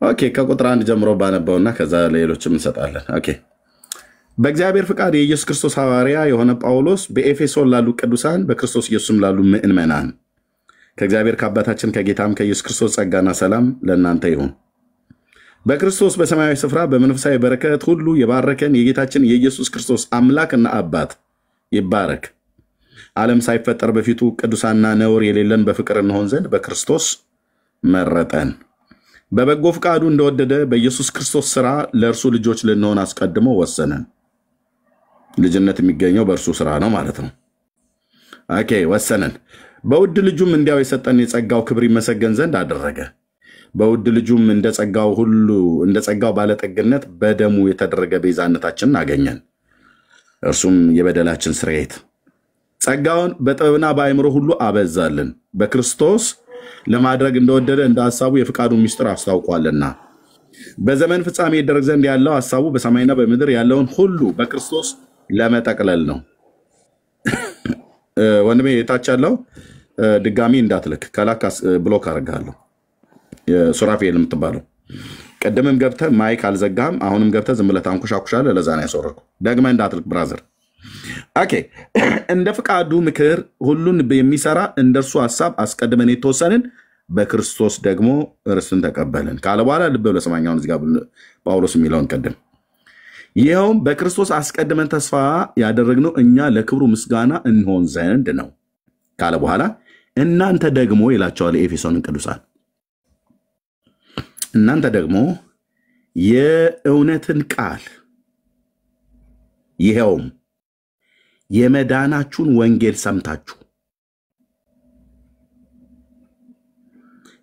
1 ጀምሮ ባነበውና ከዛ ሌሎችም እንሰጣለን። ኦኬ በእግዚአብሔር ፍቃድ የኢየሱስ ክርስቶስ ሐዋርያ የሆነ ጳውሎስ በኤፌሶን ላሉ ቅዱሳን በክርስቶስ ኢየሱስም ላሉ ምእመናን ከእግዚአብሔር ከአባታችን ከጌታም ከኢየሱስ ክርስቶስ ጸጋና ሰላም ለእናንተ ይሁን። በክርስቶስ በሰማያዊ ስፍራ በመንፈሳዊ በረከት ሁሉ የባረከን የጌታችን የኢየሱስ ክርስቶስ አምላክና አባት ይባረክ። ዓለም ሳይፈጠር በፊቱ ቅዱሳንና ነውር የሌለን በፍቅር እንሆን ዘንድ በክርስቶስ መረጠን። በበጎ ፍቃዱ እንደወደደ በኢየሱስ ክርስቶስ ሥራ ለእርሱ ልጆች ልንሆን አስቀድሞ ወሰነን። ልጅነት የሚገኘው በእርሱ ሥራ ነው ማለት ነው። ኦኬ ወሰነን። በውድ ልጁም እንዲያው የሰጠን የጸጋው ክብር ይመሰገን ዘንድ አደረገ። በውድ ልጁም እንደ ጸጋው ባለጠግነት በደሙ የተደረገ ቤዛነታችንን አገኘን። እርሱም የበደላችን ስርየት። ጸጋውን በጥበብና በአእምሮ ሁሉ አበዛልን፣ በክርስቶስ ለማድረግ እንደወደደ እንደ ሐሳቡ የፍቃዱ ምስጢር አስታውቋልና። በዘመን ፍጻሜ ይደረግ ዘንድ ያለው ሐሳቡ በሰማይና በምድር ያለውን ሁሉ በክርስቶስ ለመጠቅለል ነው። ወንድሜ የታች ያለው ድጋሚ እንዳትልክ ከላክ ብሎክ አደርጋለሁ። ሱራፌል የምትባለው ቀደምም ገብተህ ማይክ አልዘጋም። አሁንም ገብተህ ዝም ብለህ ታንኩሻኩሻለህ። ለዛ ነው ያስወረድኩ። ደግመህ እንዳትልክ ብራዘር። ኦኬ እንደ ፍቃዱ ምክር ሁሉን የሚሰራ እንደርሱ ሐሳብ አስቀድመን የተወሰንን በክርስቶስ ደግሞ ርስትን ተቀበልን ካለ በኋላ ልብ ብለህ ሰማኛውን እዚህ ጋር ጳውሎስ የሚለውን ቀደም ይኸውም በክርስቶስ አስቀድመን ተስፋ ያደረግነው እኛ ለክብሩ ምስጋና እንሆን ዘንድ ነው ካለ በኋላ እናንተ ደግሞ ይላቸዋል የኤፌሶንን ቅዱሳን እናንተ ደግሞ የእውነትን ቃል ይኸውም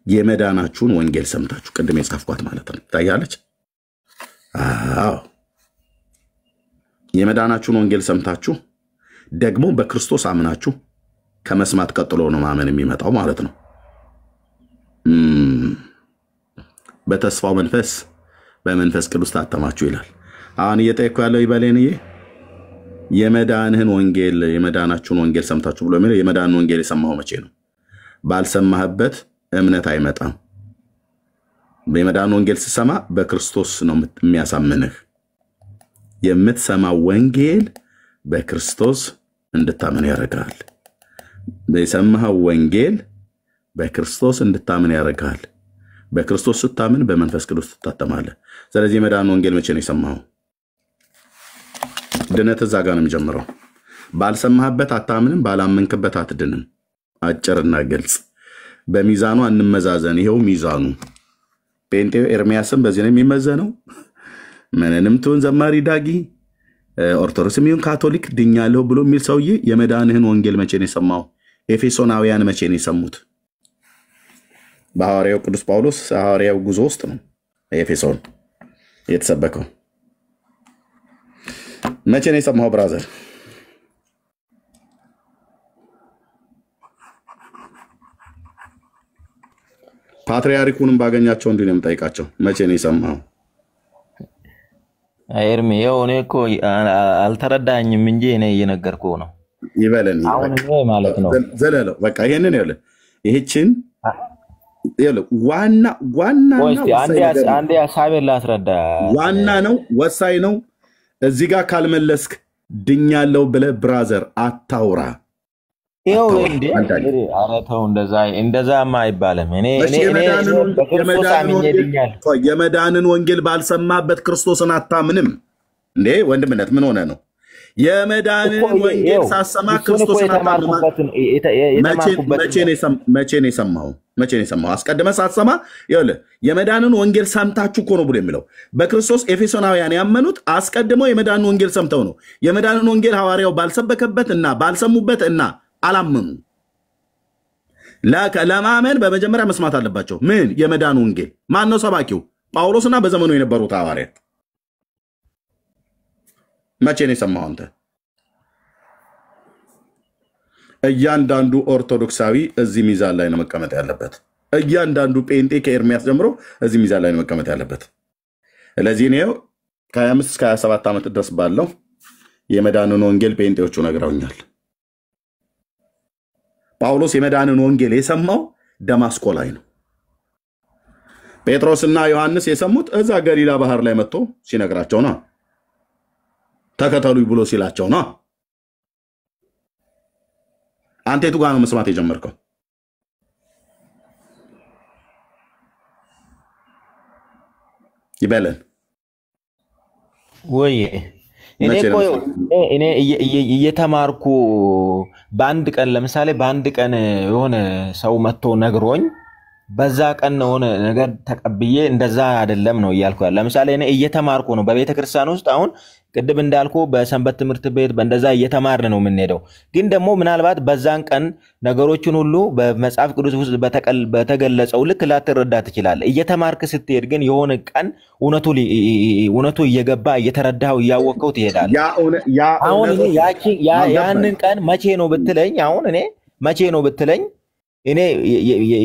የመዳናችሁን ወንጌል ሰምታችሁ ቅድም የጻፍኳት ማለት ነው ታያለች። አዎ የመዳናችሁን ወንጌል ሰምታችሁ ደግሞ በክርስቶስ አምናችሁ ከመስማት ቀጥሎ ነው ማመን የሚመጣው ማለት ነው። በተስፋው መንፈስ በመንፈስ ቅዱስ ታተማችሁ ይላል። አሁን እየጠየኩ ያለው ይበሌንዬ የመዳናችሁን ወንጌል ሰምታችሁ ብሎ የሚለው የመዳንን ወንጌል የሰማው መቼ ነው? ባልሰማህበት እምነት አይመጣም። የመዳንን ወንጌል ስትሰማ በክርስቶስ ነው የሚያሳምንህ። የምትሰማው ወንጌል በክርስቶስ እንድታምን ያደርጋል። የሰማኸው ወንጌል በክርስቶስ እንድታምን ያደርጋል። በክርስቶስ ስታምን በመንፈስ ቅዱስ ትታተማለህ። ስለዚህ የመዳንን ወንጌል መቼ ነው የሰማኸው? ድነት እዛ ጋር ነው የሚጀምረው። ባልሰማህበት አታምንም፣ ባላመንክበት አትድንም። አጭርና ግልጽ። በሚዛኑ እንመዛዘን። ይሄው ሚዛኑ ጴንጤው ኤርሚያስም በዚህ ነው የሚመዘነው። ምንንም ትሁን ዘማሪ ዳጊ ኦርቶዶክስም ይሁን ካቶሊክ ድኛለሁ ብሎ የሚል ሰውዬ የመዳንህን ወንጌል መቼ ነው የሰማው? ኤፌሶናውያን መቼ ነው የሰሙት? በሐዋርያው ቅዱስ ጳውሎስ ሐዋርያው ጉዞ ውስጥ ነው ኤፌሶን የተሰበከው። መቼ ነው የሰማው ብራዘር? ፓትሪያርኩንም ባገኛቸው እንዲህ ነው የምጠይቃቸው። መቼ ነው የሰማው? ኤርሚ ያው እኔ እኮ አልተረዳኝም እንጂ እኔ እየነገርኩህ ነው። ይበለን አሁን ማለት ነው ዘለለው በቃ ይሄንን ይኸውልህ ይህችን ዋና አንዴ ሀሳቤን ላስረዳ። ዋና ነው ወሳኝ ነው። እዚህ ጋር ካልመለስክ ድኛለሁ ብለህ ብራዘር አታውራ። ይኸው እንዴ ኧረ ተው እንደዛማ አይባልም። እኔ በክርስቶስ አምኜ ድኛለሁ። የመዳንን ወንጌል ባልሰማበት ክርስቶስን አታምንም እንዴ? ወንድምነት ምን ሆነ ነው? የመዳንን ወንጌል ሳሰማ ክርስቶስን አታምንም። መቼ ነው የሰማው? አስቀድመህ ሳትሰማ ይኸውልህ የመዳንን ወንጌል ሰምታችሁ እኮ ነው ብሎ የሚለው። በክርስቶስ ኤፌሶናውያን ያመኑት አስቀድመው የመዳንን ወንጌል ሰምተው ነው። የመዳንን ወንጌል ሐዋርያው ባልሰበከበት እና ባልሰሙበት እና አላመኑ። ለማመን በመጀመሪያ መስማት አለባቸው። ምን የመዳን ወንጌል ማን ነው ሰባኪው? ጳውሎስና በዘመኑ የነበሩት ሐዋርያት። መቼ ነው የሰማው አንተ? እያንዳንዱ ኦርቶዶክሳዊ እዚህ ሚዛን ላይ ነው መቀመጥ ያለበት። እያንዳንዱ ጴንጤ ከኤርሚያስ ጀምሮ እዚህ ሚዛን ላይ ነው መቀመጥ ያለበት። ስለዚህ ነው ከ25 እስከ 27 ዓመት ድረስ ባለው የመዳንን ወንጌል ጴንጤዎቹ ነግረውኛል። ጳውሎስ የመዳንን ወንጌል የሰማው ደማስቆ ላይ ነው። ጴጥሮስና ዮሐንስ የሰሙት እዛ ገሊላ ባህር ላይ መጥቶ ሲነግራቸው ነው። ተከተሉኝ ብሎ ሲላቸው ነው። አንተ የቱ ጋር ነው መስማት የጀመርከው? ይበለን ወይ እኔ እየተማርኩ በአንድ ቀን ለምሳሌ በአንድ ቀን የሆነ ሰው መጥቶ ነግሮኝ በዛ ቀን ነው ነገር ተቀብዬ እንደዛ አይደለም ነው እያልኩ ያለው። ለምሳሌ እኔ እየተማርኩ ነው በቤተ ክርስቲያን ውስጥ አሁን ቅድም እንዳልኩ በሰንበት ትምህርት ቤት በእንደዛ እየተማርን ነው የምንሄደው። ግን ደግሞ ምናልባት በዛን ቀን ነገሮችን ሁሉ በመጽሐፍ ቅዱስ ውስጥ በተገለጸው ልክ ላትረዳ ትችላለህ። እየተማርክ ስትሄድ ግን የሆነ ቀን እውነቱ እየገባ እየተረዳው እያወቀው ትሄዳለህ። አሁን ያንን ቀን መቼ ነው ብትለኝ አሁን እኔ መቼ ነው ብትለኝ እኔ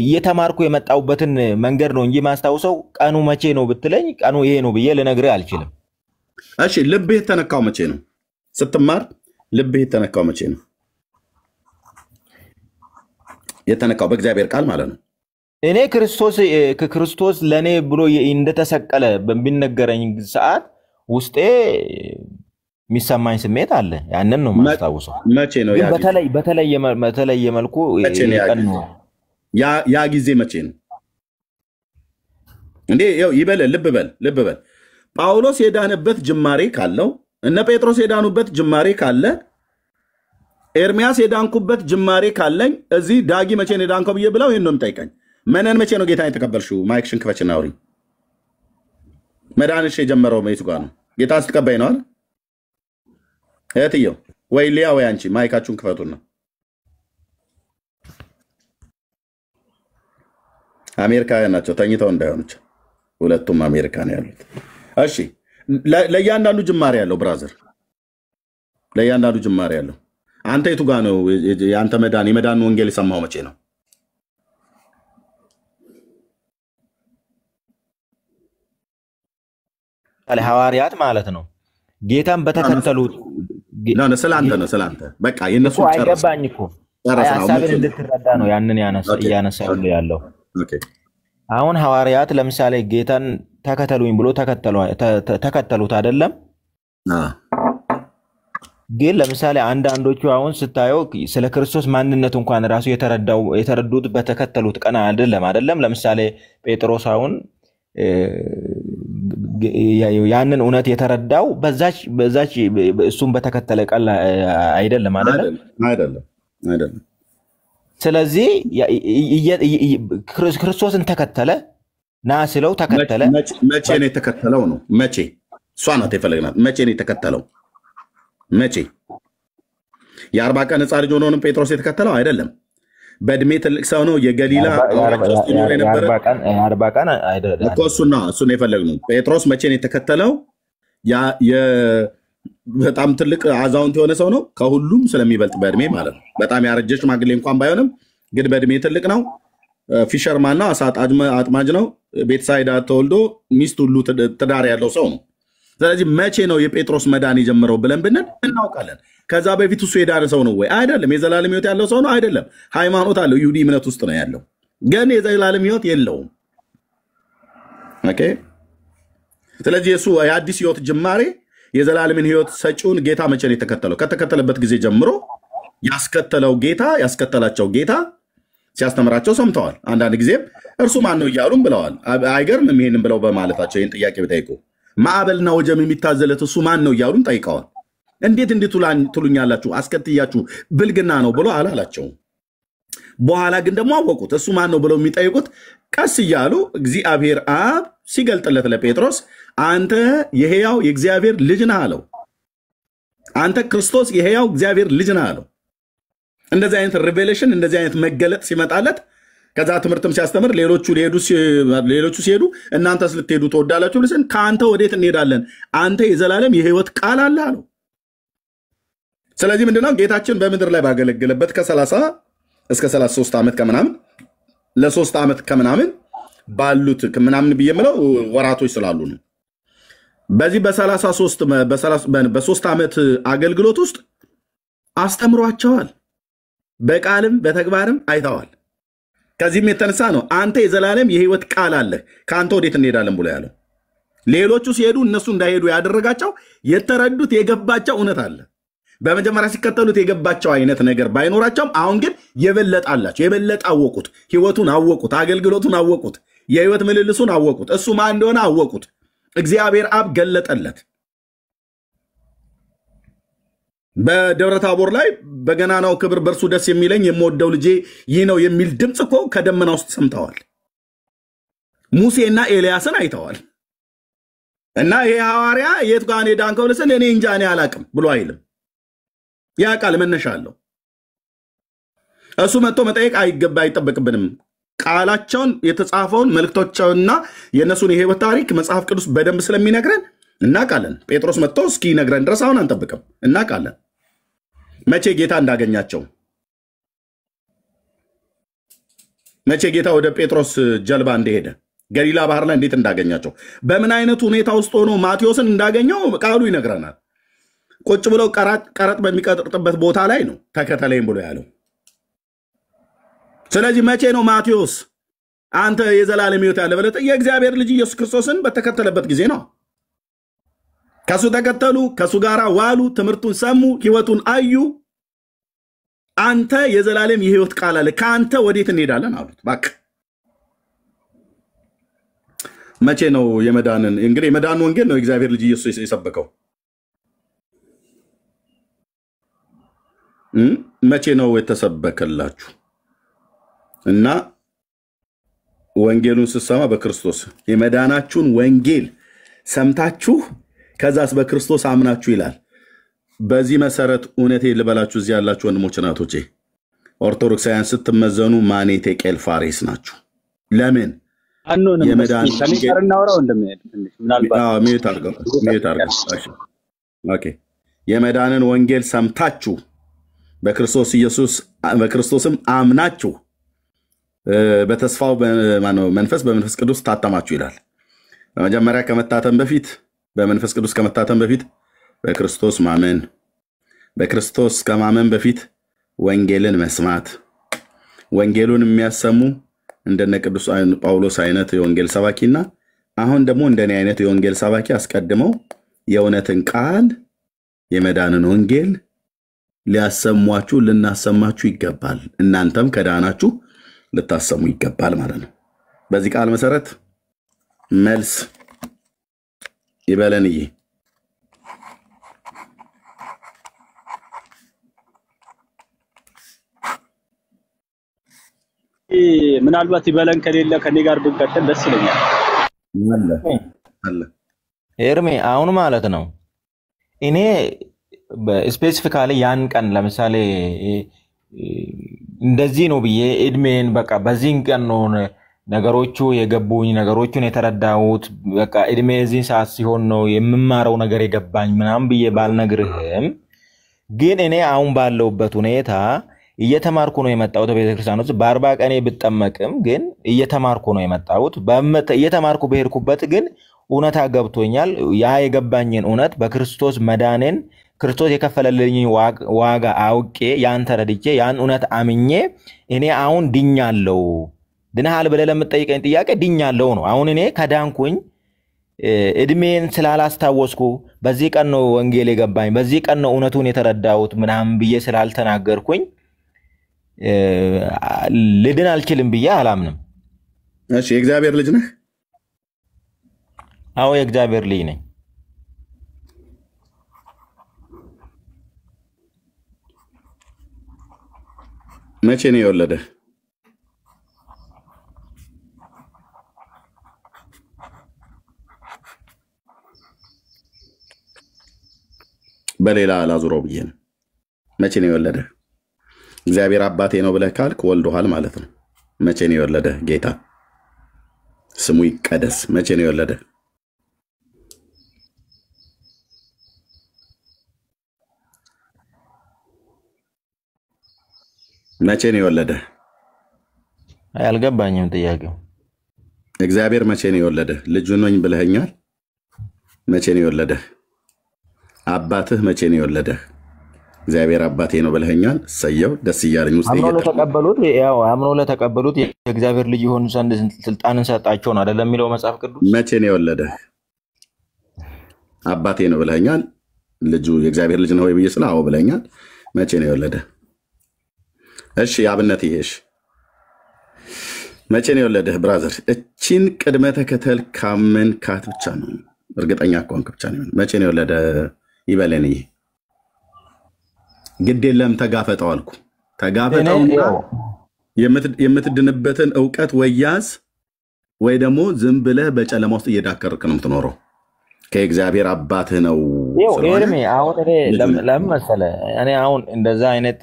እየተማርኩ የመጣውበትን መንገድ ነው እንጂ ማስታውሰው ቀኑ መቼ ነው ብትለኝ ቀኑ ይሄ ነው ብዬ ልነግርህ አልችልም። እሺ ልብህ የተነካው መቼ ነው? ስትማር ልብህ የተነካው መቼ ነው? የተነካው በእግዚአብሔር ቃል ማለት ነው። እኔ ክርስቶስ ለኔ ብሎ እንደተሰቀለ በሚነገረኝ ሰዓት ውስጤ የሚሰማኝ ስሜት አለ። ያንን ነው ማስታውሰው። መቼ ነው ያ? በተለየ መልኩ ያ ጊዜ መቼ ነው እንዴ? ይበል ልብ በል ጳውሎስ የዳነበት ጅማሬ ካለው እነ ጴጥሮስ የዳኑበት ጅማሬ ካለ ኤርሚያስ የዳንኩበት ጅማሬ ካለኝ እዚህ ዳጊ መቼ ነው የዳንከው ብዬ ብለው ይሄን ነው የምጠይቀኝ። መነን መቼ ነው ጌታን የተቀበልሽው? ማይክሽን ክፈችና አውሪ። መዳንሽ የጀመረው መቼ ጋር ነው? ጌታ ስትቀበይ ነው አይደል? እህትየው ወይ ሊያ ወይ አንቺ ማይካችሁን ክፈቱና አሜሪካውያን ናቸው ተኝተው እንዳይሆኑች ሁለቱም አሜሪካ ነው ያሉት። እሺ ለእያንዳንዱ ጅማሬ ያለው ብራዘር ለእያንዳንዱ ጅማሬ ያለው አንተ የቱ ጋር ነው የአንተ የመዳን ወንጌል የሰማው መቼ ነው? ሐዋርያት ማለት ነው ጌታን በተከተሉት ነው። ስላንተ በቃ የነሱ አይገባኝ እኮ ሐሳብን እንድትረዳ ነው ያንን ያነሳው ያለው። አሁን ሐዋርያት ለምሳሌ ጌታን ተከተሉኝ ብሎ ተከተሉት አይደለም? ግን ለምሳሌ አንዳንዶቹ አሁን ስታየው ስለ ክርስቶስ ማንነት እንኳን ራሱ የተረዱት በተከተሉት ቀን አይደለም። ለምሳሌ ጴጥሮስ አሁን ያንን እውነት የተረዳው በዛች እሱን በተከተለ ቃል አይደለም አይደለም። ስለዚህ ክርስቶስን ተከተለ ና ስለው ተከተለ። መቼ ነው የተከተለው ነው? መቼ እሷ ናት የፈለግናት። መቼ ነው የተከተለው? መቼ የ40 ቀን ሕፃን ልጅ ሆኖ ጴጥሮስ የተከተለው አይደለም። በእድሜ ትልቅ ሰው ነው። የገሊላ ውስጥ ይኖር የነበረ 40 ቀን አይደለም እኮ እሱን የፈለግነው። ጴጥሮስ መቼ ነው የተከተለው? በጣም ትልቅ አዛውንት የሆነ ሰው ነው፣ ከሁሉም ስለሚበልጥ በእድሜ ማለት ነው። በጣም ያረጀ ሽማግሌ እንኳን ባይሆንም ግን በእድሜ ትልቅ ነው። ፊሸርማን ነው፣ አሳ አጥማጅ ነው። ቤተሳይዳ ተወልዶ ሚስት ሁሉ ትዳር ያለው ሰው ነው። ስለዚህ መቼ ነው የጴጥሮስ መዳን የጀመረው ብለን ብንል እናውቃለን። ከዛ በፊት እሱ የዳነ ሰው ነው ወይ? አይደለም። የዘላለም ሕይወት ያለው ሰው ነው? አይደለም። ሃይማኖት አለው፣ ይሁዲ እምነት ውስጥ ነው ያለው፣ ግን የዘላለም ሕይወት የለውም። ኦኬ። ስለዚህ እሱ የአዲስ ሕይወት ጅማሬ የዘላለምን ሕይወት ሰጪውን ጌታ መቼ ነው የተከተለው? ከተከተለበት ጊዜ ጀምሮ ያስከተላቸው ጌታ ሲያስተምራቸው ሰምተዋል። አንዳንድ ጊዜም እርሱ ማን ነው እያሉም ብለዋል። አይገርምም? ይሄንን ብለው በማለታቸው ይህን ጥያቄ ብጠይቁ ማዕበልና ወጀም የሚታዘለት እሱ ማን ነው እያሉም ጠይቀዋል። እንዴት ትሉኛላችሁ? አስከትያችሁ ብልግና ነው ብሎ አላላቸውም። በኋላ ግን ደግሞ አወቁት። እሱ ማን ነው ብለው የሚጠይቁት ቀስ እያሉ እግዚአብሔር አብ ሲገልጥለት ለጴጥሮስ አንተ የሕያው የእግዚአብሔር ልጅ ነህ አለው። አንተ ክርስቶስ የሕያው እግዚአብሔር ልጅ ነህ አለው። እንደዚህ አይነት ሪቬሌሽን፣ እንደዚህ አይነት መገለጥ ሲመጣለት ከዛ ትምህርትም ሲያስተምር ሌሎቹ ሲሄዱ እናንተስ ልትሄዱ ትወዳላችሁ ብለስን ከአንተ ወዴት እንሄዳለን? አንተ የዘላለም የሕይወት ቃል አለ አለው። ስለዚህ ምንድነው ጌታችን በምድር ላይ ባገለገለበት ከ30 እስከ 33 ዓመት ከምናምን ለ3 ዓመት ከምናምን ባሉት ምናምን ብዬ የምለው ወራቶች ስላሉ ነው። በዚህ በ3 ዓመት አገልግሎት ውስጥ አስተምሯቸዋል። በቃልም በተግባርም አይተዋል። ከዚህም የተነሳ ነው አንተ የዘላለም የሕይወት ቃል አለ ከአንተ ወዴት እንሄዳለን ብሎ ያለው። ሌሎቹ ሲሄዱ እነሱ እንዳይሄዱ ያደረጋቸው የተረዱት የገባቸው እውነት አለ። በመጀመሪያ ሲከተሉት የገባቸው አይነት ነገር ባይኖራቸውም አሁን ግን የበለጠ አላቸው። የበለጠ አወቁት። ሕይወቱን አወቁት። አገልግሎቱን አወቁት። የሕይወት ምልልሱን አወቁት። እሱ ማን እንደሆነ አወቁት። እግዚአብሔር አብ ገለጠለት። በደብረ ታቦር ላይ በገናናው ክብር በእርሱ ደስ የሚለኝ የምወደው ልጄ ይህ ነው የሚል ድምፅ እኮ ከደመና ውስጥ ሰምተዋል። ሙሴና ኤልያስን አይተዋል። እና ይሄ ሐዋርያ የት ጋር ነው የዳንከው ብለስን እኔ እንጃ እኔ አላቅም ብሎ አይልም። ያ ቃል መነሻ አለው። እሱ መጥቶ መጠየቅ አይጠበቅብንም። ቃላቸውን የተጻፈውን መልእክቶቻቸውና የእነሱን የሕይወት ታሪክ መጽሐፍ ቅዱስ በደንብ ስለሚነግረን እናውቃለን። ጴጥሮስ መጥቶ እስኪ ነግረን ድረስ አሁን አንጠብቅም። እናውቃለን መቼ ጌታ እንዳገኛቸው፣ መቼ ጌታ ወደ ጴጥሮስ ጀልባ እንደሄደ፣ ገሊላ ባህር ላይ እንዴት እንዳገኛቸው፣ በምን አይነት ሁኔታ ውስጥ ሆኖ ማቴዎስን እንዳገኘው ቃሉ ይነግረናል። ቁጭ ብለው ቀረጥ በሚቀጥርጥበት ቦታ ላይ ነው ተከተለኝ ብሎ ያለው። ስለዚህ መቼ ነው ማቴዎስ አንተ የዘላለም ሕይወት ያለ ብለህ የእግዚአብሔር ልጅ ኢየሱስ ክርስቶስን በተከተለበት ጊዜ ነው። ከሱ ተከተሉ፣ ከሱ ጋር ዋሉ፣ ትምህርቱን ሰሙ፣ ሕይወቱን አዩ። አንተ የዘላለም የሕይወት ቃል አለ ከአንተ ወዴት እንሄዳለን አሉት። በቃ መቼ ነው የመዳንን እንግዲህ የመዳን ወንጌል ነው የእግዚአብሔር ልጅ ኢየሱስ የሰበከው። መቼ ነው የተሰበከላችሁ? እና ወንጌሉን ስትሰማ በክርስቶስ የመዳናችሁን ወንጌል ሰምታችሁ ከዛስ በክርስቶስ አምናችሁ ይላል። በዚህ መሰረት እውነቴን ልበላችሁ እዚህ ያላችሁ ወንድሞች እናቶቼ ኦርቶዶክሳውያን ስትመዘኑ ማኔቴ ቄል ፋሬስ ናችሁ። ለምን የመዳን የመዳንን ወንጌል ሰምታችሁ በክርስቶስ ኢየሱስ በክርስቶስም አምናችሁ በተስፋው መንፈስ በመንፈስ ቅዱስ ታተማችሁ ይላል። በመጀመሪያ ከመታተም በፊት በመንፈስ ቅዱስ ከመታተም በፊት በክርስቶስ ማመን፣ በክርስቶስ ከማመን በፊት ወንጌልን መስማት፣ ወንጌሉን የሚያሰሙ እንደነ ቅዱስ ጳውሎስ አይነት የወንጌል ሰባኪና አሁን ደግሞ እንደኔ አይነት የወንጌል ሰባኪ አስቀድመው የእውነትን ቃል የመዳንን ወንጌል ሊያሰሟችሁ ልናሰማችሁ ይገባል። እናንተም ከዳናችሁ ልታሰሙ ይገባል ማለት ነው። በዚህ ቃል መሰረት መልስ ይበለንዬ ምናልባት ይበለን ከሌለ ከኔ ጋር ብንቀጥል ደስ ይለኛል። ኤርሜ አሁን ማለት ነው እኔ ስፔሲፊካሊ ያን ቀን ለምሳሌ እንደዚህ ነው ብዬ እድሜን በቃ በዚህ ቀን ነው ነገሮቹ የገቡኝ ነገሮቹን የተረዳሁት በቃ እድሜ እዚህ ሰዓት ሲሆን ነው የምማረው ነገር የገባኝ ምናምን ብዬ ባልነግርህም ግን እኔ አሁን ባለውበት ሁኔታ እየተማርኩ ነው የመጣሁት በቤተክርስቲያን ውስጥ በ40 ቀኔ ብጠመቅም ግን እየተማርኩ ነው የመጣሁት እየተማርኩ በሄድኩበት ግን እውነታ ገብቶኛል ያ የገባኝን እውነት በክርስቶስ መዳኔን ክርስቶስ የከፈለልኝ ዋጋ አውቄ ያን ተረድቼ ያን እውነት አምኜ እኔ አሁን ድኛለሁ ድነሃል ብለህ ለምትጠይቀኝ ጥያቄ ድኛለሁ ነው አሁን እኔ ከዳንኩኝ እድሜን ስላላስታወስኩ በዚህ ቀን ነው ወንጌል የገባኝ በዚህ ቀን ነው እውነቱን የተረዳሁት ምናምን ብዬ ስላልተናገርኩኝ ልድን አልችልም ብዬ አላምንም እሺ የእግዚአብሔር ልጅ ነህ አዎ የእግዚአብሔር ልጅ ነኝ መቼ ነው የወለደህ በሌላ አላዙረው ብዬ ነው መቼ ነው የወለደህ እግዚአብሔር አባቴ ነው ብለህ ካልክ ወልዶሃል ማለት ነው መቼ ነው የወለደህ ጌታ ስሙ ይቀደስ መቼ ነው የወለደህ መቼ ነው የወለደህ አልገባኝም ጥያቄው እግዚአብሔር መቼ ነው የወለደህ ልጁ ነኝ ብለኸኛል መቼ ነው የወለደህ አባትህ መቼ ነው የወለደህ እግዚአብሔር አባቴ ነው ብለኸኛል ሰየው ደስ ይያለኝ ውስጥ አምነው ለተቀበሉት የእግዚአብሔር ልጅ ይሆኑ ዘንድ ስልጣንን ሰጣቸው ነው አይደለም የሚለው መጽሐፍ ቅዱስ መቼ ነው የወለደህ አባቴ ነው ብለኸኛል ልጁ የእግዚአብሔር ልጅ ነው ወይ ብዬ ስለ አዎ ብለኸኛል መቼ ነው የወለደህ እሺ አብነት ይሄሽ መቼ ነው የወለደህ ብራዘር እቺን ቅድመ ተከተል ካመንካት ብቻ ነው እርግጠኛ ከሆንክ ብቻ ነው መቼ ነው የወለደህ ይበለን ይሄ ግድ የለም ተጋፈጠው አልኩ ተጋፈጠውና የምትድንበትን ዕውቀት ወያዝ ወይ ደግሞ ዝም ብለህ በጨለማ ውስጥ እየዳከርክ ነው የምትኖረው ከእግዚአብሔር አባትህ ነው ኤርሚ አሁን እኔ ለምን መሰለህ እኔ አሁን እንደዛ አይነት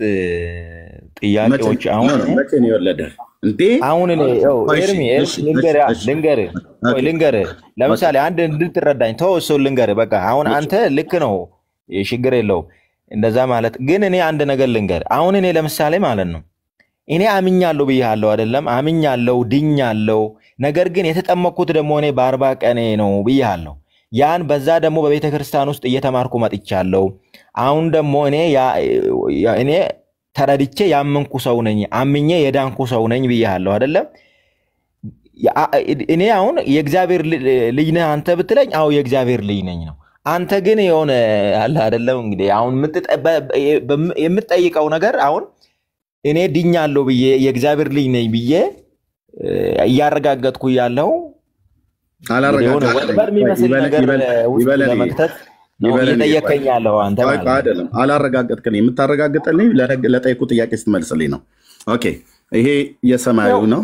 ጥያቄዎች አሁን መቼ ነው የወለደህ እንዴ አሁን እኔ ኤርሚ ልንገርህ ለምሳሌ አንድ እንድትረዳኝ ተወው ልንገርህ በቃ አሁን አንተ ልክ ነው ችግር የለውም እንደዛ ማለት ግን እኔ አንድ ነገር ልንገር አሁን እኔ ለምሳሌ ማለት ነው እኔ አምኛለሁ ብያለሁ አይደለም አምኛለሁ ድኛለሁ ነገር ግን የተጠመቅኩት ደግሞ እኔ በ40 ቀኔ ነው ብያለሁ ያን በዛ ደግሞ በቤተክርስቲያን ውስጥ እየተማርኩ መጥቻለሁ አሁን ደግሞ እኔ ተረድቼ ያመንኩ ሰው ነኝ አምኜ የዳንኩ ሰው ነኝ ብያለሁ አይደለም እኔ አሁን የእግዚአብሔር ልጅ ነህ አንተ ብትለኝ አው የእግዚአብሔር ልጅ ነኝ ነው አንተ ግን የሆነ አለ አይደለም እንግዲህ አሁን የምትጠይቀው ነገር አሁን እኔ ድኛለሁ ብዬ የእግዚአብሔር ልጅ ነኝ ብዬ እያረጋገጥኩ ያለው አላረጋገጥክልኝ የምታረጋግጥልኝ ለጠይቁ ጥያቄ ስትመልስልኝ ነው ኦኬ ይሄ የሰማዩ ነው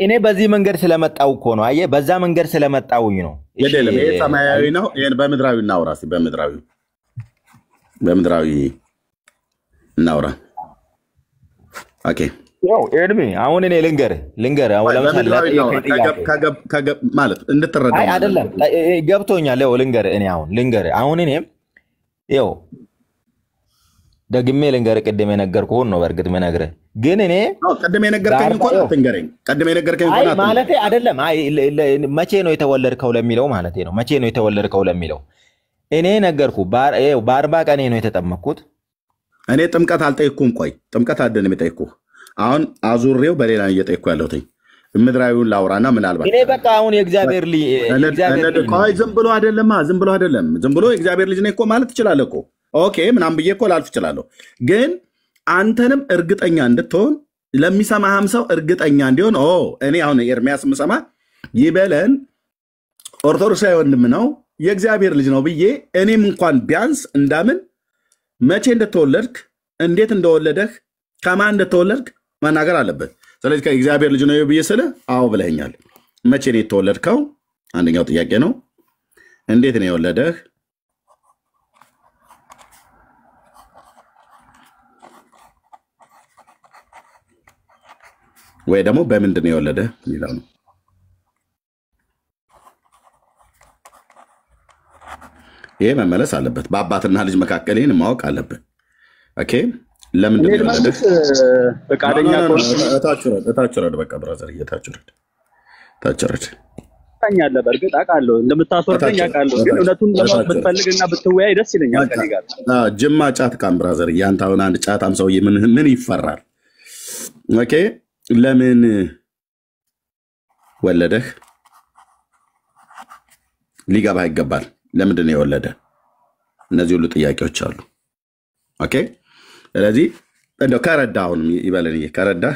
እኔ በዚህ መንገድ ስለመጣው እኮ ነው አየ በዛ መንገድ ስለመጣውኝ ነው ይደለም ይሄ ሰማያዊ ነው ይሄን በመድራዊ እናውራ በመድራዊ እናውራ ኦኬ ኤርሚ አሁን እኔ ልንገር አሁን ለምሳሌ ማለት እንድትረዳ አይደለም ገብቶኛል ልንገር አሁን እኔ ደግሜ ልንገር ቅድም የነገርኩህ ነው በርግጥ መነግርህ ግን እኔ ቀደም የነገርከኝ እንኳን አትንገረኝ ቀደም የነገርከኝ እንኳን ማለቴ አይደለም መቼ ነው የተወለድከው ለሚለው ማለቴ ነው መቼ ነው የተወለድከው ለሚለው እኔ ነገርኩህ በ40 ቀኔ ነው የተጠመቅኩት እኔ ጥምቀት አልጠይኩም ቆይ ጥምቀት አይደለም የጠይኩህ አሁን አዙሬው በሌላ እየጠይኩ ያለሁት ምድራዊውን ላውራና ምናልባት እኔ በቃ አሁን የእግዚአብሔር ልጅ ቆይ ዝም ብሎ አይደለም ዝም ብሎ የእግዚአብሔር ልጅ ነኝ እኮ ማለት ትችላለህ እኮ ኦኬ ምናምን ብዬ እኮ ላልፍ እችላለሁ ግን አንተንም እርግጠኛ እንድትሆን ለሚሰማህም ሰው እርግጠኛ እንዲሆን እኔ አሁን ኤርሚያስ ምሰማ ይበለን ኦርቶዶክሳዊ ወንድም ነው የእግዚአብሔር ልጅ ነው ብዬ እኔም እንኳን ቢያንስ እንዳምን መቼ እንደተወለድክ እንዴት እንደወለደህ ከማን እንደተወለድክ መናገር አለበት። ስለዚህ ከእግዚአብሔር ልጅ ነው ብዬ ስለ አዎ ብለኸኛል። መቼ ነው የተወለድከው? አንደኛው ጥያቄ ነው። እንዴት ነው የወለደህ? ወይ ደግሞ በምንድን ነው የወለደህ የሚለው ነው። ይሄ መመለስ አለበት። በአባትና ልጅ መካከል ይሄን ማወቅ አለበት። ኦኬ ለምንድን ነው የወለደህ? ፈቃደኛ እታች ረድ። በቃ ብራዘር እየታች ረድ ታኛለህ። በእርግጥ አውቃለሁ እንደምታስወርደኝ አውቃለሁ፣ ግን እውነቱን ለማወቅ ብትፈልግና ብትወያይ ደስ ይለኛል ከኔ ጋር። ጅማ ጫት ቃም ብራዘር፣ ያንተ አሁን አንድ ጫታም ሰውዬ ምን ይፈራል? ኦኬ ለምን ወለደህ? ሊገባህ ይገባል። ለምንድን ነው የወለደ? እነዚህ ሁሉ ጥያቄዎች አሉ። ኦኬ ስለዚህ እንደው ከረዳህ አሁንም ይበለን ከረዳህ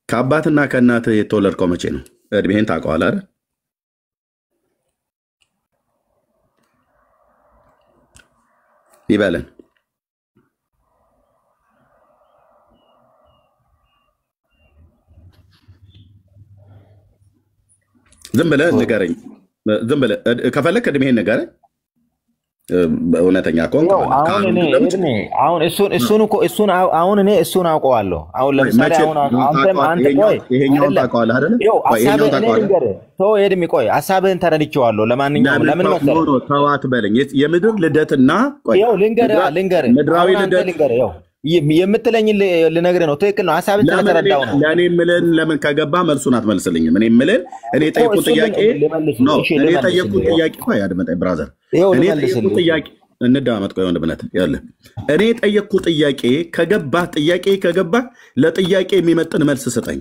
ከአባትና ከእናትህ የተወለድከው መቼ ነው? እድሜህን ታውቀዋለህ አይደል? ይበለን ዝም ብለህ ንገረኝ። ዝም ብለህ ከፈለክ እድሜህን ንገረኝ። እውነተኛ ኮንክ አሁን እኔ እሱን አውቀዋለሁ። አሁን ለምሳሌ አንተ ቆይ ይሄኛውን ታውቀዋለህ አይደል? ኤድሜ ቆይ ሀሳብህን ተረድቼዋለሁ። ለማንኛውም ለምን መሰለህ ተዋት በለኝ። የምድር ልደትና ልንገርህ ምድራዊ ልደት የምትለኝ ልነግርህ ነው። ትክክል ነው። ሀሳብን ስለተረዳው ነው። ለእኔ የምልህን ለምን ከገባ መልሱን አትመልስልኝም? እኔ የምልህን እኔ የጠየኩት ጥያቄ ቆይ አድመጠኝ ብራዘር። እኔ የጠየኩት ጥያቄ እንዳመጥ ቆይ ወንድምነት ያለ እኔ የጠየኩት ጥያቄ ከገባህ ለጥያቄ የሚመጥን መልስ ስጠኝ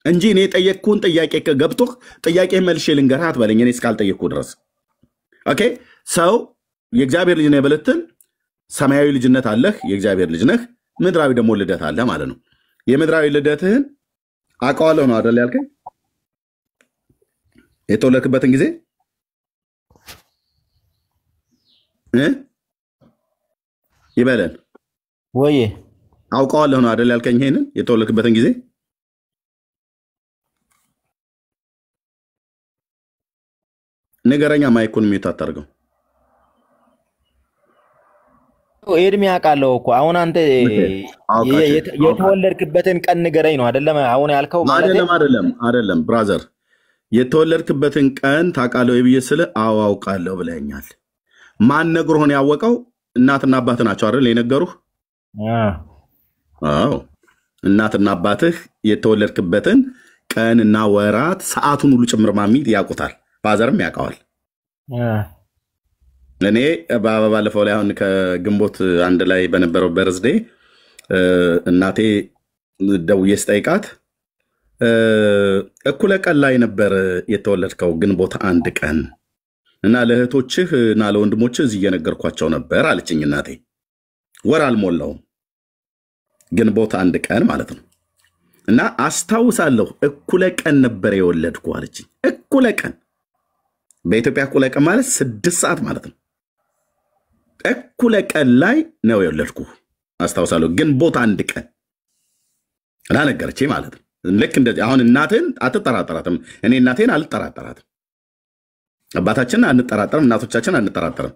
እንጂ እኔ የጠየኩን ጥያቄ ከገብቶህ ጥያቄ መልሼ ልንገርህ አትበለኝ እኔ እስካልጠየኩ ድረስ። ኦኬ ሰው የእግዚአብሔር ልጅ ነህ ብለህ ሰማያዊ ልጅነት አለህ፣ የእግዚአብሔር ልጅ ነህ። ምድራዊ ደግሞ ልደት አለ ማለት ነው። የምድራዊ ልደትህን አውቀዋለሁ ነው አይደል ያልከኝ? የተወለድክበትን ጊዜ ይበለን ወይ አውቀዋለሁ ነው አይደል ያልከኝ? ይሄንን የተወለድክበትን ጊዜ ንገረኛ። ማይኩን ሚዩት አታርገው። ኤድሜ አውቃለሁ እኮ አሁን አንተ የተወለድክበትን ቀን ንገረኝ ነው አይደለም አሁን ያልከው? አይደለም ብራዘር፣ የተወለድክበትን ቀን ታውቃለህ ወይ ብዬ ስለ አዎ አውቃለሁ ብለኛል። ማን ነግሮህ ነው ያወቀው? እናትና አባትህ ናቸው አይደል የነገሩህ? አዎ እናትና አባትህ የተወለድክበትን ቀንና ወራት ሰዓቱን ሁሉ ጭምር ማሚት ያውቁታል። ፋዘርም ያውቀዋል። እኔ ባለፈው ላይ አሁን ከግንቦት አንድ ላይ በነበረው በርዝዴ እናቴ ደውዬ ስጠይቃት እኩለ ቀን ላይ ነበር የተወለድከው ግንቦት አንድ ቀን እና ለእህቶችህ እና ለወንድሞችህ እዚህ እየነገርኳቸው ነበር አለችኝ እናቴ። ወር አልሞላውም ግንቦት አንድ ቀን ማለት ነው። እና አስታውሳለሁ እኩለ ቀን ነበር የወለድኩ አለችኝ። እኩለ ቀን በኢትዮጵያ እኩለ ቀን ማለት 6 ሰዓት ማለት ነው። እኩለ ቀን ላይ ነው የወለድኩ አስታውሳለሁ። ግንቦት አንድ ቀን እና ነገረችኝ ማለት ነው። ልክ እንደዚህ አሁን እናቴን አትጠራጠራትም፣ እኔ እናቴን አልጠራጠራትም። አባታችንን አንጠራጠርም፣ እናቶቻችን አንጠራጠርም።